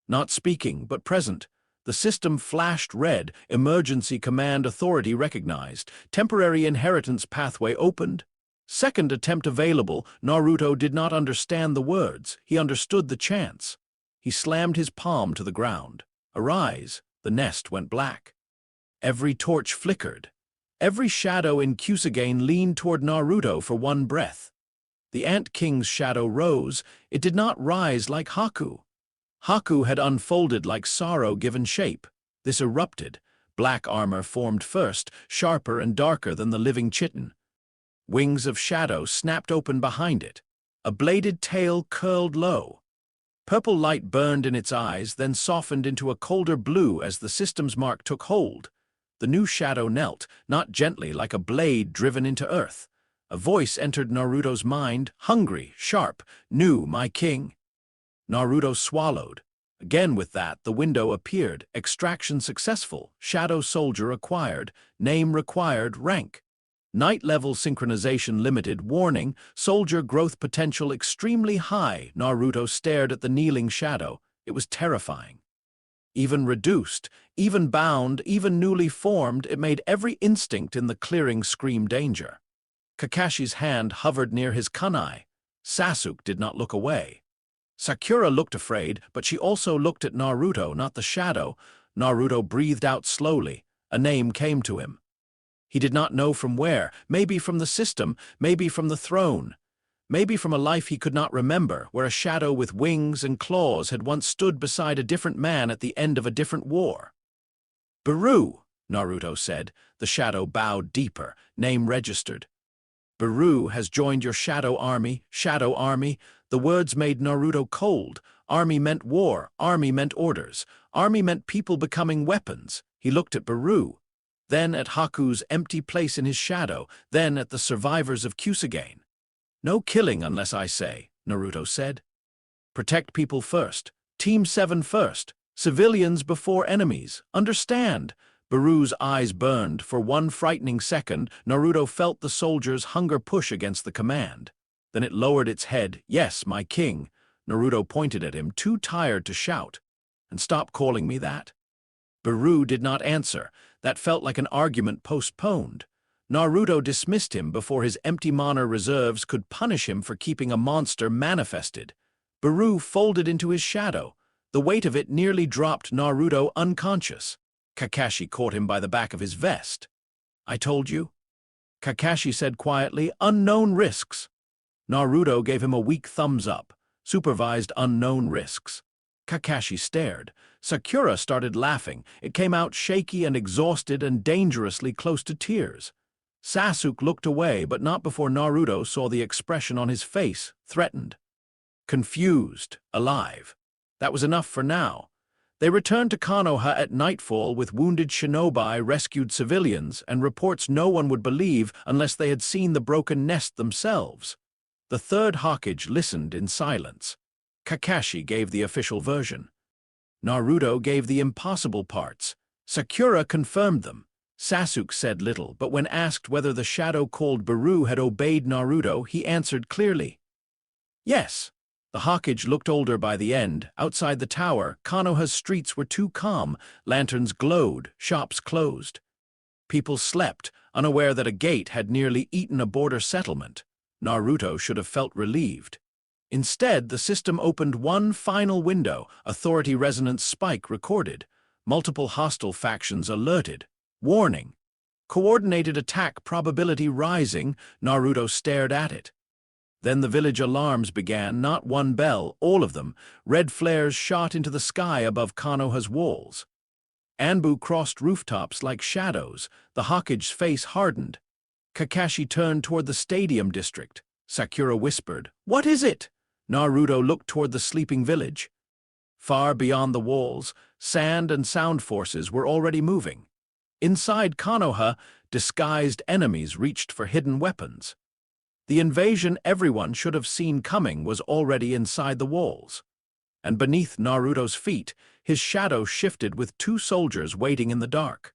Not speaking, but present. The system flashed red. Emergency command authority recognized. Temporary inheritance pathway opened. Second attempt available. Naruto did not understand the words. He understood the chance. He slammed his palm to the ground. Arise. The nest went black. Every torch flickered. Every shadow in Kyusugane leaned toward Naruto for one breath. The Ant King's shadow rose. It did not rise like Haku. Haku had unfolded like sorrow given shape. This erupted. Black armor formed first, sharper and darker than the living chitin. Wings of shadow snapped open behind it. A bladed tail curled low. Purple light burned in its eyes, then softened into a colder blue as the system's mark took hold. The new shadow knelt, not gently like a blade driven into earth. A voice entered Naruto's mind, hungry, sharp, new, my king. Naruto swallowed. Again with that, the window appeared. Extraction successful. Shadow soldier acquired. Name required. Rank. Night level synchronization limited. Warning. Soldier growth potential extremely high. Naruto stared at the kneeling shadow. It was terrifying. Even reduced, even bound, even newly formed, it made every instinct in the clearing scream danger. Kakashi's hand hovered near his kunai. Sasuke did not look away. Sakura looked afraid, but she also looked at Naruto, not the shadow. Naruto breathed out slowly. A name came to him. He did not know from where, maybe from the system, maybe from the throne. Maybe from a life he could not remember, where a shadow with wings and claws had once stood beside a different man at the end of a different war. Baru, Naruto said. The shadow bowed deeper, name registered. Baru has joined your shadow army, shadow army. The words made Naruto cold. Army meant war, army meant orders. Army meant people becoming weapons. He looked at Baru, then at Haku's empty place in his shadow, then at the survivors of Kyusugane. No killing unless I say, Naruto said. Protect people first. Team 7 first. Civilians before enemies. Understand? Baru's eyes burned. For one frightening second, Naruto felt the soldier's hunger push against the command. Then it lowered its head. Yes, my king. Naruto pointed at him, too tired to shout. And stop calling me that. Baru did not answer. That felt like an argument postponed. Naruto dismissed him before his empty mana reserves could punish him for keeping a monster manifested. Baru folded into his shadow. The weight of it nearly dropped Naruto unconscious. Kakashi caught him by the back of his vest. I told you? Kakashi said quietly, unknown risks. Naruto gave him a weak thumbs up. Supervised unknown risks. Kakashi stared. Sakura started laughing. It came out shaky and exhausted and dangerously close to tears. Sasuke looked away, but not before Naruto saw the expression on his face, threatened. Confused, alive. That was enough for now. They returned to Konoha at nightfall with wounded shinobi, rescued civilians, and reports no one would believe unless they had seen the broken nest themselves. The third Hokage listened in silence. Kakashi gave the official version. Naruto gave the impossible parts. Sakura confirmed them. Sasuke said little, but when asked whether the shadow called Baru had obeyed Naruto, he answered clearly. Yes. The Hokage looked older by the end. Outside the tower, Konoha's streets were too calm. Lanterns glowed, shops closed. People slept, unaware that a gate had nearly eaten a border settlement. Naruto should have felt relieved. Instead, the system opened one final window. Authority resonance spike recorded. Multiple hostile factions alerted. Warning. Coordinated attack probability rising. Naruto stared at it. Then the village alarms began, not one bell, all of them. Red flares shot into the sky above Konoha's walls. Anbu crossed rooftops like shadows. The Hokage's face hardened. Kakashi turned toward the stadium district. Sakura whispered, "What is it?" Naruto looked toward the sleeping village. Far beyond the walls, sand and sound forces were already moving. Inside Konoha, disguised enemies reached for hidden weapons. The invasion everyone should have seen coming was already inside the walls. And beneath Naruto's feet, his shadow shifted with two soldiers waiting in the dark.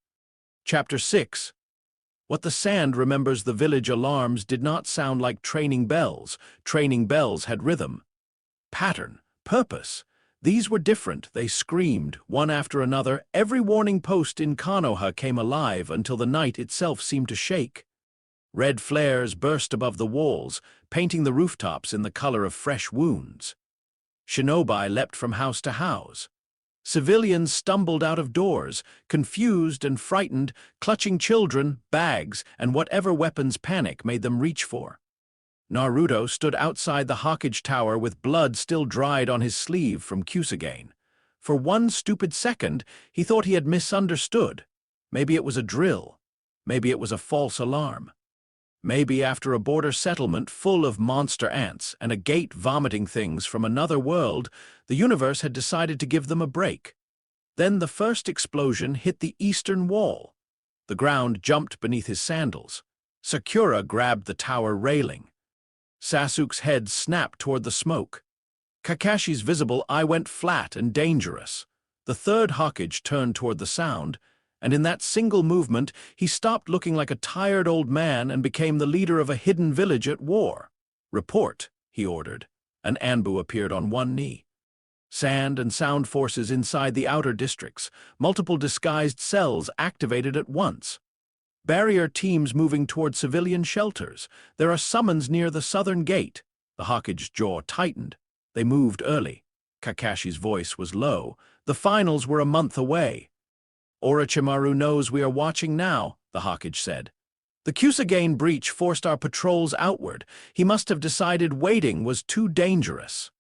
Chapter 6. What the sand remembers the village alarms did not sound like training bells. Training bells had rhythm, pattern, purpose. These were different. They screamed, one after another. Every warning post in Konoha came alive until the night itself seemed to shake. Red flares burst above the walls, painting the rooftops in the color of fresh wounds. Shinobi leapt from house to house. Civilians stumbled out of doors, confused and frightened, clutching children, bags, and whatever weapons panic made them reach for. Naruto stood outside the Hokage tower with blood still dried on his sleeve from Kyusagen. For one stupid second, he thought he had misunderstood. Maybe it was a drill. Maybe it was a false alarm. Maybe after a border settlement full of monster ants and a gate vomiting things from another world, the universe had decided to give them a break. Then the first explosion hit the eastern wall. The ground jumped beneath his sandals. Sakura grabbed the tower railing. Sasuke's head snapped toward the smoke. Kakashi's visible eye went flat and dangerous. The third Hokage turned toward the sound, and in that single movement, he stopped looking like a tired old man and became the leader of a hidden village at war. "Report," he ordered. An Anbu appeared on one knee. Sand and sound forces inside the outer districts, multiple disguised cells activated at once. Barrier teams moving toward civilian shelters. There are summons near the southern gate. The Hokage's jaw tightened. They moved early. Kakashi's voice was low. The finals were a month away. "Orochimaru knows we are watching now," the Hokage said. "The Kyusagen breach forced our patrols outward. He must have decided waiting was too dangerous."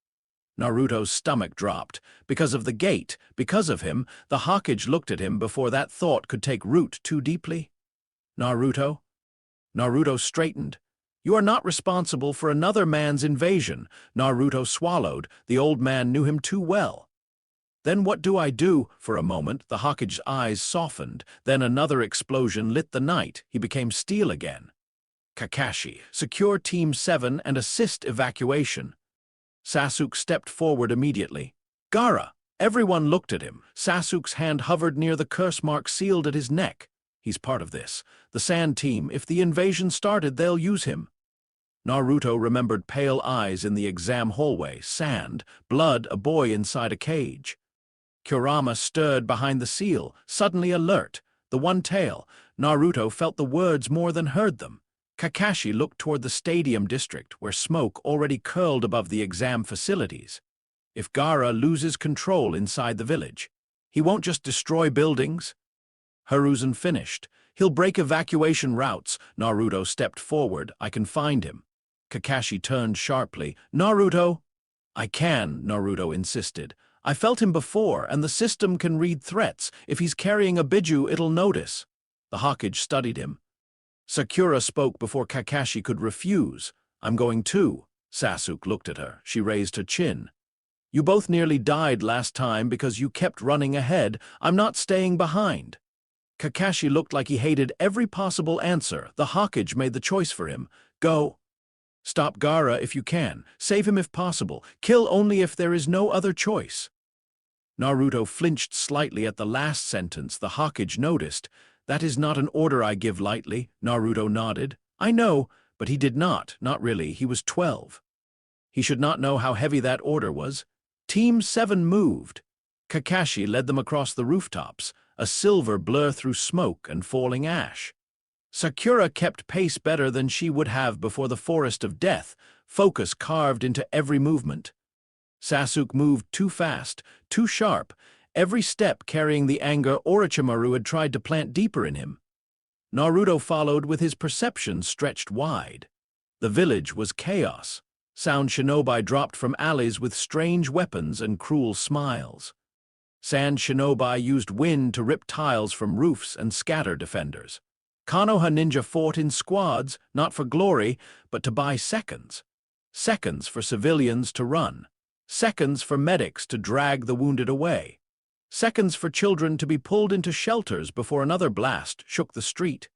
Naruto's stomach dropped. Because of the gate, because of him, the Hokage looked at him before that thought could take root too deeply. "Naruto?" Naruto straightened. "You are not responsible for another man's invasion." Naruto swallowed. The old man knew him too well. "Then what do I do?" For a moment, the Hokage's eyes softened. Then another explosion lit the night. He became steel again. "Kakashi, secure Team 7 and assist evacuation." Sasuke stepped forward immediately. "Gaara!" Everyone looked at him. Sasuke's hand hovered near the curse mark sealed at his neck. "He's part of this. The Sand Team. If the invasion started, they'll use him." Naruto remembered pale eyes in the exam hallway, sand, blood, a boy inside a cage. Kurama stirred behind the seal, suddenly alert. The one tail. Naruto felt the words more than heard them. Kakashi looked toward the stadium district, where smoke already curled above the exam facilities. If Gaara loses control inside the village, he won't just destroy buildings. Hiruzen finished. He'll break evacuation routes. Naruto stepped forward. "I can find him." Kakashi turned sharply. "Naruto!" "I can," Naruto insisted. "I felt him before, and the system can read threats. If he's carrying a biju, it'll notice." The Hokage studied him. Sakura spoke before Kakashi could refuse. "I'm going too." Sasuke looked at her. She raised her chin. You both nearly died last time because you kept running ahead. I'm not staying behind. Kakashi looked like he hated every possible answer. The Hokage made the choice for him. Go. Stop Gaara if you can. Save him if possible. Kill only if there is no other choice. Naruto flinched slightly at the last sentence. The Hokage noticed. That is not an order I give lightly. Naruto nodded. I know, but he did not really. He was 12. He should not know how heavy that order was. Team 7 moved. Kakashi led them across the rooftops, a silver blur through smoke and falling ash. Sakura kept pace better than she would have before the Forest of Death, focus carved into every movement. Sasuke moved too fast, too sharp, every step carrying the anger Orochimaru had tried to plant deeper in him. Naruto followed with his perception stretched wide. The village was chaos. Sound shinobi dropped from alleys with strange weapons and cruel smiles. Sand shinobi used wind to rip tiles from roofs and scatter defenders. Konoha ninja fought in squads, not for glory, but to buy seconds. Seconds for civilians to run. Seconds for medics to drag the wounded away. Seconds for children to be pulled into shelters before another blast shook the street.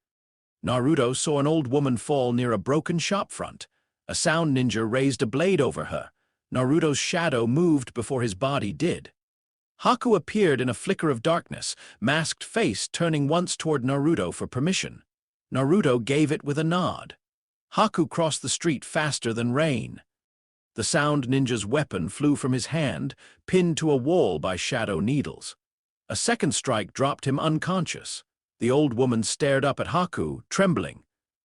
Naruto saw an old woman fall near a broken shopfront. A sound ninja raised a blade over her. Naruto's shadow moved before his body did. Haku appeared in a flicker of darkness, masked face turning once toward Naruto for permission. Naruto gave it with a nod. Haku crossed the street faster than rain. The sound ninja's weapon flew from his hand, pinned to a wall by shadow needles. A second strike dropped him unconscious. The old woman stared up at Haku, trembling.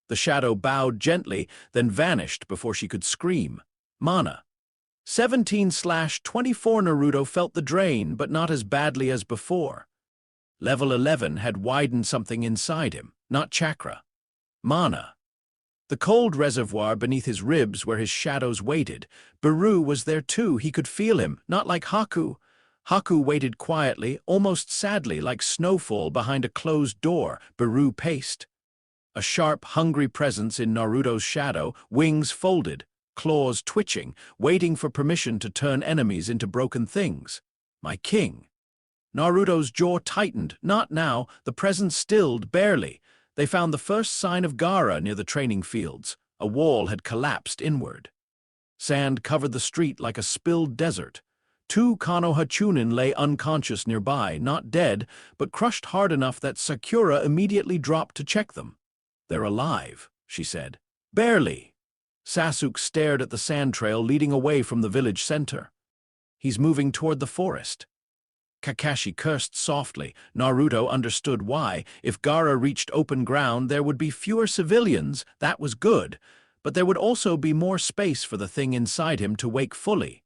The shadow bowed gently, then vanished before she could scream. Mana. 17/24 Naruto felt the drain, but not as badly as before. Level 11 had widened something inside him, not chakra. Mana. The cold reservoir beneath his ribs where his shadows waited. Baru was there too, he could feel him, not like Haku. Haku waited quietly, almost sadly, like snowfall behind a closed door. Baru paced. A sharp, hungry presence in Naruto's shadow, wings folded, claws twitching, waiting for permission to turn enemies into broken things. My king. Naruto's jaw tightened. Not now. The presence stilled, barely. They found the first sign of Gaara near the training fields. A wall had collapsed inward. Sand covered the street like a spilled desert. 2 Konoha Chunin lay unconscious nearby, not dead, but crushed hard enough that Sakura immediately dropped to check them. They're alive, she said. Barely. Sasuke stared at the sand trail leading away from the village center. He's moving toward the forest. Kakashi cursed softly. Naruto understood why. If Gaara reached open ground, there would be fewer civilians. That was good. But there would also be more space for the thing inside him to wake fully.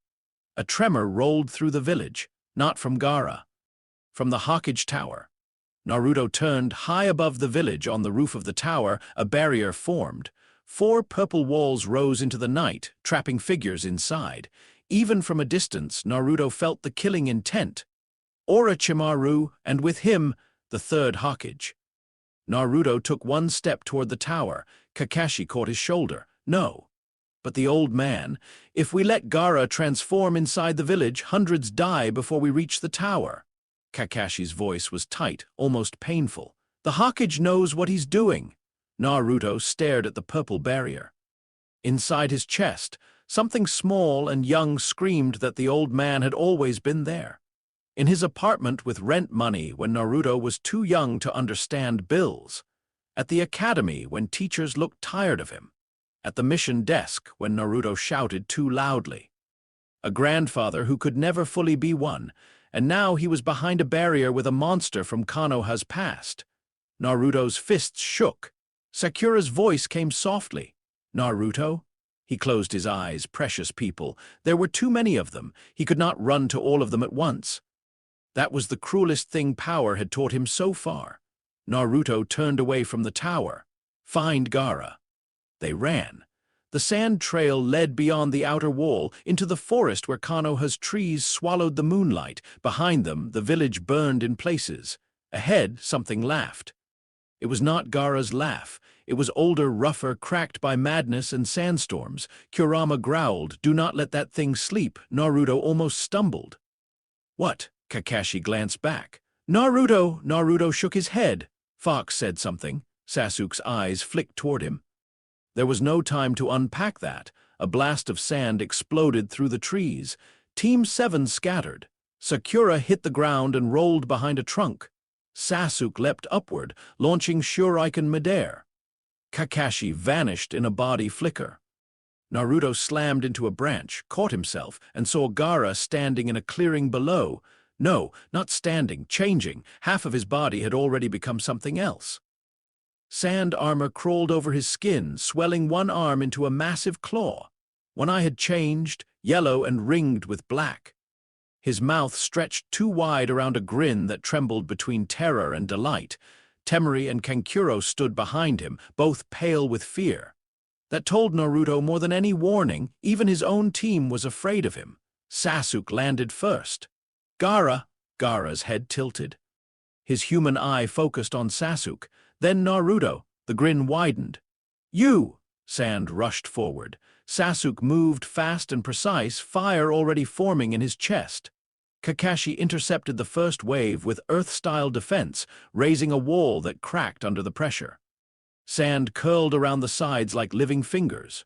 A tremor rolled through the village, not from Gaara. From the Hokage Tower. Naruto turned. High above the village, on the roof of the tower, a barrier formed. 4 purple walls rose into the night, trapping figures inside. Even from a distance, Naruto felt the killing intent. Orochimaru, and with him, the third Hokage. Naruto took one step toward the tower. Kakashi caught his shoulder. No. But the old man, if we let Gaara transform inside the village, hundreds die before we reach the tower. Kakashi's voice was tight, almost painful. The Hokage knows what he's doing. Naruto stared at the purple barrier. Inside his chest, something small and young screamed that the old man had always been there. In his apartment with rent money when Naruto was too young to understand bills. At the academy when teachers looked tired of him. At the mission desk when Naruto shouted too loudly. A grandfather who could never fully be one, and now he was behind a barrier with a monster from Konoha's past. Naruto's fists shook. Sakura's voice came softly. Naruto? He closed his eyes. Precious people. There were too many of them. He could not run to all of them at once. That was the cruelest thing power had taught him so far. Naruto turned away from the tower. Find Gaara. They ran. The sand trail led beyond the outer wall, into the forest where Konoha's trees swallowed the moonlight. Behind them, the village burned in places. Ahead, something laughed. It was not Gaara's laugh. It was older, rougher, cracked by madness and sandstorms. Kurama growled, "Do not let that thing sleep." Naruto almost stumbled. "What?" Kakashi glanced back. "Naruto!" Naruto shook his head. Fox said something. Sasuke's eyes flicked toward him. There was no time to unpack that. A blast of sand exploded through the trees. Team 7 scattered. Sakura hit the ground and rolled behind a trunk. Sasuke leapt upward, launching Shuriken midair. Kakashi vanished in a body flicker. Naruto slammed into a branch, caught himself, and saw Gaara standing in a clearing below. No, not standing, changing. Half of his body had already become something else. Sand armor crawled over his skin, swelling one arm into a massive claw. One eye had changed, yellow and ringed with black. His mouth stretched too wide around a grin that trembled between terror and delight. Temari and Kankuro stood behind him, both pale with fear. That told Naruto more than any warning. Even his own team was afraid of him. Sasuke landed first. "Gaara!" Gaara's head tilted. His human eye focused on Sasuke. Then Naruto. The grin widened. "You!" Sand rushed forward. Sasuke moved fast and precise, fire already forming in his chest. Kakashi intercepted the first wave with Earth-style defense, raising a wall that cracked under the pressure. Sand curled around the sides like living fingers.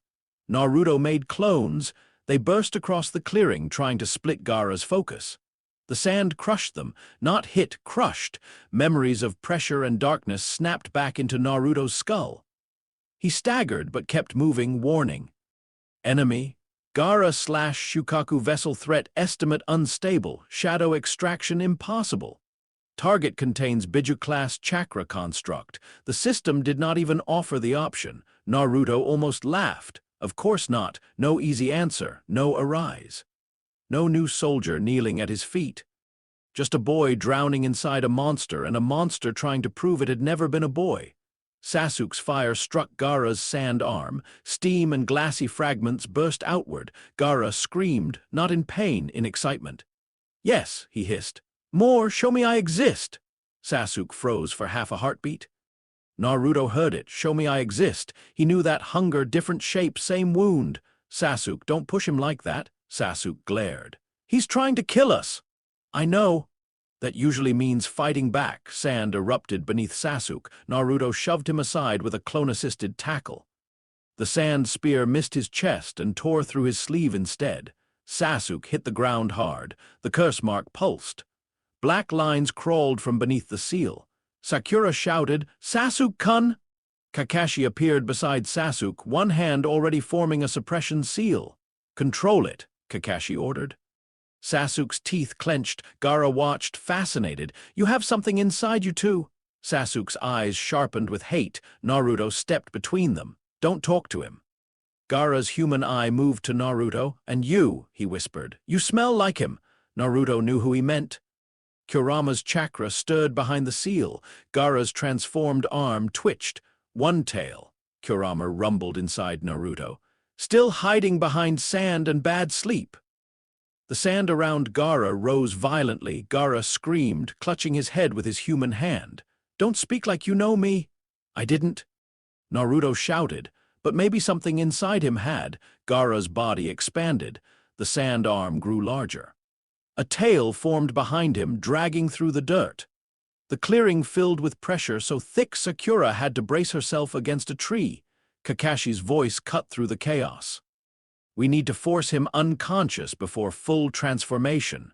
Naruto made clones. They burst across the clearing, trying to split Gaara's focus. The sand crushed them, not hit, crushed. Memories of pressure and darkness snapped back into Naruto's skull. He staggered but kept moving, warning. "Enemy, Gaara/Shukaku vessel threat estimate unstable, shadow extraction impossible. Target contains Biju-class chakra construct." The system did not even offer the option. Naruto almost laughed. Of course not. No easy answer, no arise. No new soldier kneeling at his feet. Just a boy drowning inside a monster, and a monster trying to prove it had never been a boy. Sasuke's fire struck Gaara's sand arm. Steam and glassy fragments burst outward. Gaara screamed, not in pain, in excitement. "Yes," he hissed. "More, show me I exist." Sasuke froze for half a heartbeat. Naruto heard it. "Show me I exist." He knew that hunger, different shape, same wound. "Sasuke, don't push him like that." Sasuke glared. "He's trying to kill us." "I know." "That usually means fighting back." Sand erupted beneath Sasuke. Naruto shoved him aside with a clone-assisted tackle. The sand spear missed his chest and tore through his sleeve instead. Sasuke hit the ground hard. The curse mark pulsed. Black lines crawled from beneath the seal. Sakura shouted, "Sasuke-kun!" Kakashi appeared beside Sasuke, one hand already forming a suppression seal. "Control it," Kakashi ordered. Sasuke's teeth clenched. Gaara watched, fascinated. "You have something inside you too." Sasuke's eyes sharpened with hate. Naruto stepped between them. "Don't talk to him." Gaara's human eye moved to Naruto. "And you," he whispered. "You smell like him." Naruto knew who he meant. Kurama's chakra stirred behind the seal. Gaara's transformed arm twitched. "One Tail," Kurama rumbled inside Naruto. "Still hiding behind sand and bad sleep." The sand around Gaara rose violently. Gaara screamed, clutching his head with his human hand. "Don't speak like you know me." "I didn't." Naruto shouted, but maybe something inside him had. Gaara's body expanded. The sand arm grew larger. A tail formed behind him, dragging through the dirt. The clearing filled with pressure so thick Sakura had to brace herself against a tree. Kakashi's voice cut through the chaos. "We need to force him unconscious before full transformation."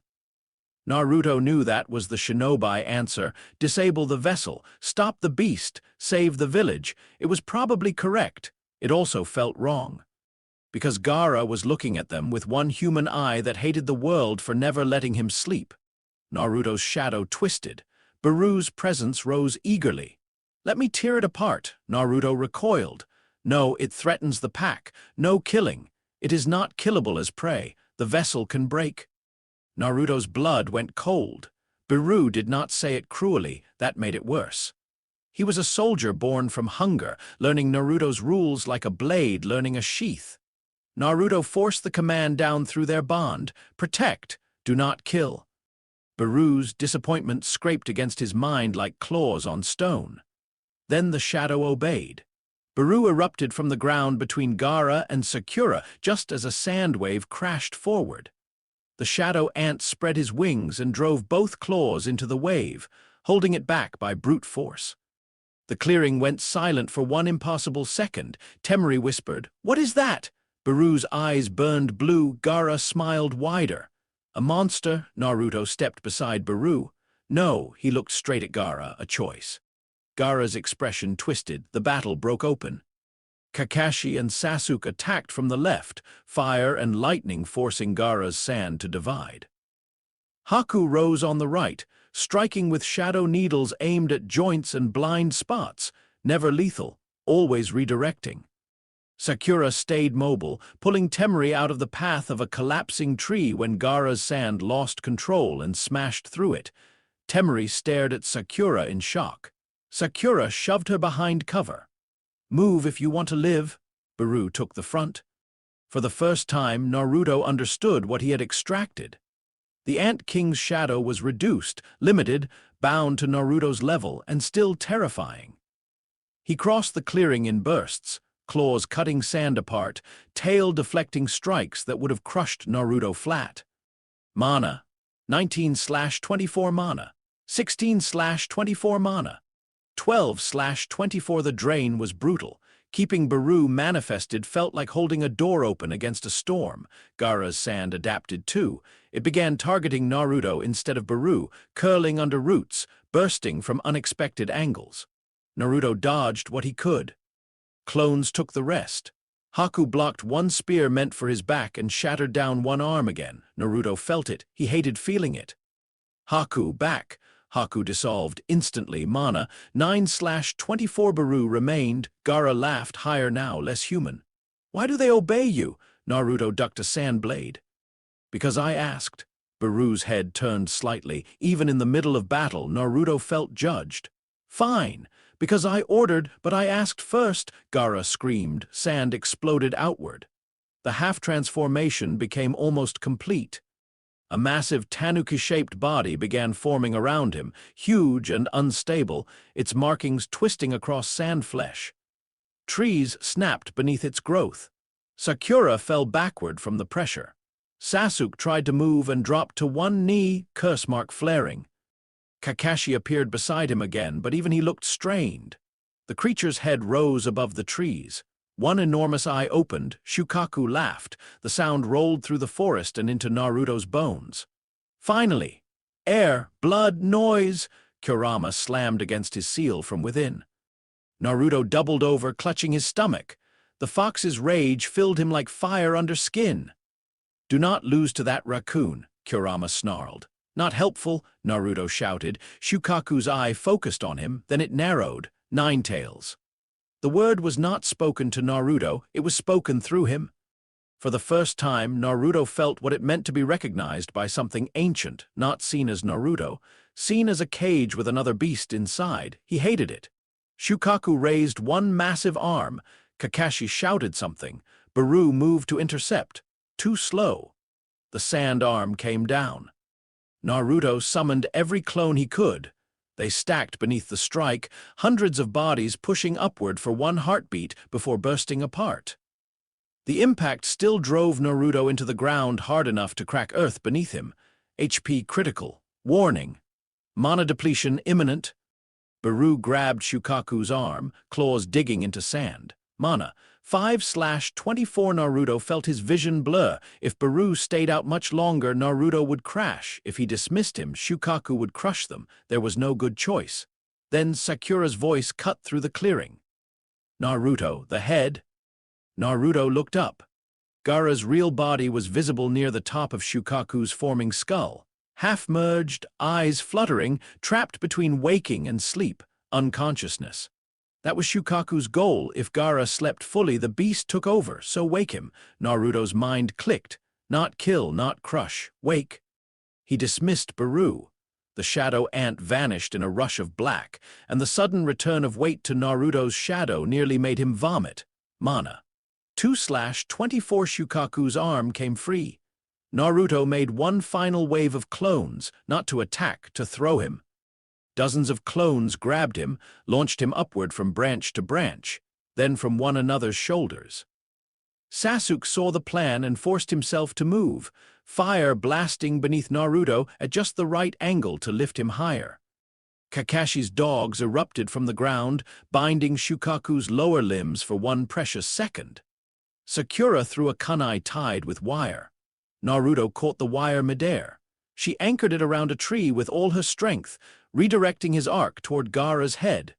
Naruto knew that was the shinobi answer. Disable the vessel, stop the beast, save the village. It was probably correct. It also felt wrong. Because Gaara was looking at them with one human eye that hated the world for never letting him sleep. Naruto's shadow twisted. Baru's presence rose eagerly. "Let me tear it apart." Naruto recoiled. "No, it threatens the pack. No killing. It is not killable as prey. The vessel can break." Naruto's blood went cold. Baru did not say it cruelly. That made it worse. He was a soldier born from hunger, learning Naruto's rules like a blade learning a sheath. Naruto forced the command down through their bond. "Protect. Do not kill." Baru's disappointment scraped against his mind like claws on stone. Then the shadow obeyed. Baru erupted from the ground between Gaara and Sakura just as a sand wave crashed forward. The shadow ant spread his wings and drove both claws into the wave, holding it back by brute force. The clearing went silent for one impossible second. Temari whispered, "What is that?" Baru's eyes burned blue. Gaara smiled wider. "A monster?" Naruto stepped beside Baru. "No," he looked straight at Gaara, "a choice." Gaara's expression twisted. The battle broke open. Kakashi and Sasuke attacked from the left, fire and lightning forcing Gaara's sand to divide. Haku rose on the right, striking with shadow needles aimed at joints and blind spots, never lethal, always redirecting. Sakura stayed mobile, pulling Temari out of the path of a collapsing tree when Gaara's sand lost control and smashed through it. Temari stared at Sakura in shock. Sakura shoved her behind cover. "Move if you want to live." Baru took the front. For the first time, Naruto understood what he had extracted. The Ant King's shadow was reduced, limited, bound to Naruto's level, and still terrifying. He crossed the clearing in bursts, claws cutting sand apart, tail deflecting strikes that would have crushed Naruto flat. Mana. 19/24 mana. 16/24 mana. 12/24. The drain was brutal. Keeping Baru manifested felt like holding a door open against a storm. Gaara's sand adapted too. It began targeting Naruto instead of Baru, curling under roots, bursting from unexpected angles. Naruto dodged what he could. Clones took the rest. Haku blocked one spear meant for his back and shattered down one arm again. Naruto felt it. He hated feeling it. Haku, back. Haku dissolved instantly. Mana. 9/24. Baru remained. Gaara laughed, higher now, less human. "Why do they obey you?" Naruto ducked a sand blade. "Because I asked." Baru's head turned slightly. Even in the middle of battle, Naruto felt judged. "Fine. Because I ordered, but I asked first," Gaara screamed. Sand exploded outward. The half-transformation became almost complete. A massive tanuki-shaped body began forming around him, huge and unstable, its markings twisting across sand flesh. Trees snapped beneath its growth. Sakura fell backward from the pressure. Sasuke tried to move and dropped to one knee, curse mark flaring. Kakashi appeared beside him again, but even he looked strained. The creature's head rose above the trees. One enormous eye opened. Shukaku laughed. The sound rolled through the forest and into Naruto's bones. Finally! Air, blood, noise! Kurama slammed against his seal from within. Naruto doubled over, clutching his stomach. The fox's rage filled him like fire under skin. "Do not lose to that raccoon," Kurama snarled. "Not helpful," Naruto shouted. Shukaku's eye focused on him, then it narrowed. Ninetales. The word was not spoken to Naruto, it was spoken through him. For the first time, Naruto felt what it meant to be recognized by something ancient, not seen as Naruto, seen as a cage with another beast inside. He hated it. Shukaku raised one massive arm. Kakashi shouted something. Baru moved to intercept. Too slow. The sand arm came down. Naruto summoned every clone he could. They stacked beneath the strike, hundreds of bodies pushing upward for one heartbeat before bursting apart. The impact still drove Naruto into the ground hard enough to crack earth beneath him. HP critical. Warning. Mana depletion imminent. Baru grabbed Shukaku's arm, claws digging into sand. Mana. 5/24. Naruto felt his vision blur. If Baru stayed out much longer, Naruto would crash. If he dismissed him, Shukaku would crush them. There was no good choice. Then Sakura's voice cut through the clearing. "Naruto, the head." Naruto looked up. Gaara's real body was visible near the top of Shukaku's forming skull. Half-merged, eyes fluttering, trapped between waking and sleep, unconsciousness. That was Shukaku's goal. If Gaara slept fully, the beast took over, so wake him. Naruto's mind clicked. Not kill, not crush. Wake. He dismissed Baru. The shadow ant vanished in a rush of black, and the sudden return of weight to Naruto's shadow nearly made him vomit. Mana. 2/24. Shukaku's arm came free. Naruto made one final wave of clones, not to attack, to throw him. Dozens of clones grabbed him, launched him upward from branch to branch, then from one another's shoulders. Sasuke saw the plan and forced himself to move, fire blasting beneath Naruto at just the right angle to lift him higher. Kakashi's dogs erupted from the ground, binding Shukaku's lower limbs for one precious second. Sakura threw a kunai tied with wire. Naruto caught the wire midair. She anchored it around a tree with all her strength, redirecting his arc toward Gaara's head.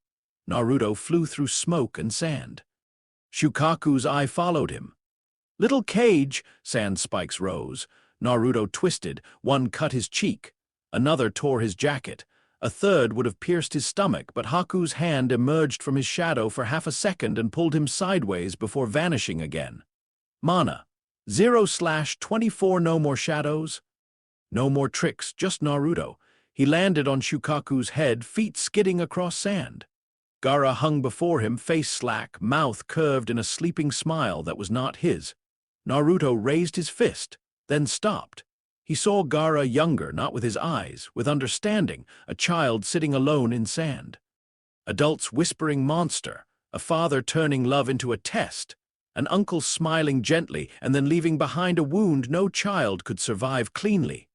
Naruto flew through smoke and sand. Shukaku's eye followed him. "Little cage," sand spikes rose. Naruto twisted, one cut his cheek. Another tore his jacket. A third would have pierced his stomach, but Haku's hand emerged from his shadow for half a second and pulled him sideways before vanishing again. Mana. 0/24 no more shadows. No more tricks, just Naruto. He landed on Shukaku's head, feet skidding across sand. Gaara hung before him, face slack, mouth curved in a sleeping smile that was not his. Naruto raised his fist, then stopped. He saw Gaara younger, not with his eyes, with understanding, a child sitting alone in sand. Adults whispering monster, a father turning love into a test, an uncle smiling gently and then leaving behind a wound no child could survive cleanly.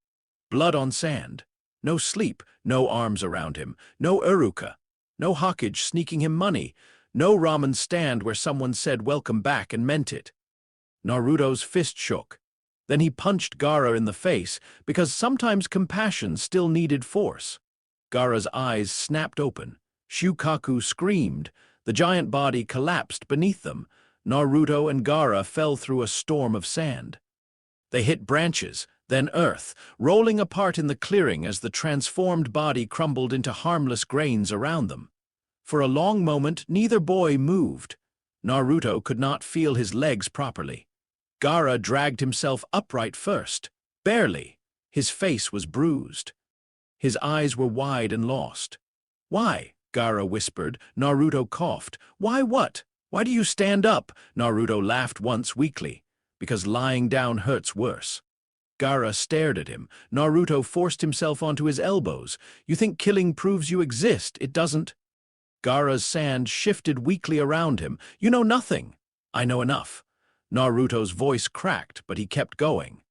Blood on sand. No sleep, no arms around him, no Uruka, no Hokage sneaking him money, no ramen stand where someone said welcome back and meant it. Naruto's fist shook. Then he punched Gaara in the face, because sometimes compassion still needed force. Gaara's eyes snapped open. Shukaku screamed. The giant body collapsed beneath them. Naruto and Gaara fell through a storm of sand. They hit branches, then earth, rolling apart in the clearing as the transformed body crumbled into harmless grains around them. For a long moment, neither boy moved. Naruto could not feel his legs properly. Gaara dragged himself upright first, barely. His face was bruised. His eyes were wide and lost. "Why?" Gaara whispered. Naruto coughed. "Why what? Why do you stand up?" Naruto laughed once weakly. "Because lying down hurts worse." Gaara stared at him. Naruto forced himself onto his elbows. "You think killing proves you exist? It doesn't." Gaara's sand shifted weakly around him. "You know nothing." "I know enough." Naruto's voice cracked, but he kept going.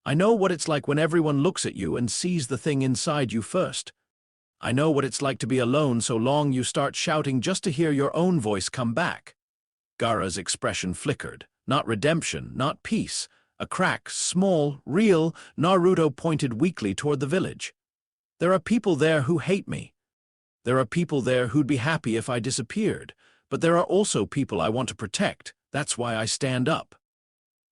"I know what it's like when everyone looks at you and sees the thing inside you first. I know what it's like to be alone so long you start shouting just to hear your own voice come back." Gaara's expression flickered. Not redemption, not peace. A crack, small, real. Naruto pointed weakly toward the village. "There are people there who hate me. There are people there who'd be happy if I disappeared. But there are also people I want to protect. That's why I stand up."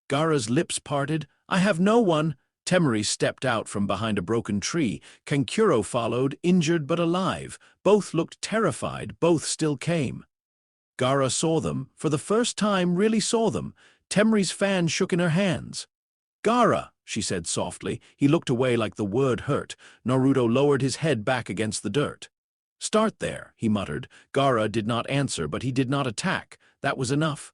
Gaara's lips parted. "I have no one." Temari stepped out from behind a broken tree. Kankuro followed, injured but alive. Both looked terrified, both still came. Gaara saw them, for the first time really saw them. Temari's fan shook in her hands. "Gaara," she said softly. He looked away like the word hurt. Naruto lowered his head back against the dirt. "Start there," he muttered. Gaara did not answer, but he did not attack. That was enough.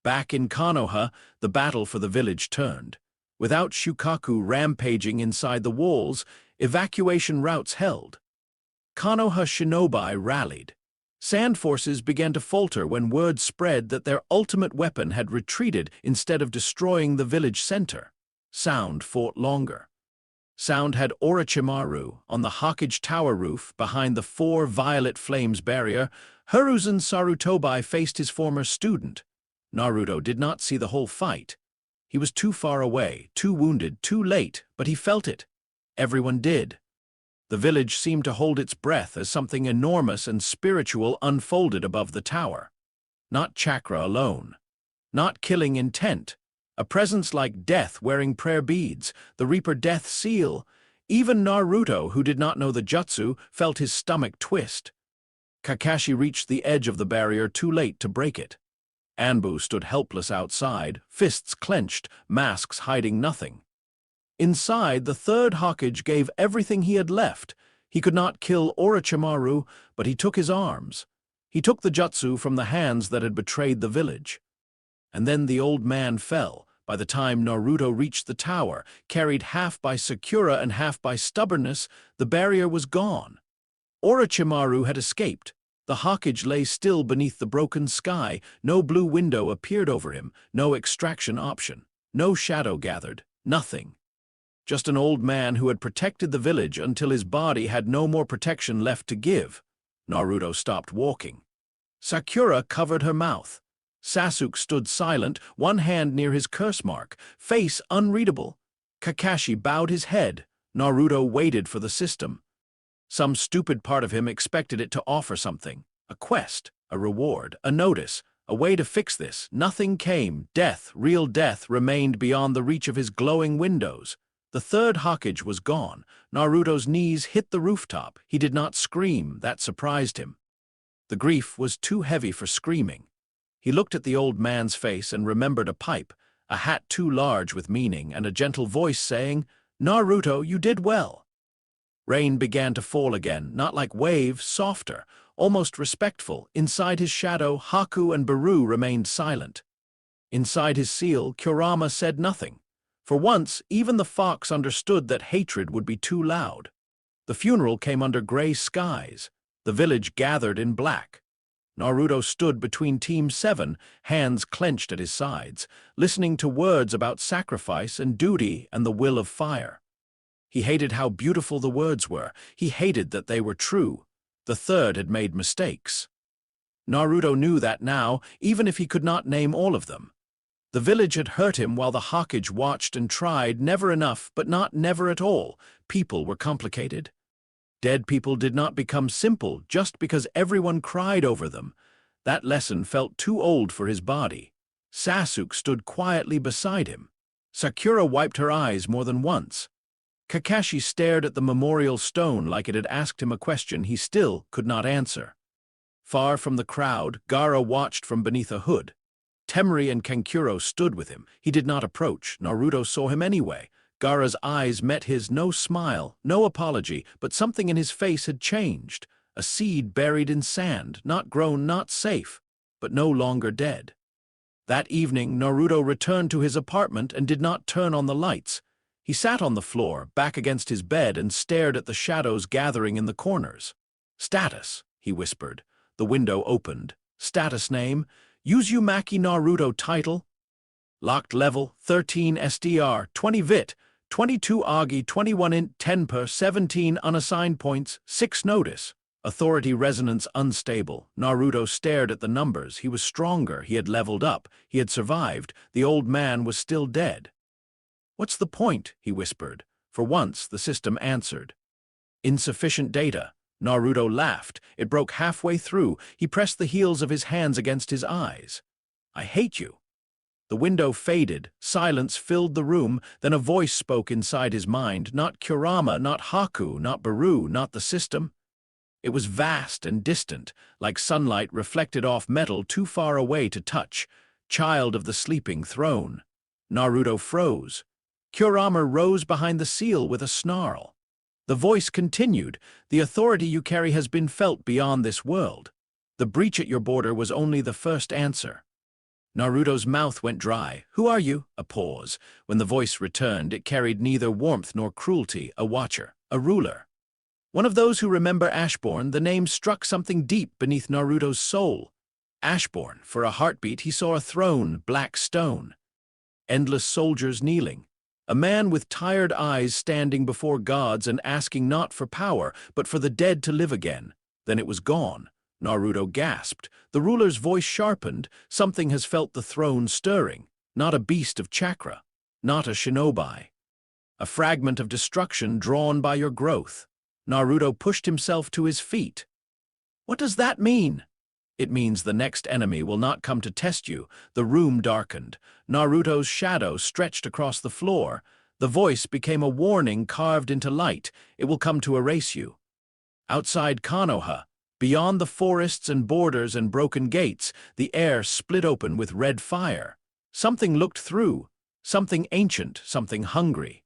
Back in Konoha, the battle for the village turned. Without Shukaku rampaging inside the walls, evacuation routes held. Konoha shinobi rallied. Sand forces began to falter when word spread that their ultimate weapon had retreated instead of destroying the village center. Sound fought longer. Sound had Orochimaru on the Hokage tower roof behind the 4 violet flames barrier. Hiruzen Sarutobi faced his former student. Naruto did not see the whole fight. He was too far away, too wounded, too late, but he felt it. Everyone did. The village seemed to hold its breath as something enormous and spiritual unfolded above the tower. Not chakra alone. Not killing intent. A presence like death wearing prayer beads, the Reaper death seal. Even Naruto, who did not know the jutsu, felt his stomach twist. Kakashi reached the edge of the barrier too late to break it. Anbu stood helpless outside, fists clenched, masks hiding nothing. Inside, the 3rd Hokage gave everything he had left. He could not kill Orochimaru, but he took his arms. He took the jutsu from the hands that had betrayed the village. And then the old man fell. By the time Naruto reached the tower, carried half by Sakura and half by stubbornness, the barrier was gone. Orochimaru had escaped. The Hokage lay still beneath the broken sky. No blue window appeared over him, no extraction option. No shadow gathered, nothing. Just an old man who had protected the village until his body had no more protection left to give. Naruto stopped walking. Sakura covered her mouth. Sasuke stood silent, one hand near his curse mark, face unreadable. Kakashi bowed his head. Naruto waited for the system. Some stupid part of him expected it to offer something. A quest, a reward, a notice, a way to fix this. Nothing came. Death, real death, remained beyond the reach of his glowing windows. The third Hokage was gone. Naruto's knees hit the rooftop. He did not scream. That surprised him. The grief was too heavy for screaming. He looked at the old man's face and remembered a pipe, a hat too large with meaning, and a gentle voice saying, "Naruto, you did well." Rain began to fall again, not like waves, softer, almost respectful. Inside his shadow, Haku and Baru remained silent. Inside his seal, Kurama said nothing. For once, even the fox understood that hatred would be too loud. The funeral came under gray skies. The village gathered in black. Naruto stood between Team 7, hands clenched at his sides, listening to words about sacrifice and duty and the will of fire. He hated how beautiful the words were. He hated that they were true. The third had made mistakes. Naruto knew that now, even if he could not name all of them. The village had hurt him while the Hokage watched and tried, never enough, but not never at all. People were complicated. Dead people did not become simple just because everyone cried over them. That lesson felt too old for his body. Sasuke stood quietly beside him. Sakura wiped her eyes more than once. Kakashi stared at the memorial stone like it had asked him a question he still could not answer. Far from the crowd, Gaara watched from beneath a hood. Temari and Kankuro stood with him. He did not approach. Naruto saw him anyway. Gaara's eyes met his, no smile, no apology, but something in his face had changed. A seed buried in sand, not grown, not safe, but no longer dead. That evening, Naruto returned to his apartment and did not turn on the lights. He sat on the floor, back against his bed, and stared at the shadows gathering in the corners. "Status," he whispered. The window opened. "Status name, Uzumaki Naruto title. Locked level, 13 SDR, 20 VIT, 22 AGI, 21 INT, 10 per, 17 unassigned points, 6 notice. Authority resonance unstable." Naruto stared at the numbers. He was stronger. He had leveled up. He had survived. The old man was still dead. "What's the point?" he whispered. For once, the system answered. "Insufficient data." Naruto laughed. It broke halfway through. He pressed the heels of his hands against his eyes. "I hate you." The window faded. Silence filled the room. Then a voice spoke inside his mind. Not Kurama, not Haku, not Baru, not the system. It was vast and distant, like sunlight reflected off metal too far away to touch. Child of the sleeping throne. Naruto froze. Kurama rose behind the seal with a snarl. The voice continued, "The authority you carry has been felt beyond this world. The breach at your border was only the first answer." Naruto's mouth went dry. "Who are you?" A pause. When the voice returned, it carried neither warmth nor cruelty. "A watcher, a ruler. One of those who remember Ashbourne." The name struck something deep beneath Naruto's soul. Ashbourne. For a heartbeat, he saw a throne, black stone. Endless soldiers kneeling. A man with tired eyes standing before gods and asking not for power, but for the dead to live again. Then it was gone. Naruto gasped. The ruler's voice sharpened. "Something has felt the throne stirring. Not a beast of chakra. Not a shinobi. A fragment of destruction drawn by your growth." Naruto pushed himself to his feet. "What does that mean?" "It means the next enemy will not come to test you." The room darkened. Naruto's shadow stretched across the floor. The voice became a warning carved into light. "It will come to erase you." Outside Konoha, beyond the forests and borders and broken gates, the air split open with red fire. Something looked through. Something ancient, something hungry.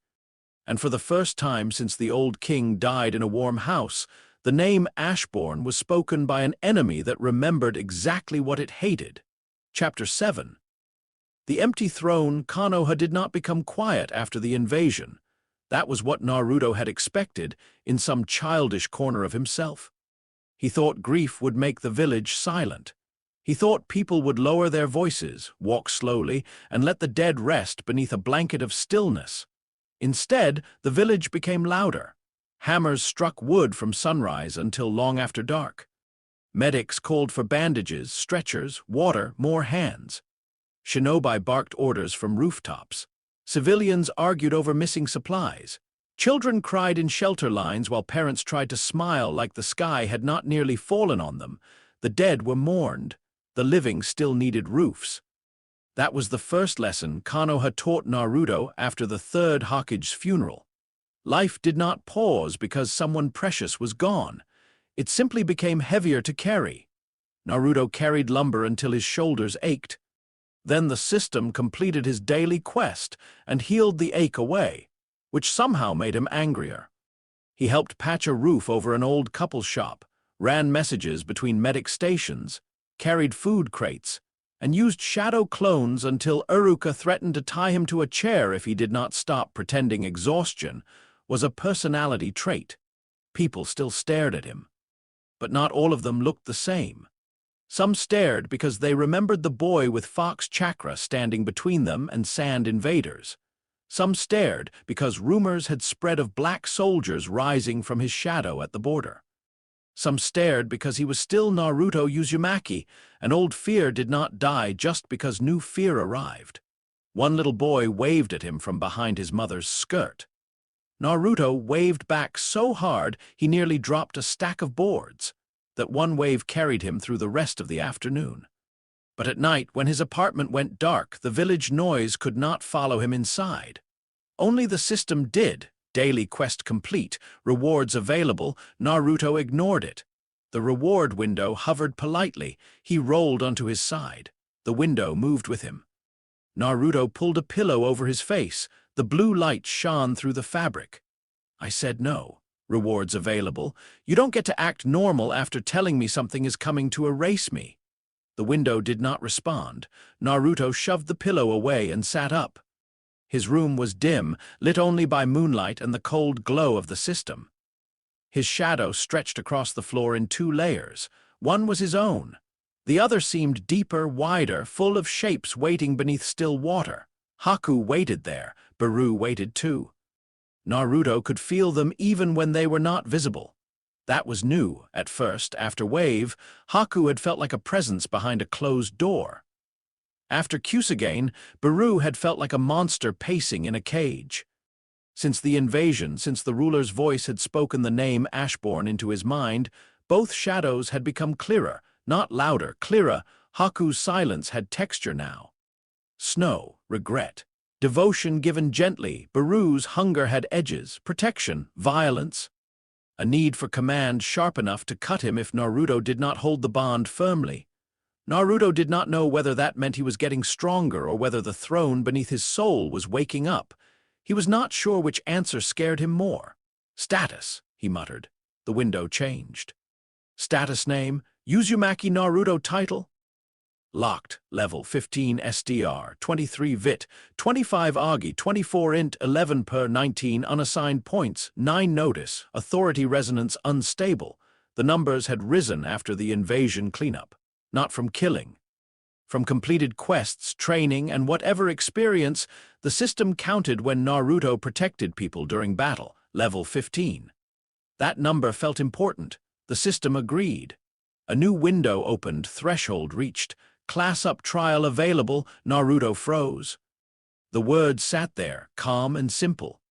And for the first time since the old king died in a warm house, the name Ashbourne was spoken by an enemy that remembered exactly what it hated. Chapter 7. The empty throne. Konoha did not become quiet after the invasion. That was what Naruto had expected in some childish corner of himself. He thought grief would make the village silent. He thought people would lower their voices, walk slowly, and let the dead rest beneath a blanket of stillness. Instead, the village became louder. Hammers struck wood from sunrise until long after dark. Medics called for bandages, stretchers, water, more hands. Shinobi barked orders from rooftops. Civilians argued over missing supplies. Children cried in shelter lines while parents tried to smile like the sky had not nearly fallen on them. The dead were mourned. The living still needed roofs. That was the first lesson Konoha taught Naruto after the third Hokage's funeral. Life did not pause because someone precious was gone. It simply became heavier to carry. Naruto carried lumber until his shoulders ached. Then the system completed his daily quest and healed the ache away, which somehow made him angrier. He helped patch a roof over an old couple shop, ran messages between medic stations, carried food crates, and used shadow clones until Uruka threatened to tie him to a chair if he did not stop pretending exhaustion was a personality trait. People still stared at him. But not all of them looked the same. Some stared because they remembered the boy with fox chakra standing between them and sand invaders. Some stared because rumors had spread of black soldiers rising from his shadow at the border. Some stared because he was still Naruto Uzumaki, and old fear did not die just because new fear arrived. One little boy waved at him from behind his mother's skirt. Naruto waved back so hard he nearly dropped a stack of boards. That one wave carried him through the rest of the afternoon. But at night, when his apartment went dark, the village noise could not follow him inside. Only the system did. Daily quest complete, rewards available. Naruto ignored it. The reward window hovered politely. He rolled onto his side. The window moved with him. Naruto pulled a pillow over his face. The blue light shone through the fabric. I said no. Rewards available. You don't get to act normal after telling me something is coming to erase me. The window did not respond. Naruto shoved the pillow away and sat up. His room was dim, lit only by moonlight and the cold glow of the system. His shadow stretched across the floor in two layers. One was his own. The other seemed deeper, wider, full of shapes waiting beneath still water. Haku waited there. Baru waited too. Naruto could feel them even when they were not visible. That was new. At first, after Wave, Haku had felt like a presence behind a closed door. After Kyusugane, Baru had felt like a monster pacing in a cage. Since the invasion, since the ruler's voice had spoken the name Ashbourne into his mind, both shadows had become clearer, not louder, clearer. Haku's silence had texture now. Snow, regret. Devotion given gently. Baru's hunger had edges, protection, violence. A need for command sharp enough to cut him if Naruto did not hold the bond firmly. Naruto did not know whether that meant he was getting stronger or whether the throne beneath his soul was waking up. He was not sure which answer scared him more. Status, he muttered. The window changed. Status name, Uzumaki Naruto title. Locked, level 15 SDR, 23 VIT, 25 AGI, 24 INT, 11 per 19 unassigned points, 9 notice, authority resonance unstable. The numbers had risen after the invasion cleanup. Not from killing. From completed quests, training, and whatever experience, the system counted when Naruto protected people during battle, level 15. That number felt important. The system agreed. A new window opened, threshold reached. Class-up trial available. Naruto froze. The words sat there, calm and simple.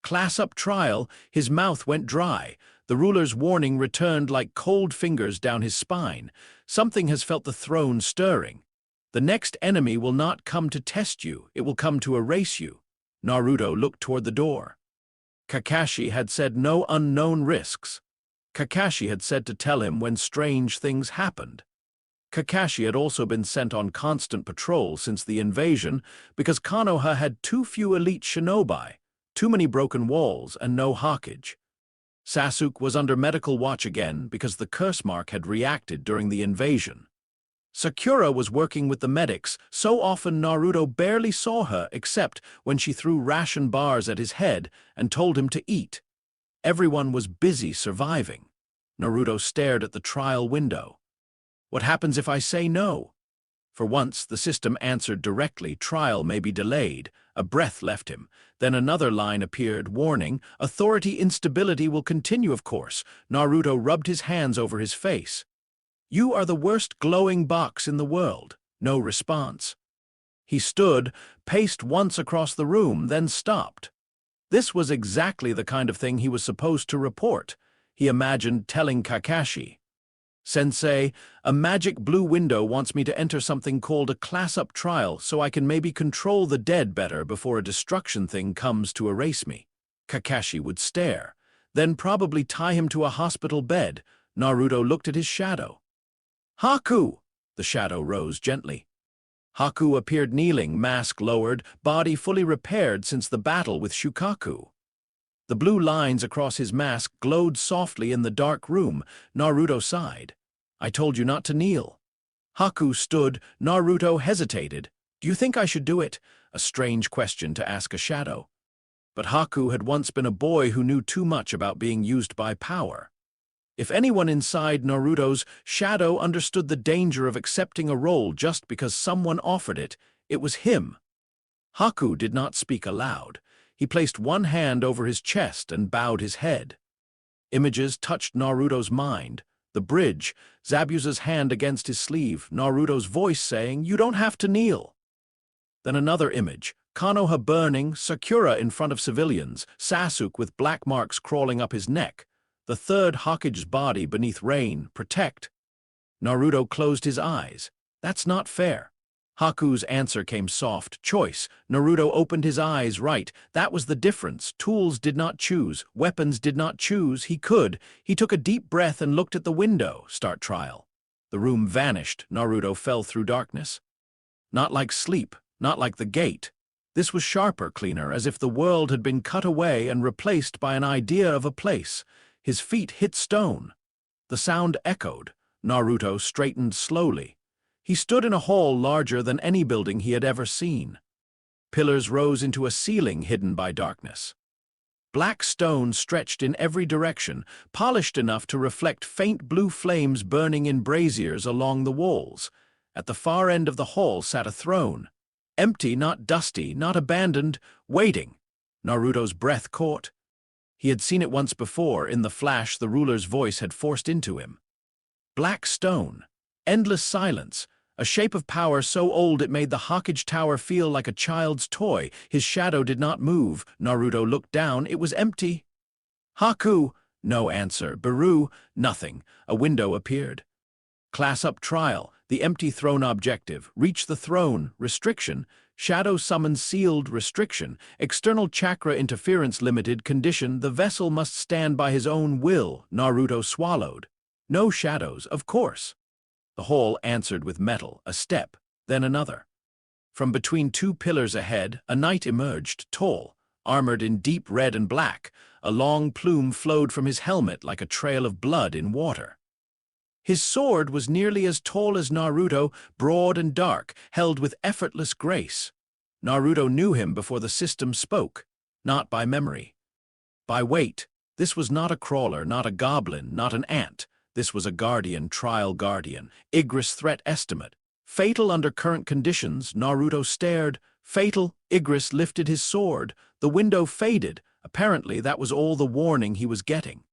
Class-up trial. His mouth went dry. The ruler's warning returned like cold fingers down his spine. Something has felt the throne stirring. The next enemy will not come to test you. It will come to erase you. Naruto looked toward the door. Kakashi had said no unknown risks. Kakashi had said to tell him when strange things happened. Kakashi had also been sent on constant patrol since the invasion because Konoha had too few elite shinobi, too many broken walls, and no Hokage. Sasuke was under medical watch again because the curse mark had reacted during the invasion. Sakura was working with the medics. So often Naruto barely saw her except when she threw ration bars at his head and told him to eat. Everyone was busy surviving. Naruto stared at the trial window. What happens if I say no? For once, the system answered directly, trial may be delayed. A breath left him. Then another line appeared, warning, authority instability will continue, of course. Naruto rubbed his hands over his face. You are the worst glowing box in the world. No response. He stood, paced once across the room, then stopped. This was exactly the kind of thing he was supposed to report. He imagined telling Kakashi. Sensei, a magic blue window wants me to enter something called a class-up trial so I can maybe control the dead better before a destruction thing comes to erase me. Kakashi would stare, then probably tie him to a hospital bed. Naruto looked at his shadow. Haku! The shadow rose gently. Haku appeared kneeling, mask lowered, body fully repaired since the battle with Shukaku. The blue lines across his mask glowed softly in the dark room. Naruto sighed. I told you not to kneel. Haku stood. Naruto hesitated. Do you think I should do it? A strange question to ask a shadow. But Haku had once been a boy who knew too much about being used by power. If anyone inside Naruto's shadow understood the danger of accepting a role just because someone offered it, it was him. Haku did not speak aloud. He placed one hand over his chest and bowed his head. Images touched Naruto's mind. The bridge, Zabuza's hand against his sleeve, Naruto's voice saying, "You don't have to kneel." Then another image, Konoha burning, Sakura in front of civilians, Sasuke with black marks crawling up his neck. The third Hokage's body beneath rain, protect. Naruto closed his eyes. That's not fair. Haku's answer came soft, choice. Naruto opened his eyes, right. That was the difference. Tools did not choose. Weapons did not choose. He could. He took a deep breath and looked at the window. Start trial. The room vanished. Naruto fell through darkness. Not like sleep, not like the gate. This was sharper, cleaner, as if the world had been cut away and replaced by an idea of a place. His feet hit stone. The sound echoed. Naruto straightened slowly. He stood in a hall larger than any building he had ever seen. Pillars rose into a ceiling hidden by darkness. Black stone stretched in every direction, polished enough to reflect faint blue flames burning in braziers along the walls. At the far end of the hall sat a throne. Empty, not dusty, not abandoned, waiting. Naruto's breath caught. He had seen it once before. In the flash, the ruler's voice had forced into him. Black stone. Endless silence. A shape of power so old it made the Hokage Tower feel like a child's toy. His shadow did not move. Naruto looked down. It was empty. Haku. No answer. Baru. Nothing. A window appeared. Class-up trial. The empty throne objective. Reach the throne. Restriction. Shadow summon sealed. Restriction. External chakra interference limited. Condition. The vessel must stand by his own will. Naruto swallowed. No shadows, of course. The hall answered with metal, a step, then another. From between two pillars ahead, a knight emerged, tall, armored in deep red and black. A long plume flowed from his helmet like a trail of blood in water. His sword was nearly as tall as Naruto, broad and dark, held with effortless grace. Naruto knew him before the system spoke, not by memory. By weight, this was not a crawler, not a goblin, not an ant. This was a guardian, trial guardian. Igris threat estimate. Fatal under current conditions. Naruto stared. Fatal. Igris lifted his sword. The window faded. Apparently that was all the warning he was getting.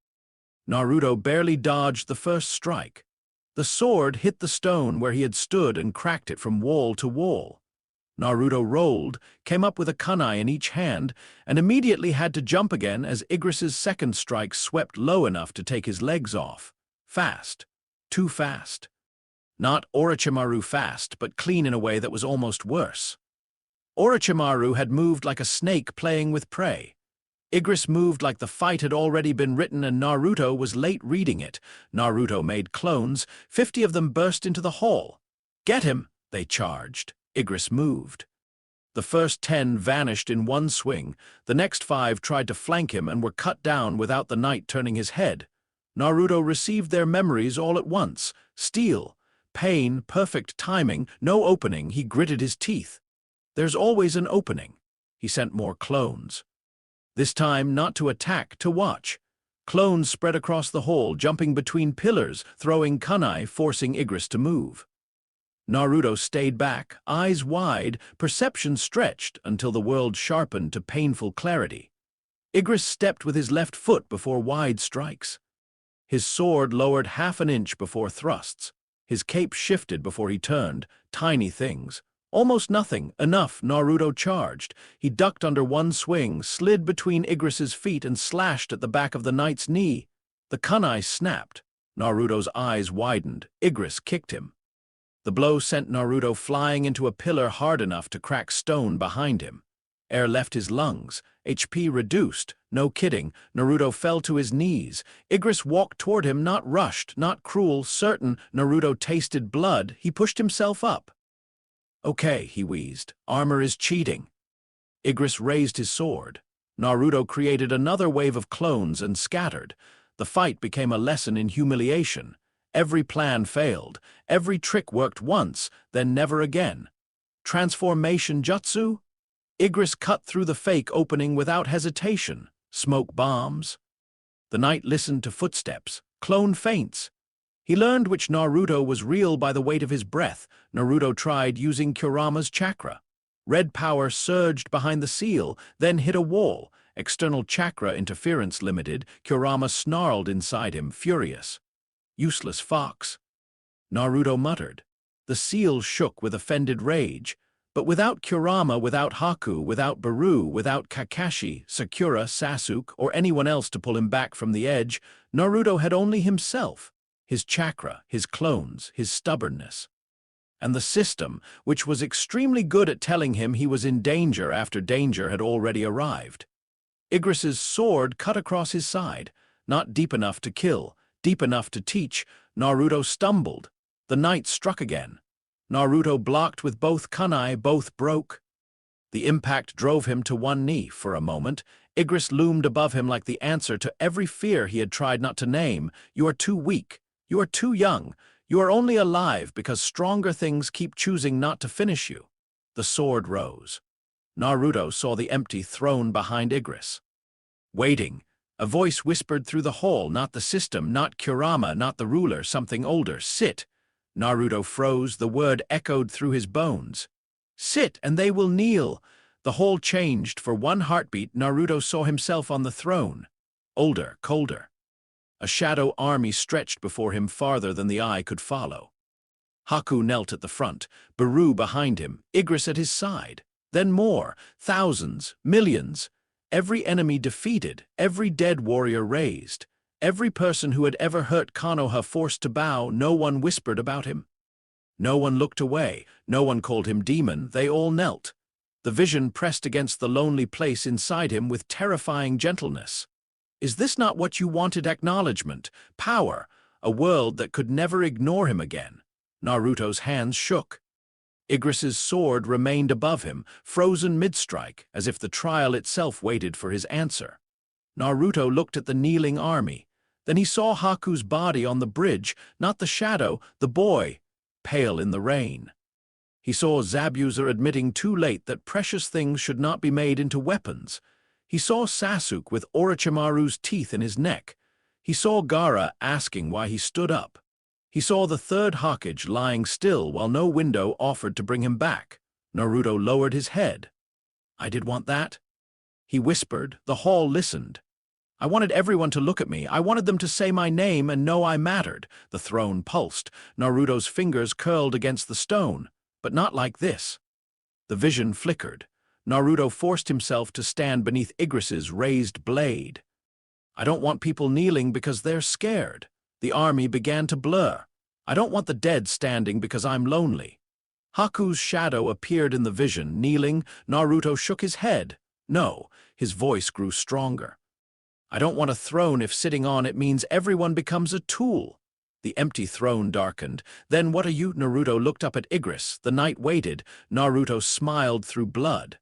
Naruto barely dodged the first strike. The sword hit the stone where he had stood and cracked it from wall to wall. Naruto rolled, came up with a kunai in each hand, and immediately had to jump again as Igris's second strike swept low enough to take his legs off. Fast. Too fast. Not Orochimaru fast, but clean in a way that was almost worse. Orochimaru had moved like a snake playing with prey. Igris moved like the fight had already been written and Naruto was late reading it. Naruto made clones. 50 of them burst into the hall. Get him, they charged. Igris moved. The first 10 vanished in one swing. The next 5 tried to flank him and were cut down without the knight turning his head. Naruto received their memories all at once. Steel, pain, perfect timing, no opening. He gritted his teeth. There's always an opening. He sent more clones. This time not to attack, to watch. Clones spread across the hall, jumping between pillars, throwing kunai, forcing Igris to move. Naruto stayed back, eyes wide, perception stretched until the world sharpened to painful clarity. Igris stepped with his left foot before wide strikes. His sword lowered half an inch before thrusts. His cape shifted before he turned, tiny things. Almost nothing, enough. Naruto charged. He ducked under one swing, slid between Igris's feet and slashed at the back of the knight's knee. The kunai snapped. Naruto's eyes widened. Igris kicked him. The blow sent Naruto flying into a pillar hard enough to crack stone behind him. Air left his lungs. HP reduced. No kidding. Naruto fell to his knees. Igris walked toward him, not rushed, not cruel, certain. Naruto tasted blood. He pushed himself up. "Okay," he wheezed. "Armor is cheating." Igris raised his sword. Naruto created another wave of clones and scattered. The fight became a lesson in humiliation. Every plan failed. Every trick worked once, then never again. Transformation jutsu? Igris cut through the fake opening without hesitation. Smoke bombs. The knight listened to footsteps. Clone feints. He learned which Naruto was real by the weight of his breath. Naruto tried using Kurama's chakra. Red power surged behind the seal, then hit a wall. External chakra interference limited. Kurama snarled inside him, furious. "Useless fox." Naruto muttered. The seal shook with offended rage. But without Kurama, without Haku, without Baru, without Kakashi, Sakura, Sasuke, or anyone else to pull him back from the edge, Naruto had only himself, his chakra, his clones, his stubbornness. And the system, which was extremely good at telling him he was in danger after danger had already arrived. Igris's sword cut across his side, not deep enough to kill, deep enough to teach. Naruto stumbled. The knight struck again. Naruto blocked with both kunai, both broke. The impact drove him to one knee for a moment. Igris loomed above him like the answer to every fear he had tried not to name. "You are too weak. You are too young. You are only alive because stronger things keep choosing not to finish you." The sword rose. Naruto saw the empty throne behind Igris. Waiting. A voice whispered through the hall, not the system, not Kurama, not the ruler, something older. "Sit." Naruto froze, the word echoed through his bones. "Sit, and they will kneel." The hall changed. For one heartbeat, Naruto saw himself on the throne. Older, colder. A shadow army stretched before him farther than the eye could follow. Haku knelt at the front, Baru behind him, Igris at his side. Then more, thousands, millions. Every enemy defeated, every dead warrior raised. Every person who had ever hurt Konoha forced to bow. No one whispered about him. No one looked away. No one called him demon. They all knelt. The vision pressed against the lonely place inside him with terrifying gentleness. Is this not what you wanted? Acknowledgement, power, a world that could never ignore him again? Naruto's hands shook. Igris's sword remained above him, frozen mid-strike, as if the trial itself waited for his answer. Naruto looked at the kneeling army. Then he saw Haku's body on the bridge, not the shadow, the boy, pale in the rain. He saw Zabuza admitting too late that precious things should not be made into weapons. He saw Sasuke with Orochimaru's teeth in his neck. He saw Gaara asking why he stood up. He saw the third Hokage lying still while no window offered to bring him back. Naruto lowered his head. "I did want that." He whispered. The hall listened. "I wanted everyone to look at me. I wanted them to say my name and know I mattered." The throne pulsed. Naruto's fingers curled against the stone. But not like this. The vision flickered. Naruto forced himself to stand beneath Igris's raised blade. "I don't want people kneeling because they're scared." The army began to blur. "I don't want the dead standing because I'm lonely." Haku's shadow appeared in the vision, kneeling. Naruto shook his head. No, his voice grew stronger. "I don't want a throne if sitting on it means everyone becomes a tool." The empty throne darkened. "Then what are you?" Naruto looked up at Igris. The knight waited. Naruto smiled through blood.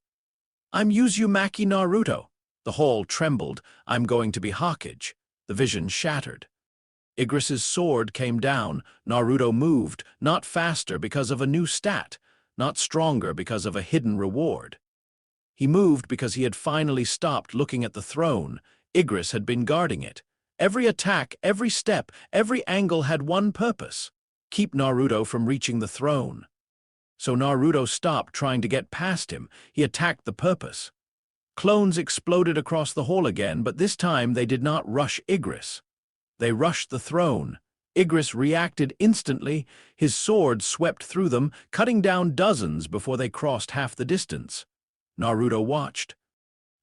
"I'm Uzumaki Naruto." The hall trembled. "I'm going to be Hokage." The vision shattered. Igris's sword came down. Naruto moved, not faster because of a new stat, not stronger because of a hidden reward. He moved because he had finally stopped looking at the throne. Igris had been guarding it. Every attack, every step, every angle had one purpose: keep Naruto from reaching the throne. So Naruto stopped trying to get past him. He attacked the purpose. Clones exploded across the hall again, but this time they did not rush Igris. They rushed the throne. Igris reacted instantly. His sword swept through them, cutting down dozens before they crossed half the distance. Naruto watched.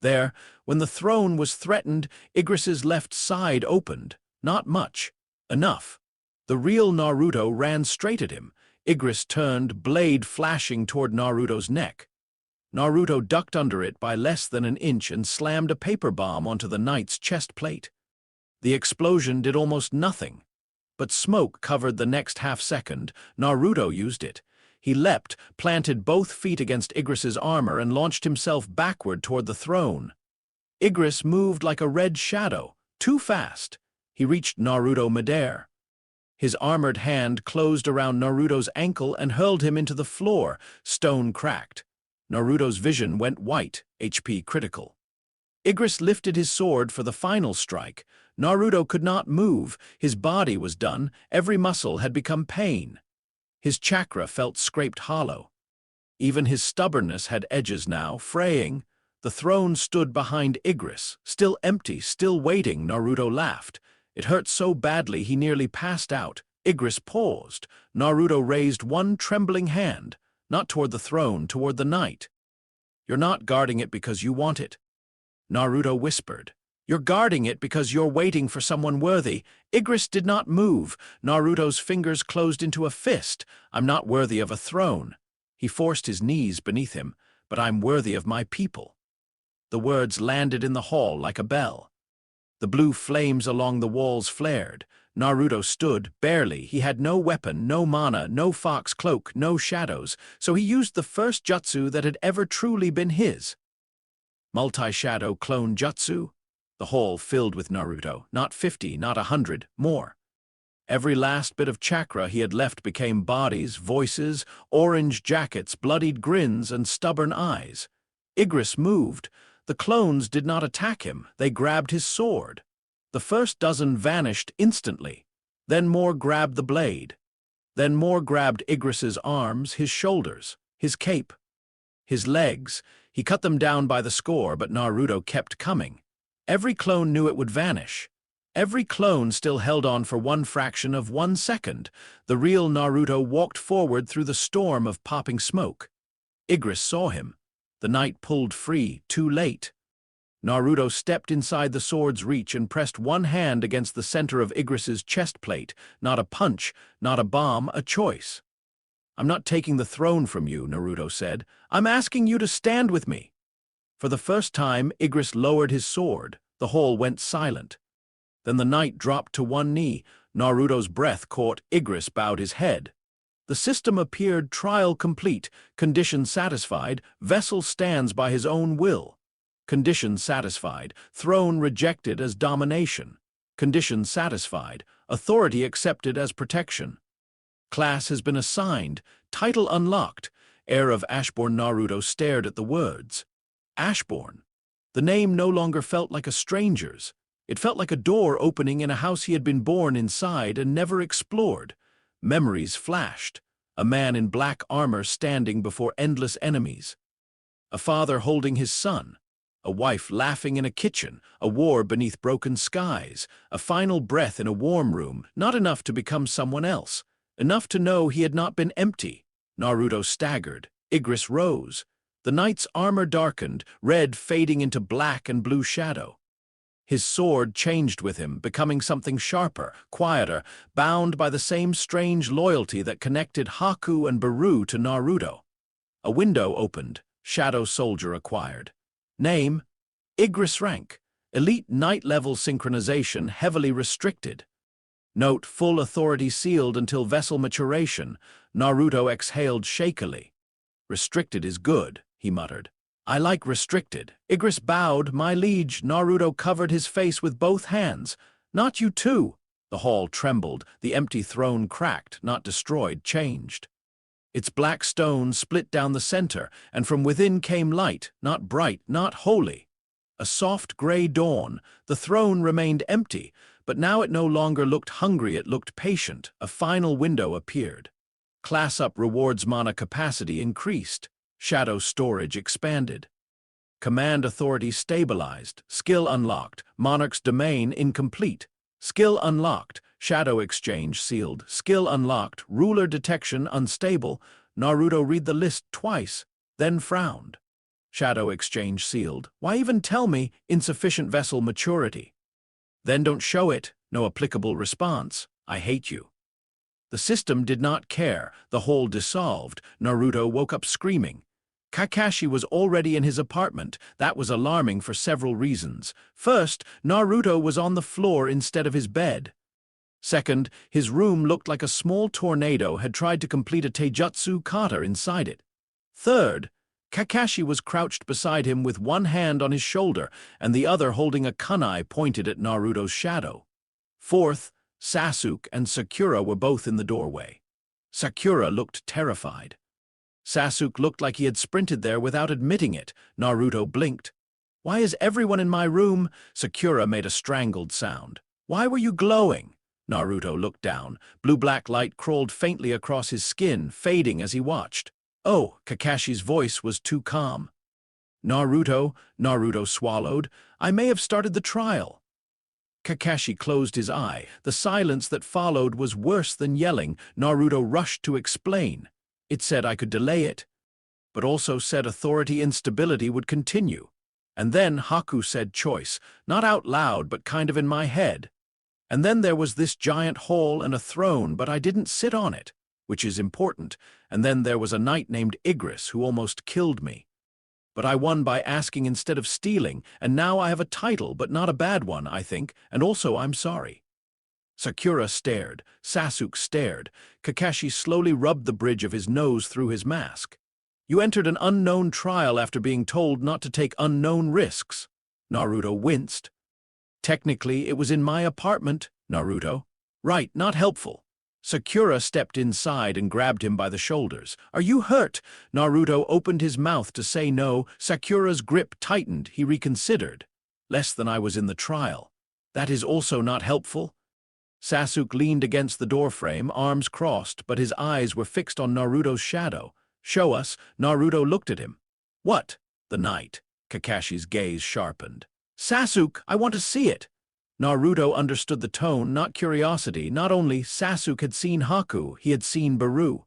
There, when the throne was threatened, Igris's left side opened. Not much. Enough. The real Naruto ran straight at him. Igris turned, blade flashing toward Naruto's neck. Naruto ducked under it by less than an inch and slammed a paper bomb onto the knight's chest plate. The explosion did almost nothing, but smoke covered the next half-second. Naruto used it. He leapt, planted both feet against Igris's armor, and launched himself backward toward the throne. Igris moved like a red shadow, too fast. He reached Naruto midair. His armored hand closed around Naruto's ankle and hurled him into the floor. Stone cracked. Naruto's vision went white, HP critical. Igris lifted his sword for the final strike. Naruto could not move. His body was done. Every muscle had become pain. His chakra felt scraped hollow. Even his stubbornness had edges now, fraying. The throne stood behind Igris, still empty, still waiting. Naruto laughed. It hurt so badly he nearly passed out. Igris paused. Naruto raised one trembling hand, not toward the throne, toward the knight. "You're not guarding it because you want it," Naruto whispered. "You're guarding it because you're waiting for someone worthy." Igris did not move. Naruto's fingers closed into a fist. "I'm not worthy of a throne." He forced his knees beneath him. "But I'm worthy of my people." The words landed in the hall like a bell. The blue flames along the walls flared. Naruto stood, barely. He had no weapon, no mana, no fox cloak, no shadows, so he used the first jutsu that had ever truly been his. Multi-shadow clone jutsu. The hall filled with Naruto. Not 50, not 100, more. Every last bit of chakra he had left became bodies, voices, orange jackets, bloodied grins, and stubborn eyes. Igris moved. The clones did not attack him. They grabbed his sword. The first dozen vanished instantly. Then more grabbed the blade. Then more grabbed Igris's arms, his shoulders, his cape, his legs. He cut them down by the score, but Naruto kept coming. Every clone knew it would vanish. Every clone still held on for one fraction of 1 second. The real Naruto walked forward through the storm of popping smoke. Igris saw him. The knight pulled free, too late. Naruto stepped inside the sword's reach and pressed one hand against the center of Igris's chest plate. Not a punch, not a bomb, a choice. "I'm not taking the throne from you," Naruto said. "I'm asking you to stand with me." For the first time, Igris lowered his sword. The hall went silent. Then the knight dropped to one knee. Naruto's breath caught. Igris bowed his head. The system appeared trial complete. Condition satisfied. Vessel stands by his own will. Condition satisfied. Throne rejected as domination. Condition satisfied. Authority accepted as protection. Class has been assigned. Title unlocked. Heir of Ashborn. Naruto stared at the words. Ashborn. The name no longer felt like a stranger's. It felt like a door opening in a house he had been born inside and never explored. Memories flashed. A man in black armor standing before endless enemies. A father holding his son. A wife laughing in a kitchen. A war beneath broken skies. A final breath in a warm room. Not enough to become someone else. Enough to know he had not been empty. Naruto staggered. Igris rose. The knight's armor darkened, red fading into black and blue shadow. His sword changed with him, becoming something sharper, quieter, bound by the same strange loyalty that connected Haku and Baru to Naruto. A window opened. Shadow Soldier acquired. Name: Igris. Rank: Elite Knight-level synchronization, heavily restricted. Note: full authority sealed until vessel maturation. Naruto exhaled shakily. Restricted is good, he muttered. I like restricted. Igris bowed. My liege. Naruto covered his face with both hands. Not you too. The hall trembled. The empty throne cracked, not destroyed, changed. Its black stone split down the center, and from within came light, not bright, not holy. A soft gray dawn. The throne remained empty, but now it no longer looked hungry, it looked patient. A final window appeared. Class up rewards mana capacity increased. Shadow storage expanded. Command authority stabilized. Skill unlocked. Monarch's domain incomplete. Skill unlocked. Shadow exchange sealed. Skill unlocked. Ruler detection unstable. Naruto read the list twice, then frowned. Shadow exchange sealed. Why even tell me? Insufficient vessel maturity. Then don't show it. No applicable response. I hate you. The system did not care. The hole dissolved. Naruto woke up screaming. Kakashi was already in his apartment. That was alarming for several reasons. First, Naruto was on the floor instead of his bed. Second, his room looked like a small tornado had tried to complete a taijutsu kata inside it. Third, Kakashi was crouched beside him with one hand on his shoulder and the other holding a kunai pointed at Naruto's shadow. Fourth, Sasuke and Sakura were both in the doorway. Sakura looked terrified. Sasuke looked like he had sprinted there without admitting it. Naruto blinked. Why is everyone in my room? Sakura made a strangled sound. Why were you glowing? Naruto looked down. Blue-black light crawled faintly across his skin, fading as he watched. Oh, Kakashi's voice was too calm. Naruto swallowed. I may have started the trial. Kakashi closed his eye. The silence that followed was worse than yelling. Naruto rushed to explain. It said I could delay it, but also said authority instability would continue. And then Haku said choice, not out loud but kind of in my head. And then there was this giant hall and a throne, but I didn't sit on it, which is important. And then there was a knight named Igris who almost killed me. But I won by asking instead of stealing, and now I have a title, but not a bad one, I think, and also I'm sorry. Sakura stared. Sasuke stared. Kakashi slowly rubbed the bridge of his nose through his mask. You entered an unknown trial after being told not to take unknown risks. Naruto winced. Technically, it was in my apartment, Naruto. Right, not helpful. Sakura stepped inside and grabbed him by the shoulders. Are you hurt? Naruto opened his mouth to say no. Sakura's grip tightened. He reconsidered. Less than I was in the trial. That is also not helpful. Sasuke leaned against the doorframe, arms crossed, but his eyes were fixed on Naruto's shadow. Show us. Naruto looked at him. What? The knight. Kakashi's gaze sharpened. Sasuke, I want to see it. Naruto understood the tone, not curiosity. Not only Sasuke had seen Haku, he had seen Baru.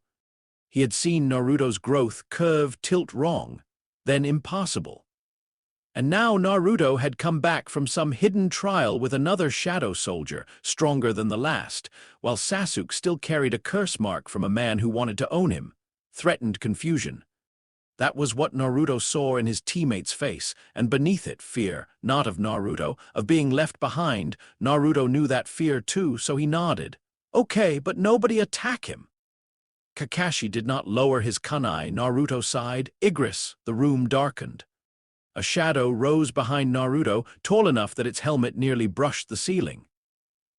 He had seen Naruto's growth curve tilt wrong, then impossible. And now Naruto had come back from some hidden trial with another shadow soldier, stronger than the last, while Sasuke still carried a curse mark from a man who wanted to own him. Threatened confusion. That was what Naruto saw in his teammate's face, and beneath it, fear, not of Naruto, of being left behind. Naruto knew that fear too, so he nodded. Okay, but nobody attack him. Kakashi did not lower his kunai. Naruto sighed. Igris, the room darkened. A shadow rose behind Naruto, tall enough that its helmet nearly brushed the ceiling.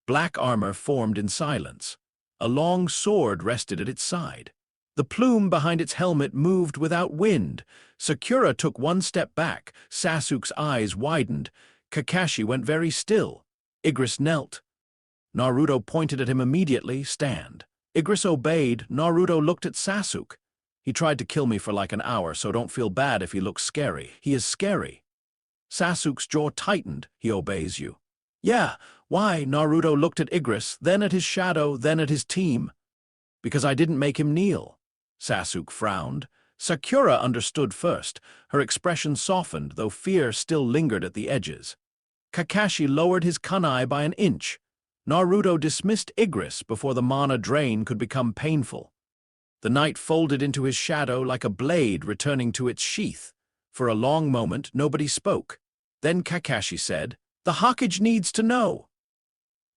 Black armor formed in silence. A long sword rested at its side. The plume behind its helmet moved without wind. Sakura took one step back. Sasuke's eyes widened. Kakashi went very still. Igris knelt. Naruto pointed at him immediately. Stand. Igris obeyed. Naruto looked at Sasuke. He tried to kill me for like an hour, so don't feel bad if he looks scary. He is scary. Sasuke's jaw tightened. He obeys you. Yeah, why? Naruto looked at Igris, then at his shadow, then at his team. Because I didn't make him kneel. Sasuke frowned. Sakura understood first. Her expression softened, though fear still lingered at the edges. Kakashi lowered his kunai by an inch. Naruto dismissed Igris before the mana drain could become painful. The knight folded into his shadow like a blade returning to its sheath. For a long moment, nobody spoke. Then Kakashi said, "The Hokage needs to know."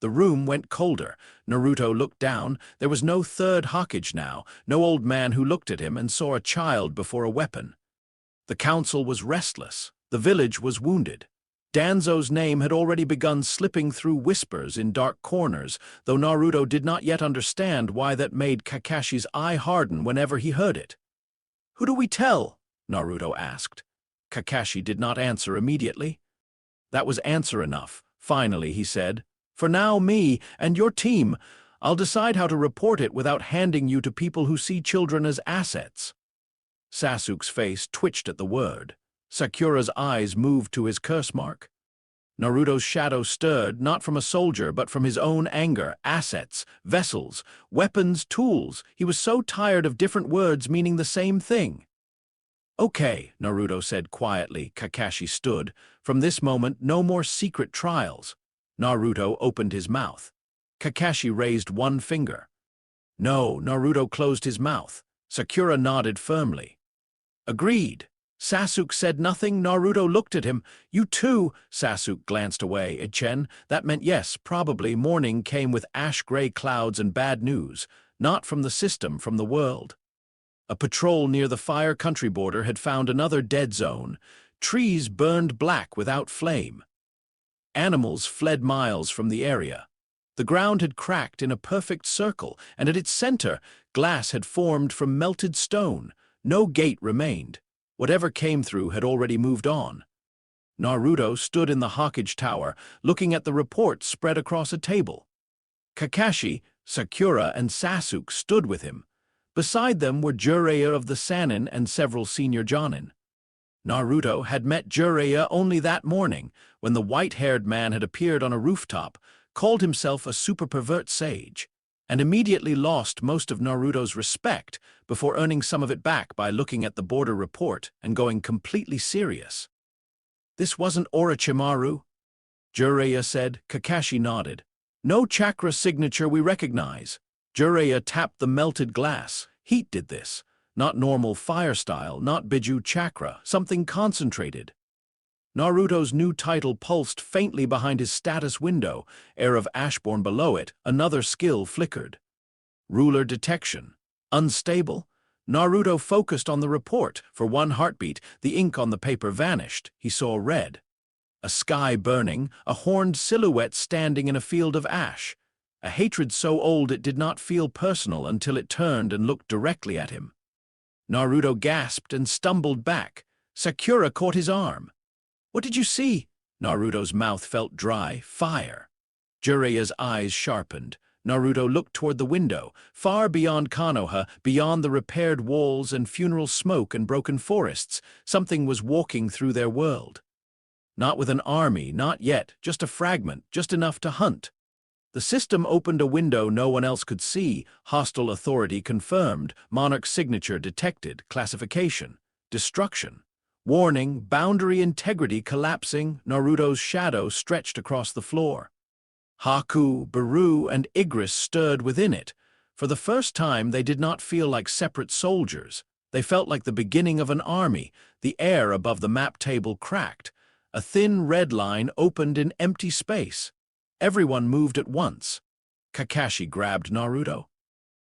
The room went colder. Naruto looked down. There was no third Hokage now, no old man who looked at him and saw a child before a weapon. The council was restless. The village was wounded. Danzo's name had already begun slipping through whispers in dark corners, though Naruto did not yet understand why that made Kakashi's eye harden whenever he heard it. "Who do we tell?" Naruto asked. Kakashi did not answer immediately. That was answer enough. Finally, he said, For now, me and your team, I'll decide how to report it without handing you to people who see children as assets." Sasuke's face twitched at the word. Sakura's eyes moved to his curse mark. Naruto's shadow stirred, not from a soldier, but from his own anger. Assets, vessels, weapons, tools. He was so tired of different words meaning the same thing. "Okay," Naruto said quietly. Kakashi stood. "From this moment, no more secret trials." Naruto opened his mouth. Kakashi raised one finger. "No," Naruto closed his mouth. Sakura nodded firmly. "Agreed." Sasuke said nothing. Naruto looked at him. "You too?" Sasuke glanced away. "Ichen?" That meant yes, probably. Morning came with ash-gray clouds and bad news. Not from the system, from the world. A patrol near the Fire Country border had found another dead zone. Trees burned black without flame. Animals fled miles from the area. The ground had cracked in a perfect circle, and at its center, glass had formed from melted stone. No gate remained. Whatever came through had already moved on. Naruto stood in the Hokage Tower, looking at the reports spread across a table. Kakashi, Sakura, and Sasuke stood with him. Beside them were Jiraiya of the Sannin and several senior Jonin. Naruto had met Jiraiya only that morning, when the white-haired man had appeared on a rooftop, called himself a super pervert sage, and immediately lost most of Naruto's respect before earning some of it back by looking at the border report and going completely serious. "This wasn't Orochimaru," Jiraiya said. Kakashi nodded. "No chakra signature we recognize." Jiraiya tapped the melted glass. "Heat did this. Not normal fire style, not Biju chakra, something concentrated." Naruto's new title pulsed faintly behind his status window, air of Ashbourne below it. Another skill flickered. Ruler detection. Unstable. Naruto focused on the report. For one heartbeat, the ink on the paper vanished. He saw red. A sky burning, a horned silhouette standing in a field of ash. A hatred so old it did not feel personal until it turned and looked directly at him. Naruto gasped and stumbled back. Sakura caught his arm. "What did you see?" Naruto's mouth felt dry. "Fire." Jiraiya's eyes sharpened. Naruto looked toward the window, far beyond Konoha, beyond the repaired walls and funeral smoke and broken forests. Something was walking through their world. Not with an army, not yet, just a fragment, just enough to hunt. The system opened a window no one else could see. Hostile authority confirmed. Monarch signature detected. Classification. Destruction. Warning, boundary integrity collapsing. Naruto's shadow stretched across the floor. Haku, Baru, and Igris stirred within it. For the first time, they did not feel like separate soldiers. They felt like the beginning of an army. The air above the map table cracked. A thin red line opened in empty space. Everyone moved at once. Kakashi grabbed Naruto.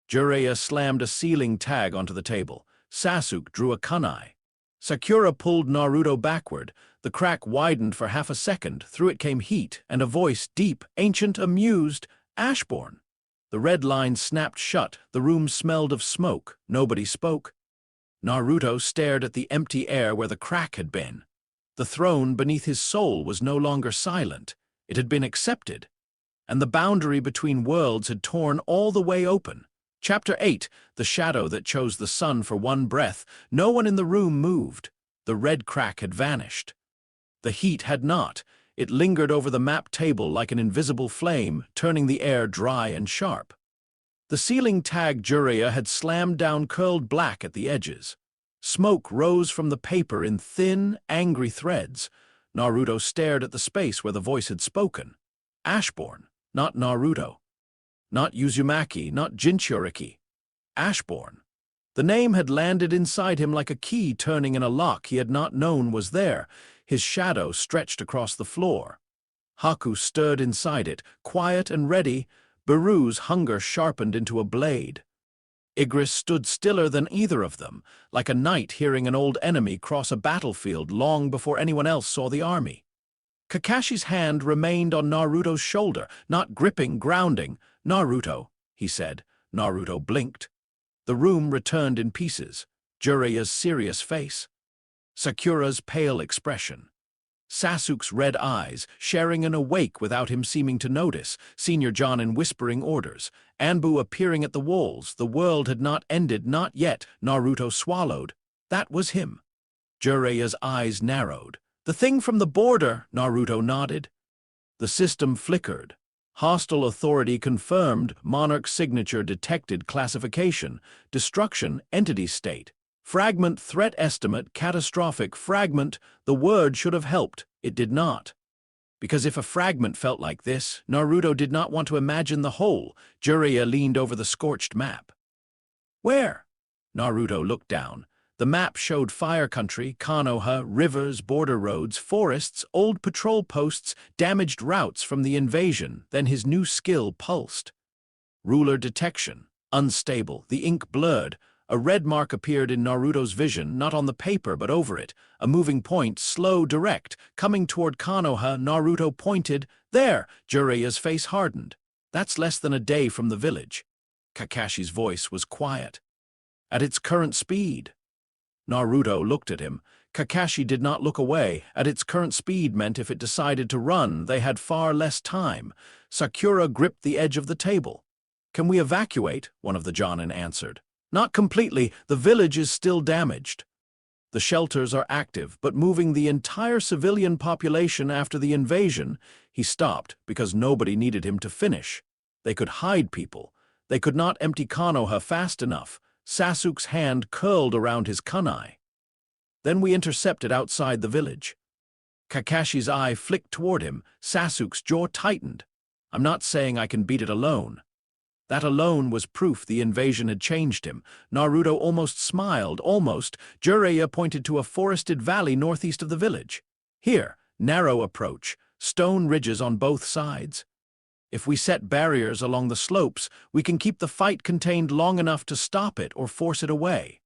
Jiraiya slammed a ceiling tag onto the table. Sasuke drew a kunai. Sakura pulled Naruto backward. The crack widened for half a second. Through it came heat and a voice, deep, ancient, amused. "Ashbourne." The red line snapped shut. The room smelled of smoke. Nobody spoke. Naruto stared at the empty air where the crack had been. The throne beneath his soul was no longer silent. It had been accepted. And the boundary between worlds had torn all the way open. Chapter 8, The Shadow That Chose the Sun for One Breath. No one in the room moved. The red crack had vanished. The heat had not. It lingered over the map table like an invisible flame, turning the air dry and sharp. The ceiling tag Jiraiya had slammed down curled black at the edges. Smoke rose from the paper in thin, angry threads. Naruto stared at the space where the voice had spoken. Ashbourne, not Naruto. Not Uzumaki, not Jinchuriki. Ashbourne. The name had landed inside him like a key turning in a lock he had not known was there. His shadow stretched across the floor. Haku stirred inside it, quiet and ready. Baru's hunger sharpened into a blade. Igris stood stiller than either of them, like a knight hearing an old enemy cross a battlefield long before anyone else saw the army. Kakashi's hand remained on Naruto's shoulder, not gripping, grounding. "Naruto," he said. Naruto blinked. The room returned in pieces. Jiraiya's serious face. Sakura's pale expression. Sasuke's red eyes, sharing an awake without him seeming to notice, Senior Jonin whispering orders, Anbu appearing at the walls. The world had not ended, not yet. Naruto swallowed. That was him. Jiraiya's eyes narrowed. The thing from the border, Naruto nodded. The system flickered. Hostile authority confirmed, monarch signature detected, classification, destruction, entity state. Fragment, threat estimate, catastrophic. Fragment, the word should have helped. It did not. Because if a fragment felt like this, Naruto did not want to imagine the whole. Jiraiya leaned over the scorched map. Where? Naruto looked down. The map showed fire country, Konoha, rivers, border roads, forests, old patrol posts, damaged routes from the invasion. Then his new skill pulsed. Ruler detection. Unstable. The ink blurred. A red mark appeared in Naruto's vision, not on the paper but over it. A moving point, slow, direct. Coming toward Konoha, Naruto pointed. There! Jiraiya's face hardened. That's less than a day from the village. Kakashi's voice was quiet. At its current speed. Naruto looked at him. Kakashi did not look away. At its current speed meant if it decided to run, they had far less time. Sakura gripped the edge of the table. Can we evacuate? One of the Jonin answered. Not completely. The village is still damaged. The shelters are active, but moving the entire civilian population after the invasion. He stopped because nobody needed him to finish. They could hide people. They could not empty Konoha fast enough. Sasuke's hand curled around his kunai. Then we intercepted outside the village. Kakashi's eye flicked toward him. Sasuke's jaw tightened. I'm not saying I can beat it alone. That alone was proof the invasion had changed him. Naruto almost smiled, almost. Jiraiya pointed to a forested valley northeast of the village. Here, narrow approach, stone ridges on both sides. If we set barriers along the slopes, we can keep the fight contained long enough to stop it or force it away.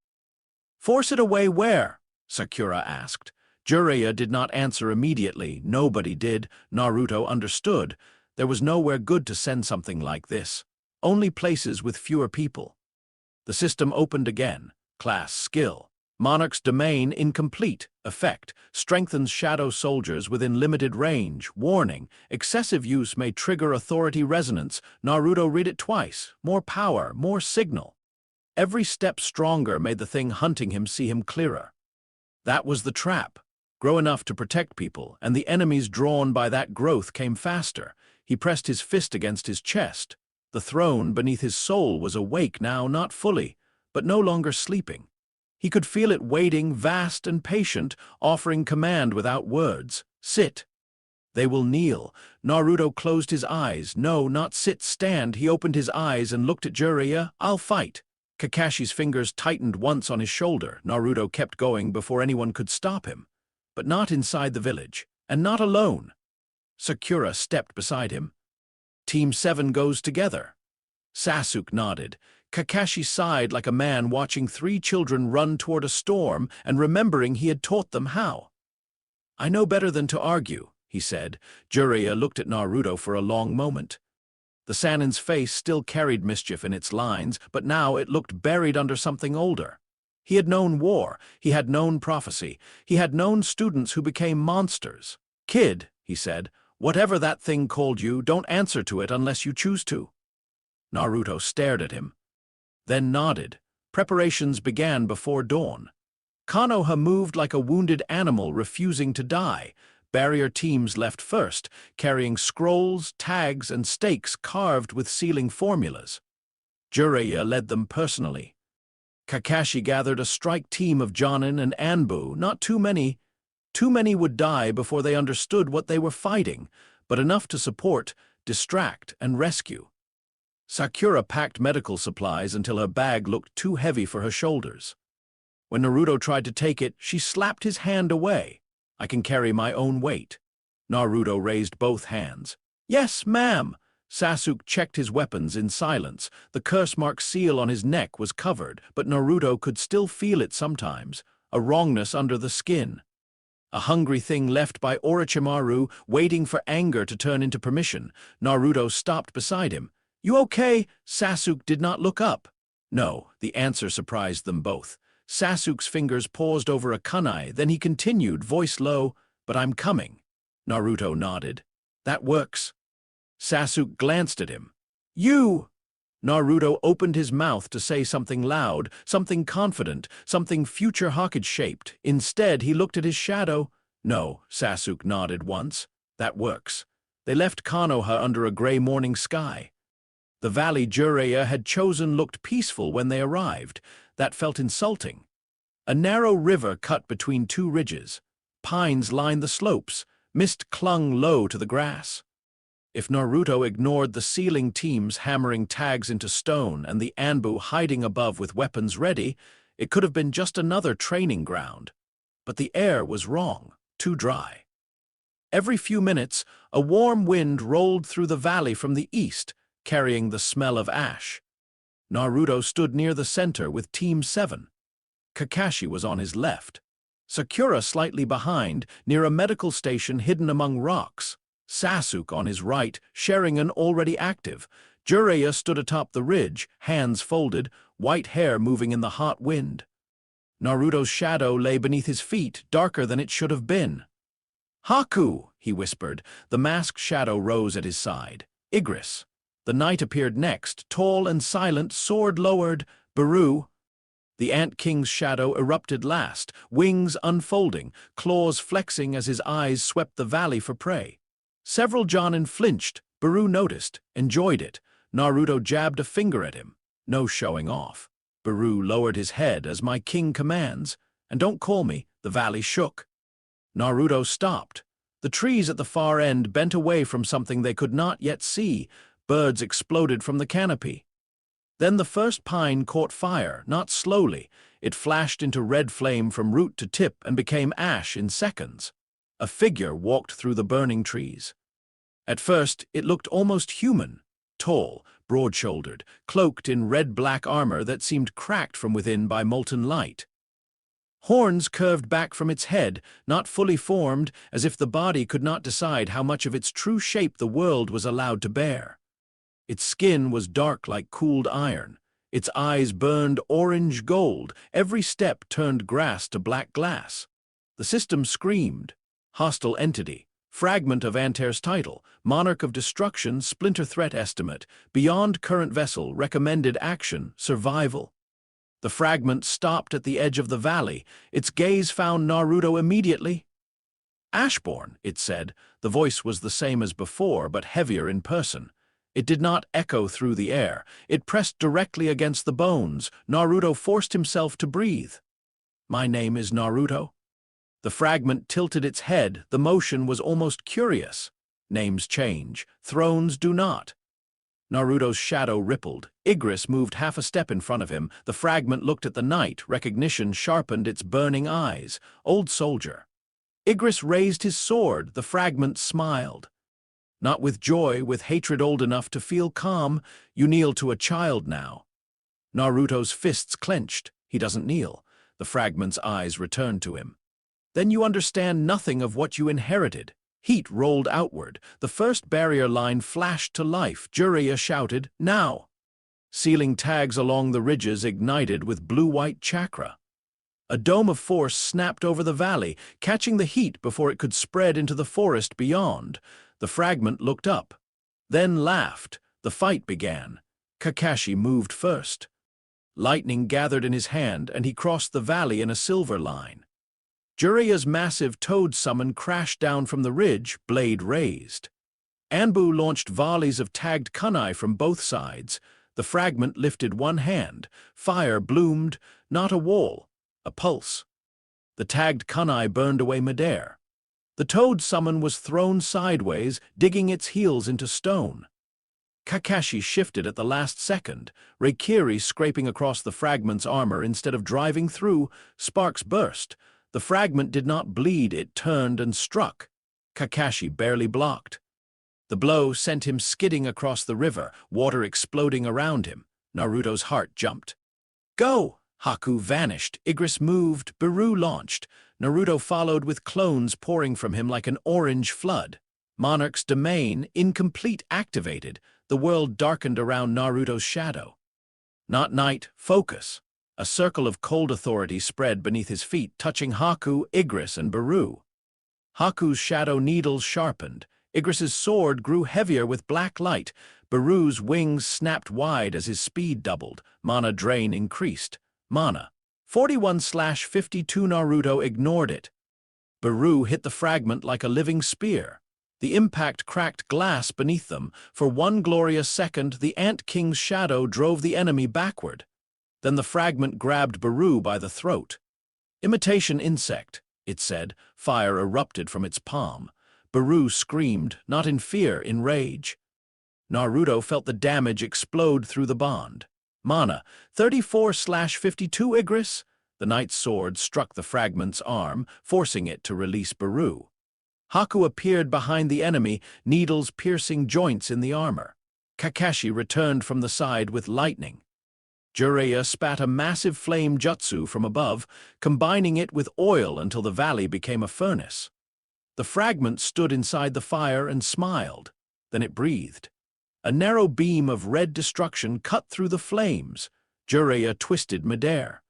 Force it away where? Sakura asked. Jiraiya did not answer immediately. Nobody did. Naruto understood. There was nowhere good to send something like this. Only places with fewer people. The system opened again. Class skill. Monarch's domain incomplete. Effect. Strengthens shadow soldiers within limited range. Warning. Excessive use may trigger authority resonance. Naruto read it twice. More power, more signal. Every step stronger made the thing hunting him see him clearer. That was the trap. Grow enough to protect people, and the enemies drawn by that growth came faster. He pressed his fist against his chest. The throne beneath his soul was awake now, not fully, but no longer sleeping. He could feel it waiting, vast and patient, offering command without words. Sit. They will kneel. Naruto closed his eyes. No, not sit, stand. He opened his eyes and looked at Jiraiya. I'll fight. Kakashi's fingers tightened once on his shoulder. Naruto kept going before anyone could stop him. But not inside the village, and not alone. Sakura stepped beside him. Team 7 goes together. Sasuke nodded. Kakashi sighed like a man watching 3 children run toward a storm and remembering he had taught them how. I know better than to argue, he said. Jiraiya looked at Naruto for a long moment. The Sanin's face still carried mischief in its lines, but now it looked buried under something older. He had known war, he had known prophecy, he had known students who became monsters. Kid, he said, whatever that thing called you, don't answer to it unless you choose to. Naruto stared at him, then nodded. Preparations began before dawn. Konoha moved like a wounded animal refusing to die. Barrier teams left first, carrying scrolls, tags, and stakes carved with sealing formulas. Jiraiya led them personally. Kakashi gathered a strike team of Jonin and Anbu. Not too many. Too many would die before they understood what they were fighting, but enough to support, distract, and rescue. Sakura packed medical supplies until her bag looked too heavy for her shoulders. When Naruto tried to take it, she slapped his hand away. I can carry my own weight. Naruto raised both hands. Yes, ma'am. Sasuke checked his weapons in silence. The curse-mark seal on his neck was covered, but Naruto could still feel it sometimes, a wrongness under the skin. A hungry thing left by Orochimaru, waiting for anger to turn into permission. Naruto stopped beside him. You okay? Sasuke did not look up. No, the answer surprised them both. Sasuke's fingers paused over a kunai, then he continued, voice low, But I'm coming. Naruto nodded. That works. Sasuke glanced at him. You! Naruto opened his mouth to say something loud, something confident, something future Hokage-shaped. Instead, he looked at his shadow. No, Sasuke nodded once. That works. They left Konoha under a gray morning sky. The valley Jiraiya had chosen looked peaceful when they arrived. That felt insulting. A narrow river cut between two ridges. Pines lined the slopes. Mist clung low to the grass. If Naruto ignored the sealing teams hammering tags into stone and the Anbu hiding above with weapons ready, it could have been just another training ground. But the air was wrong, too dry. Every few minutes, a warm wind rolled through the valley from the east, carrying the smell of ash. Naruto stood near the center with Team 7. Kakashi was on his left. Sakura slightly behind, near a medical station hidden among rocks. Sasuke on his right, Sharingan already active. Jiraiya stood atop the ridge, hands folded, white hair moving in the hot wind. Naruto's shadow lay beneath his feet, darker than it should have been. Haku, he whispered. The masked shadow rose at his side. Igris. The knight appeared next, tall and silent, sword lowered. Baru. The Ant King's shadow erupted last, wings unfolding, claws flexing as his eyes swept the valley for prey. Several Jonin flinched. Baru noticed, enjoyed it. Naruto jabbed a finger at him. No showing off. Baru lowered his head as my king commands. And don't call me. The valley shook. Naruto stopped. The trees at the far end bent away from something they could not yet see. Birds exploded from the canopy. Then the first pine caught fire, not slowly. It flashed into red flame from root to tip and became ash in seconds. A figure walked through the burning trees. At first, it looked almost human. Tall, broad-shouldered, cloaked in red-black armor that seemed cracked from within by molten light. Horns curved back from its head, not fully formed, as if the body could not decide how much of its true shape the world was allowed to bear. Its skin was dark like cooled iron. Its eyes burned orange gold. Every step turned grass to black glass. The system screamed. Hostile entity. Fragment of Antare's title. Monarch of destruction. Splinter threat estimate. Beyond current vessel. Recommended action. Survival. The fragment stopped at the edge of the valley. Its gaze found Naruto immediately. Ashborn, it said. The voice was the same as before, but heavier in person. It did not echo through the air. It pressed directly against the bones. Naruto forced himself to breathe. My name is Naruto. The fragment tilted its head. The motion was almost curious. Names change. Thrones do not. Naruto's shadow rippled. Igris moved half a step in front of him. The fragment looked at the knight. Recognition sharpened its burning eyes. Old soldier. Igris raised his sword. The fragment smiled. Not with joy, with hatred old enough to feel calm. You kneel to a child now. Naruto's fists clenched. He doesn't kneel. The fragment's eyes returned to him. Then you understand nothing of what you inherited. Heat rolled outward. The first barrier line flashed to life. Jiraiya shouted, now! Sealing tags along the ridges ignited with blue-white chakra. A dome of force snapped over the valley, catching the heat before it could spread into the forest beyond. The fragment looked up, then laughed. The fight began. Kakashi moved first. Lightning gathered in his hand, and he crossed the valley in a silver line. Jiraiya's massive toad summon crashed down from the ridge, blade raised. Anbu launched volleys of tagged kunai from both sides. The fragment lifted one hand. Fire bloomed, not a wall, a pulse. The tagged kunai burned away midair. The toad summon was thrown sideways, digging its heels into stone. Kakashi shifted at the last second, Reikiri scraping across the fragment's armor instead of driving through. Sparks burst. The fragment did not bleed, it turned and struck. Kakashi barely blocked. The blow sent him skidding across the river, water exploding around him. Naruto's heart jumped. Go! Haku vanished. Igris moved. Baru launched. Naruto followed with clones pouring from him like an orange flood. Monarch's domain, incomplete, activated. The world darkened around Naruto's shadow. Not night, focus. A circle of cold authority spread beneath his feet, touching Haku, Igris, and Baru. Haku's shadow needles sharpened. Igris's sword grew heavier with black light. Baru's wings snapped wide as his speed doubled. Mana drain increased. Mana. 41/52 Naruto ignored it. Baru hit the fragment like a living spear. The impact cracked glass beneath them. For one glorious second, the Ant King's shadow drove the enemy backward. Then the fragment grabbed Baru by the throat. "Imitation insect," it said. Fire erupted from its palm. Baru screamed, not in fear, in rage. Naruto felt the damage explode through the bond. Mana, 34/52 Igris. The knight's sword struck the fragment's arm, forcing it to release Baru. Haku appeared behind the enemy, needles piercing joints in the armor. Kakashi returned from the side with lightning. Jiraiya spat a massive flame jutsu from above, combining it with oil until the valley became a furnace. The fragment stood inside the fire and smiled. Then it breathed. A narrow beam of red destruction cut through the flames. Jiraiya twisted midair.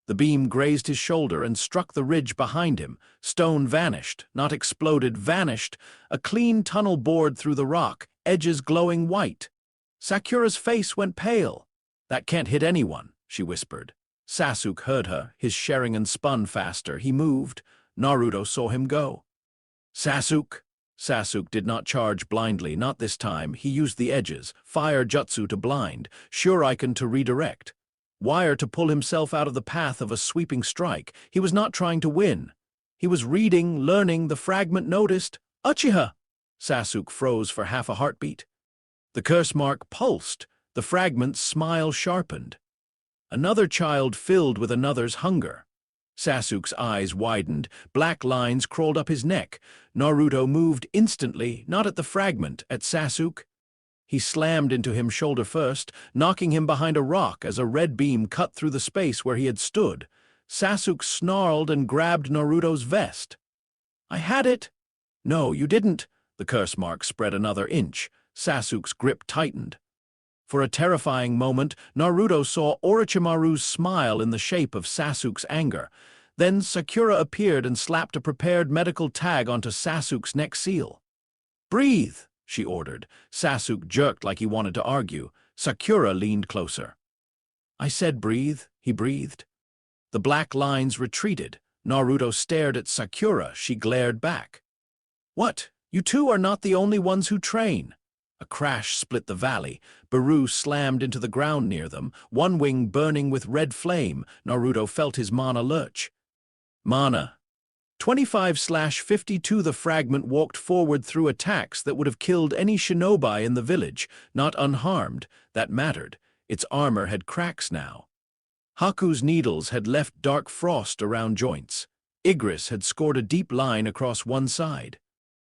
The beam grazed his shoulder and struck the ridge behind him. Stone vanished, not exploded, vanished. A clean tunnel bored through the rock, edges glowing white. Sakura's face went pale. "That can't hit anyone," she whispered. Sasuke heard her. His Sharingan spun faster. He moved. Naruto saw him go. "Sasuke!" Sasuke did not charge blindly, not this time. He used the edges, fire jutsu to blind, shuriken to redirect. Wire to pull himself out of the path of a sweeping strike. He was not trying to win. He was reading, learning. The fragment noticed. "Uchiha!" Sasuke froze for half a heartbeat. The curse mark pulsed. The fragment's smile sharpened. Another child filled with another's hunger. Sasuke's eyes widened. Black lines crawled up his neck. Naruto moved instantly, not at the fragment, at Sasuke. He slammed into him shoulder first, knocking him behind a rock as a red beam cut through the space where he had stood. Sasuke snarled and grabbed Naruto's vest. "I had it!" "No, you didn't." The curse mark spread another inch. Sasuke's grip tightened. For a terrifying moment, Naruto saw Orochimaru's smile in the shape of Sasuke's anger. Then Sakura appeared and slapped a prepared medical tag onto Sasuke's neck seal. "Breathe," she ordered. Sasuke jerked like he wanted to argue. Sakura leaned closer. "I said breathe," he breathed. The black lines retreated. Naruto stared at Sakura. She glared back. "What? You two are not the only ones who train." A crash split the valley. Baru slammed into the ground near them, one wing burning with red flame. Naruto felt his mana lurch. Mana. 25/52 The fragment walked forward through attacks that would have killed any shinobi in the village, not unharmed. That mattered. Its armor had cracks now. Haku's needles had left dark frost around joints. Igris had scored a deep line across one side.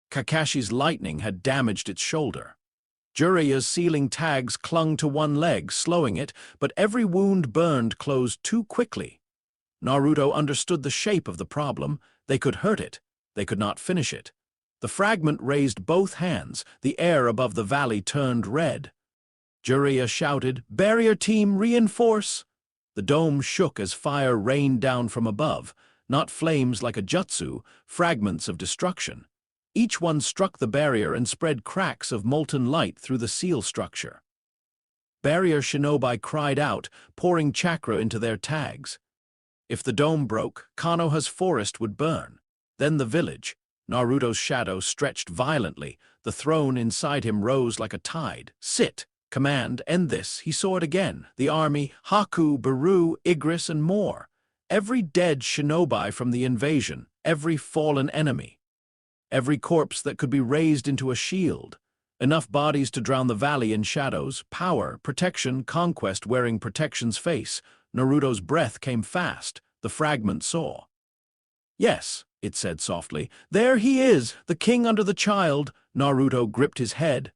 Kakashi's lightning had damaged its shoulder. Jiraiya's sealing tags clung to one leg, slowing it, but every wound burned closed too quickly. Naruto understood the shape of the problem. They could hurt it. They could not finish it. The fragment raised both hands. The air above the valley turned red. Jiraiya shouted, "Barrier team, reinforce!" The dome shook as fire rained down from above, not flames like a jutsu, fragments of destruction. Each one struck the barrier and spread cracks of molten light through the seal structure. Barrier shinobi cried out, pouring chakra into their tags. If the dome broke, Konoha's forest would burn. Then the village. Naruto's shadow stretched violently. The throne inside him rose like a tide. "Sit! Command, end this." He saw it again. The army, Haku, Baru, Igris, and more. Every dead shinobi from the invasion, every fallen enemy. Every corpse that could be raised into a shield. Enough bodies to drown the valley in shadows, power, protection, conquest wearing protection's face. Naruto's breath came fast. The fragment saw. "Yes," it said softly. "There he is, the king under the child." Naruto gripped his head.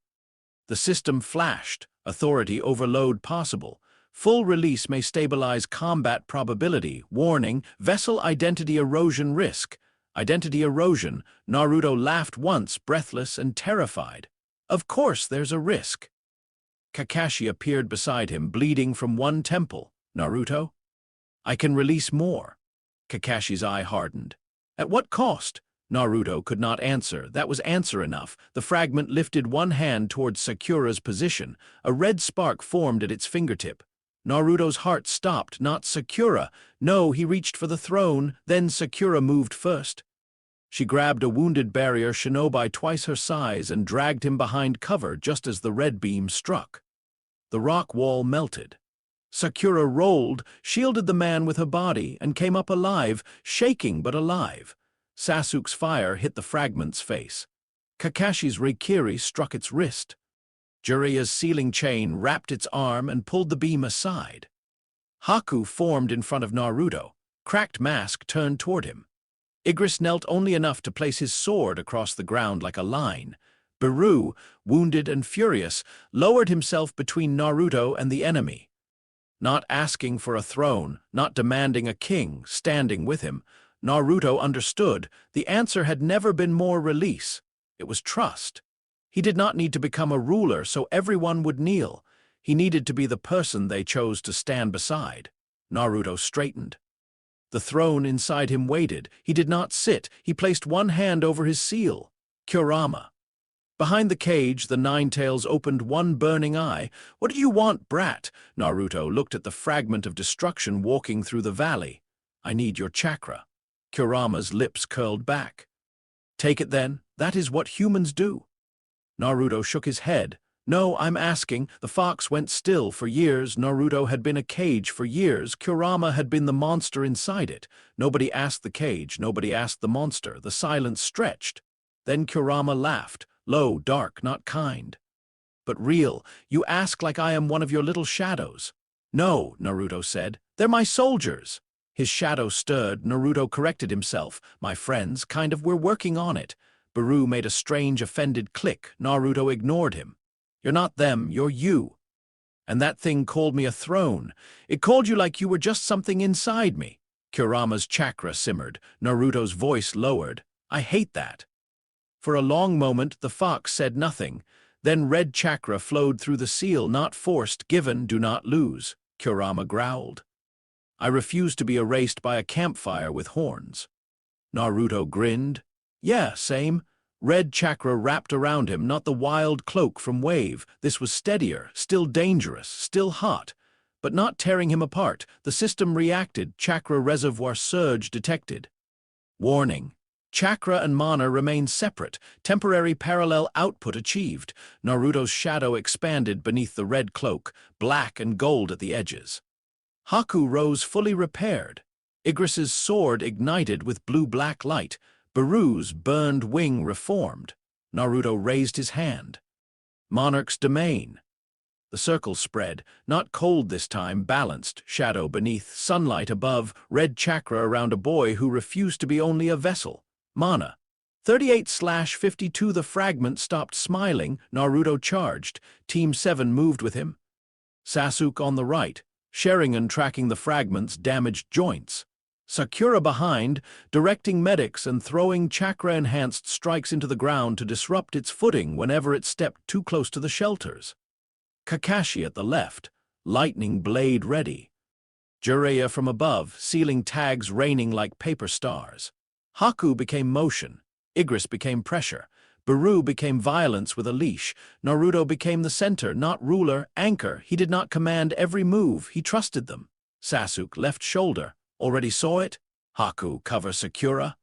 The system flashed. Authority overload possible. Full release may stabilize combat probability. Warning, vessel identity erosion risk. Identity erosion. Naruto laughed once, breathless and terrified. Of course there's a risk. Kakashi appeared beside him, bleeding from one temple. "Naruto?" "I can release more." Kakashi's eye hardened. "At what cost?" Naruto could not answer. That was answer enough. The fragment lifted one hand towards Sakura's position. A red spark formed at its fingertip. Naruto's heart stopped, not Sakura. No, he reached for the throne, then Sakura moved first. She grabbed a wounded barrier shinobi twice her size and dragged him behind cover just as the red beam struck. The rock wall melted. Sakura rolled, shielded the man with her body, and came up alive, shaking but alive. Sasuke's fire hit the fragment's face. Kakashi's Reikiri struck its wrist. Jiraiya's sealing chain wrapped its arm and pulled the beam aside. Haku formed in front of Naruto. Cracked mask turned toward him. Igris knelt only enough to place his sword across the ground like a line. Beru, wounded and furious, lowered himself between Naruto and the enemy. Not asking for a throne, not demanding a king, standing with him, Naruto understood the answer had never been more release. It was trust. He did not need to become a ruler so everyone would kneel. He needed to be the person they chose to stand beside. Naruto straightened. The throne inside him waited. He did not sit. He placed one hand over his seal. Kurama. Behind the cage, the Nine-Tails opened one burning eye. "What do you want, brat?" Naruto looked at the fragment of destruction walking through the valley. "I need your chakra." Kurama's lips curled back. "Take it then. That is what humans do." Naruto shook his head. "No, I'm asking." The fox went still. For years, Naruto had been a cage. For years, Kurama had been the monster inside it. Nobody asked the cage. Nobody asked the monster. The silence stretched. Then Kurama laughed. Low, dark, not kind. "But real. You ask like I am one of your little shadows." "No," Naruto said. "They're my soldiers." His shadow stirred. Naruto corrected himself. "My friends, kind of, we're working on it." Beru made a strange, offended click. Naruto ignored him. "You're not them, you're you. And that thing called me a throne. It called you like you were just something inside me." Kurama's chakra simmered. Naruto's voice lowered. "I hate that." For a long moment, the fox said nothing. Then red chakra flowed through the seal, not forced, given, do not lose. Kurama growled. "I refuse to be erased by a campfire with horns." Naruto grinned. "Yeah, same." Red chakra wrapped around him, not the wild cloak from Wave. This was steadier, still dangerous, still hot, but not tearing him apart. The system reacted. Chakra reservoir surge detected. Warning. Chakra and mana remain separate. Temporary parallel output achieved. Naruto's shadow expanded beneath the red cloak, black and gold at the edges. Haku rose fully repaired. Igris's sword ignited with blue-black light. Beru's burned wing reformed. Naruto raised his hand. Monarch's domain. The circle spread, not cold this time, balanced, shadow beneath, sunlight above, red chakra around a boy who refused to be only a vessel. Mana. 38/52. The fragment stopped smiling. Naruto charged. Team 7 moved with him. Sasuke on the right. Sharingan tracking the fragment's damaged joints. Sakura behind, directing medics and throwing chakra-enhanced strikes into the ground to disrupt its footing whenever it stepped too close to the shelters. Kakashi at the left, lightning blade ready. Jiraiya from above, sealing tags raining like paper stars. Haku became motion. Igris became pressure. Beru became violence with a leash. Naruto became the center, not ruler, anchor. He did not command every move. He trusted them. Sasuke, left shoulder. Already saw it? Haku, cover Sakura.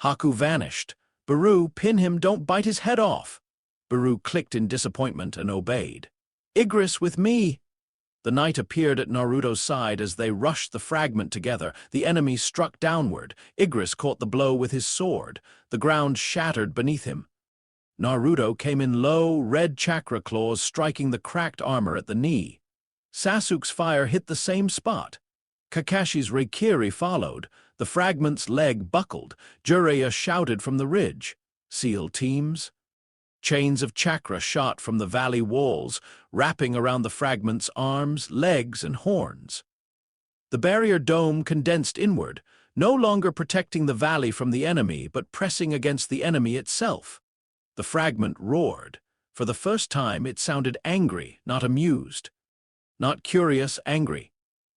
Haku vanished. Beru, pin him, don't bite his head off. Beru clicked in disappointment and obeyed. Igris with me. The knight appeared at Naruto's side as they rushed the fragment together. The enemy struck downward. Igris caught the blow with his sword. The ground shattered beneath him. Naruto came in low, red chakra claws striking the cracked armor at the knee. Sasuke's fire hit the same spot. Kakashi's Reikiri followed. The fragment's leg buckled. Jiraiya shouted from the ridge. SEAL teams? Chains of chakra shot from the valley walls, wrapping around the fragment's arms, legs, and horns. The barrier dome condensed inward, no longer protecting the valley from the enemy, but pressing against the enemy itself. The fragment roared. For the first time, it sounded angry, not amused. Not curious, angry.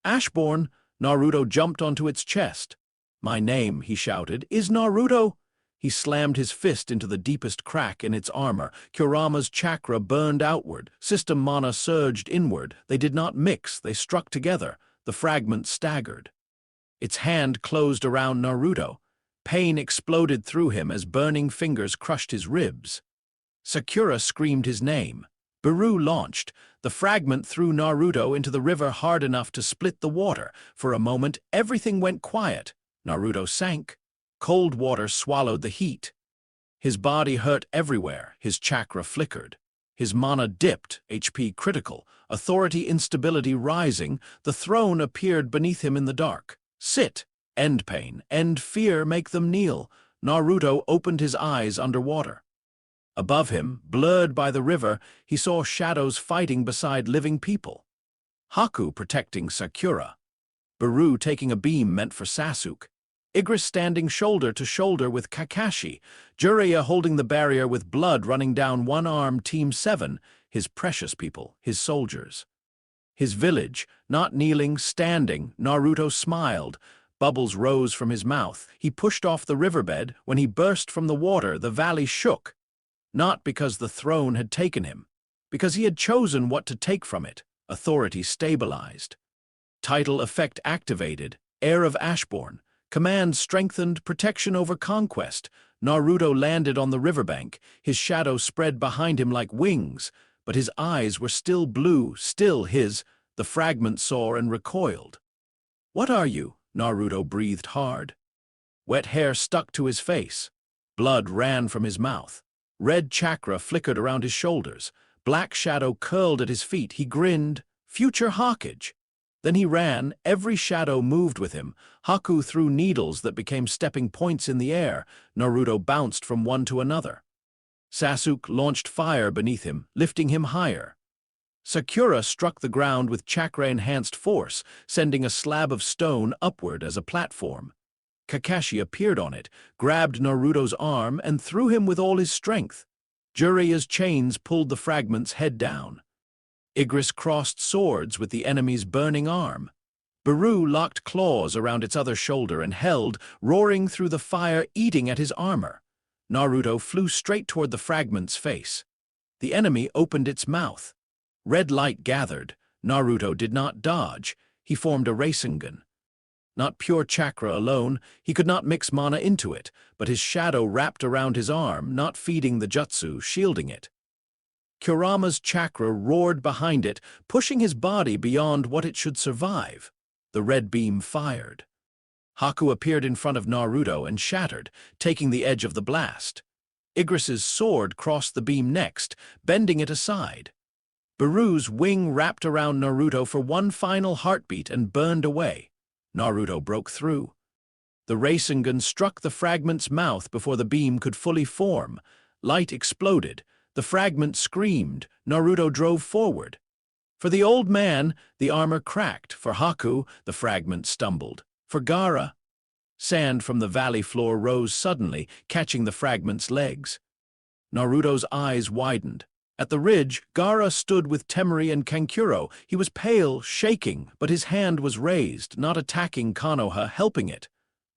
Ashborn, Naruto jumped onto its chest. My name, he shouted, is Naruto. He slammed his fist into the deepest crack in its armor. Kurama's chakra burned outward. System mana surged inward. They did not mix, they struck together. The fragment staggered. Its hand closed around Naruto. Pain exploded through him as burning fingers crushed his ribs. Sakura screamed his name. Baru launched. The fragment threw Naruto into the river hard enough to split the water. For a moment, everything went quiet. Naruto sank. Cold water swallowed the heat. His body hurt everywhere. His chakra flickered. His mana dipped, HP critical. Authority instability rising. The throne appeared beneath him in the dark. Sit. End pain. End fear. Make them kneel. Naruto opened his eyes underwater. Above him, blurred by the river, he saw shadows fighting beside living people. Haku protecting Sakura. Baru taking a beam meant for Sasuke. Igris standing shoulder to shoulder with Kakashi. Jiraiya holding the barrier with blood running down one arm. Team 7, his precious people, his soldiers. His village, not kneeling, standing. Naruto smiled. Bubbles rose from his mouth. He pushed off the riverbed. When he burst from the water, the valley shook. Not because the throne had taken him, because he had chosen what to take from it. Authority stabilized. Title effect activated. Heir of Ashbourne. Command strengthened. Protection over conquest. Naruto landed on the riverbank. His shadow spread behind him like wings, but his eyes were still blue, still his. The fragment saw and recoiled. "What are you?" Naruto breathed hard. Wet hair stuck to his face. Blood ran from his mouth. Red chakra flickered around his shoulders. Black shadow curled at his feet. He grinned. Future Hawkage. Then he ran. Every shadow moved with him. Haku threw needles that became stepping points in the air. Naruto bounced from one to another. Sasuke launched fire beneath him, lifting him higher. Sakura struck the ground with chakra-enhanced force, sending a slab of stone upward as a platform. Kakashi appeared on it, grabbed Naruto's arm, and threw him with all his strength. Jiraiya's chains pulled the fragment's head down. Igris crossed swords with the enemy's burning arm. Baru locked claws around its other shoulder and held, roaring through the fire, eating at his armor. Naruto flew straight toward the fragment's face. The enemy opened its mouth. Red light gathered. Naruto did not dodge. He formed a Rasengan. Not pure chakra alone, he could not mix mana into it, but his shadow wrapped around his arm, not feeding the jutsu, shielding it. Kurama's chakra roared behind it, pushing his body beyond what it should survive. The red beam fired. Haku appeared in front of Naruto and shattered, taking the edge of the blast. Igris's sword crossed the beam next, bending it aside. Baru's wing wrapped around Naruto for one final heartbeat and burned away. Naruto broke through. The Rasengan struck the fragment's mouth before the beam could fully form. Light exploded. The fragment screamed. Naruto drove forward. For the old man, the armor cracked. For Haku, the fragment stumbled. For Gaara, sand from the valley floor rose suddenly, catching the fragment's legs. Naruto's eyes widened. At the ridge, Gaara stood with Temari and Kankuro. He was pale, shaking, but his hand was raised, not attacking Konoha, helping it.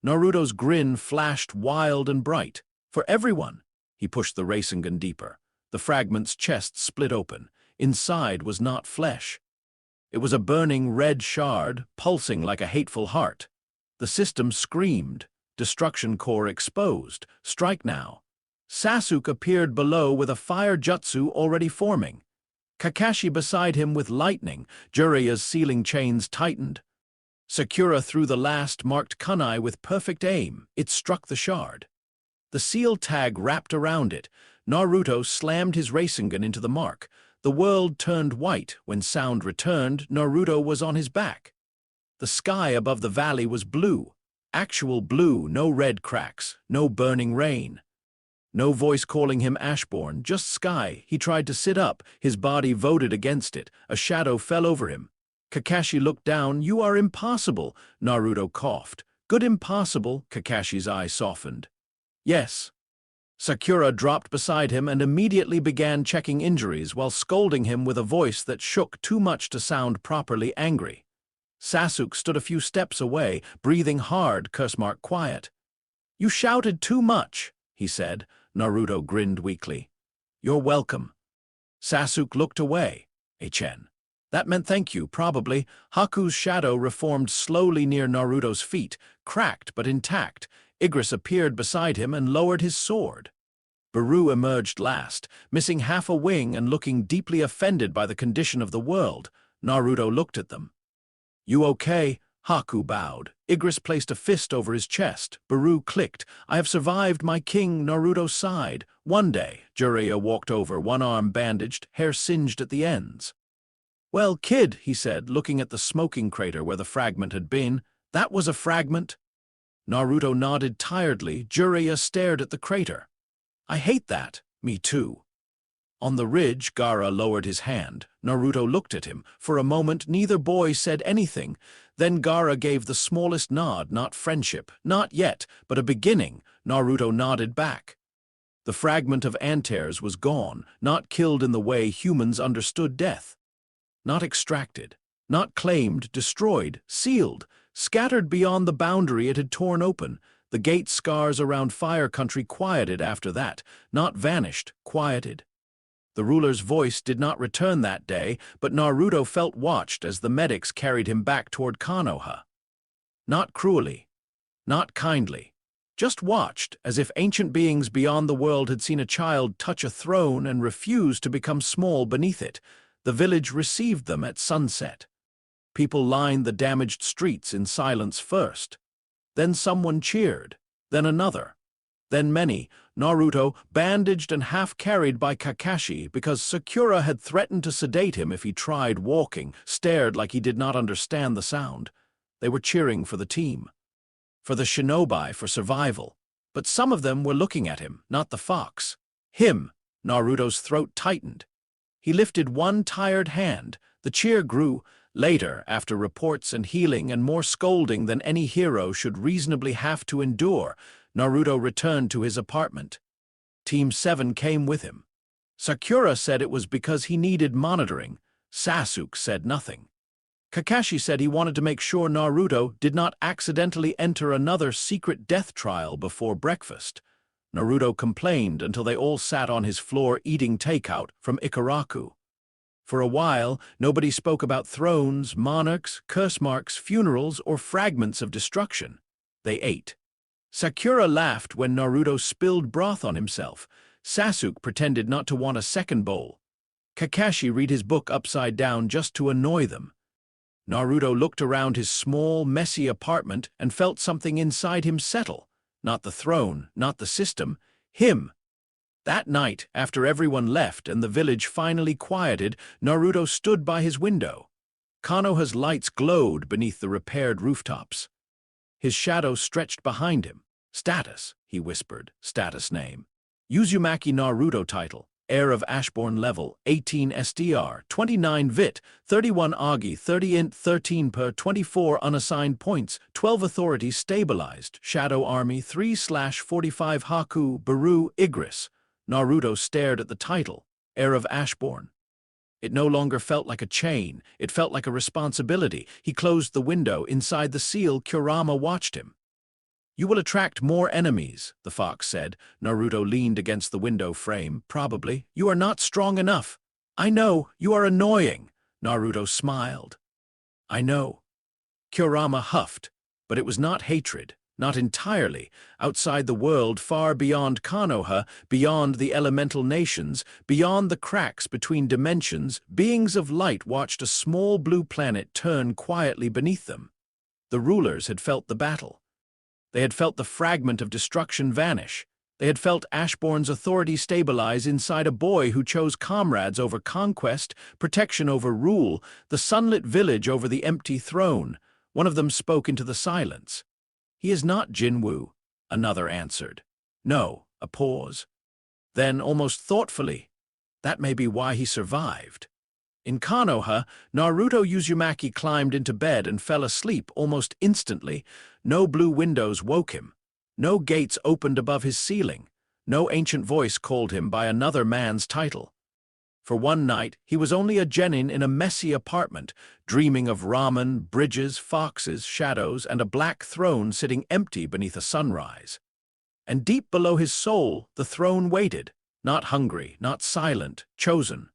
Naruto's grin flashed wild and bright. For everyone. He pushed the Rasengan deeper. The fragment's chest split open. Inside was not flesh. It was a burning red shard, pulsing like a hateful heart. The system screamed. Destruction core exposed. Strike now. Sasuke appeared below with a fire jutsu already forming. Kakashi beside him with lightning. Jiraiya's sealing chains tightened. Sakura threw the last marked kunai with perfect aim. It struck the shard. The seal tag wrapped around it. Naruto slammed his Rasengan into the mark. The world turned white. When sound returned, Naruto was on his back. The sky above the valley was blue. Actual blue, no red cracks, no burning rain. No voice calling him Ashbourne, just sky. He tried to sit up. His body voted against it. A shadow fell over him. Kakashi looked down. "You are impossible," Naruto coughed. "Good impossible," Kakashi's eye softened. "Yes." Sakura dropped beside him and immediately began checking injuries while scolding him with a voice that shook too much to sound properly angry. Sasuke stood a few steps away, breathing hard, curse mark quiet. "You shouted too much." he said. Naruto grinned weakly. You're welcome. Sasuke looked away. Chen. That meant thank you, probably. Haku's shadow reformed slowly near Naruto's feet, cracked but intact. Igris appeared beside him and lowered his sword. Baru emerged last, missing half a wing and looking deeply offended by the condition of the world. Naruto looked at them. You okay? Haku bowed. Igris placed a fist over his chest. Baru clicked. I have survived, my king, Naruto sighed. One day, Jiraiya walked over, one arm bandaged, hair singed at the ends. Well, kid, he said, looking at the smoking crater where the fragment had been. That was a fragment? Naruto nodded tiredly. Jiraiya stared at the crater. I hate that. Me too. On the ridge, Gaara lowered his hand. Naruto looked at him. For a moment, neither boy said anything. Then Gaara gave the smallest nod, not friendship, not yet, but a beginning. Naruto nodded back. The fragment of Antares was gone, not killed in the way humans understood death. Not extracted, not claimed, destroyed, sealed, scattered beyond the boundary it had torn open. The gate scars around Fire Country quieted after that, not vanished, quieted. The ruler's voice did not return that day, but Naruto felt watched as the medics carried him back toward Konoha. Not cruelly, not kindly, just watched, as if ancient beings beyond the world had seen a child touch a throne and refuse to become small beneath it. The village received them at sunset. People lined the damaged streets in silence first. Then someone cheered, then another. Then many, Naruto, bandaged and half-carried by Kakashi because Sakura had threatened to sedate him if he tried walking, stared like he did not understand the sound. They were cheering for the team. For the shinobi, for survival. But some of them were looking at him, not the fox. Him. Naruto's throat tightened. He lifted one tired hand. The cheer grew. Later, after reports and healing and more scolding than any hero should reasonably have to endure, Naruto returned to his apartment. Team 7 came with him. Sakura said it was because he needed monitoring. Sasuke said nothing. Kakashi said he wanted to make sure Naruto did not accidentally enter another secret death trial before breakfast. Naruto complained until they all sat on his floor eating takeout from Ikaraku. For a while, nobody spoke about thrones, monarchs, curse marks, funerals, or fragments of destruction. They ate. Sakura laughed when Naruto spilled broth on himself. Sasuke pretended not to want a second bowl. Kakashi read his book upside down just to annoy them. Naruto looked around his small, messy apartment and felt something inside him settle. Not the throne, not the system, him. That night, after everyone left and the village finally quieted, Naruto stood by his window. Konoha's lights glowed beneath the repaired rooftops. His shadow stretched behind him. Status, he whispered, status name. Uzumaki Naruto title, heir of Ashbourne level, 18 SDR, 29 VIT, 31 AGI, 30 INT, 13 per, 24 unassigned points, 12 authorities stabilized, Shadow Army, 3/45 Haku, Baru, Igris. Naruto stared at the title, heir of Ashbourne. It no longer felt like a chain, it felt like a responsibility. He closed the window. Inside the seal, Kurama watched him. You will attract more enemies, the fox said. Naruto leaned against the window frame. Probably. You are not strong enough. I know, you are annoying. Naruto smiled. I know. Kurama huffed, but it was not hatred. Not entirely. Outside the world, far beyond Konoha, beyond the elemental nations, beyond the cracks between dimensions, beings of light watched a small blue planet turn quietly beneath them. The rulers had felt the battle. They had felt the fragment of destruction vanish. They had felt Ashbourne's authority stabilize inside a boy who chose comrades over conquest, protection over rule, the sunlit village over the empty throne. One of them spoke into the silence. He is not Jinwoo, another answered. No, a pause. Then, almost thoughtfully, that may be why he survived. In Konoha, Naruto Uzumaki climbed into bed and fell asleep almost instantly. No blue windows woke him. No gates opened above his ceiling. No ancient voice called him by another man's title. For one night, he was only a genin in a messy apartment, dreaming of ramen, bridges, foxes, shadows, and a black throne sitting empty beneath a sunrise. and deep below his soul the throne waited, not hungry, not silent, chosen.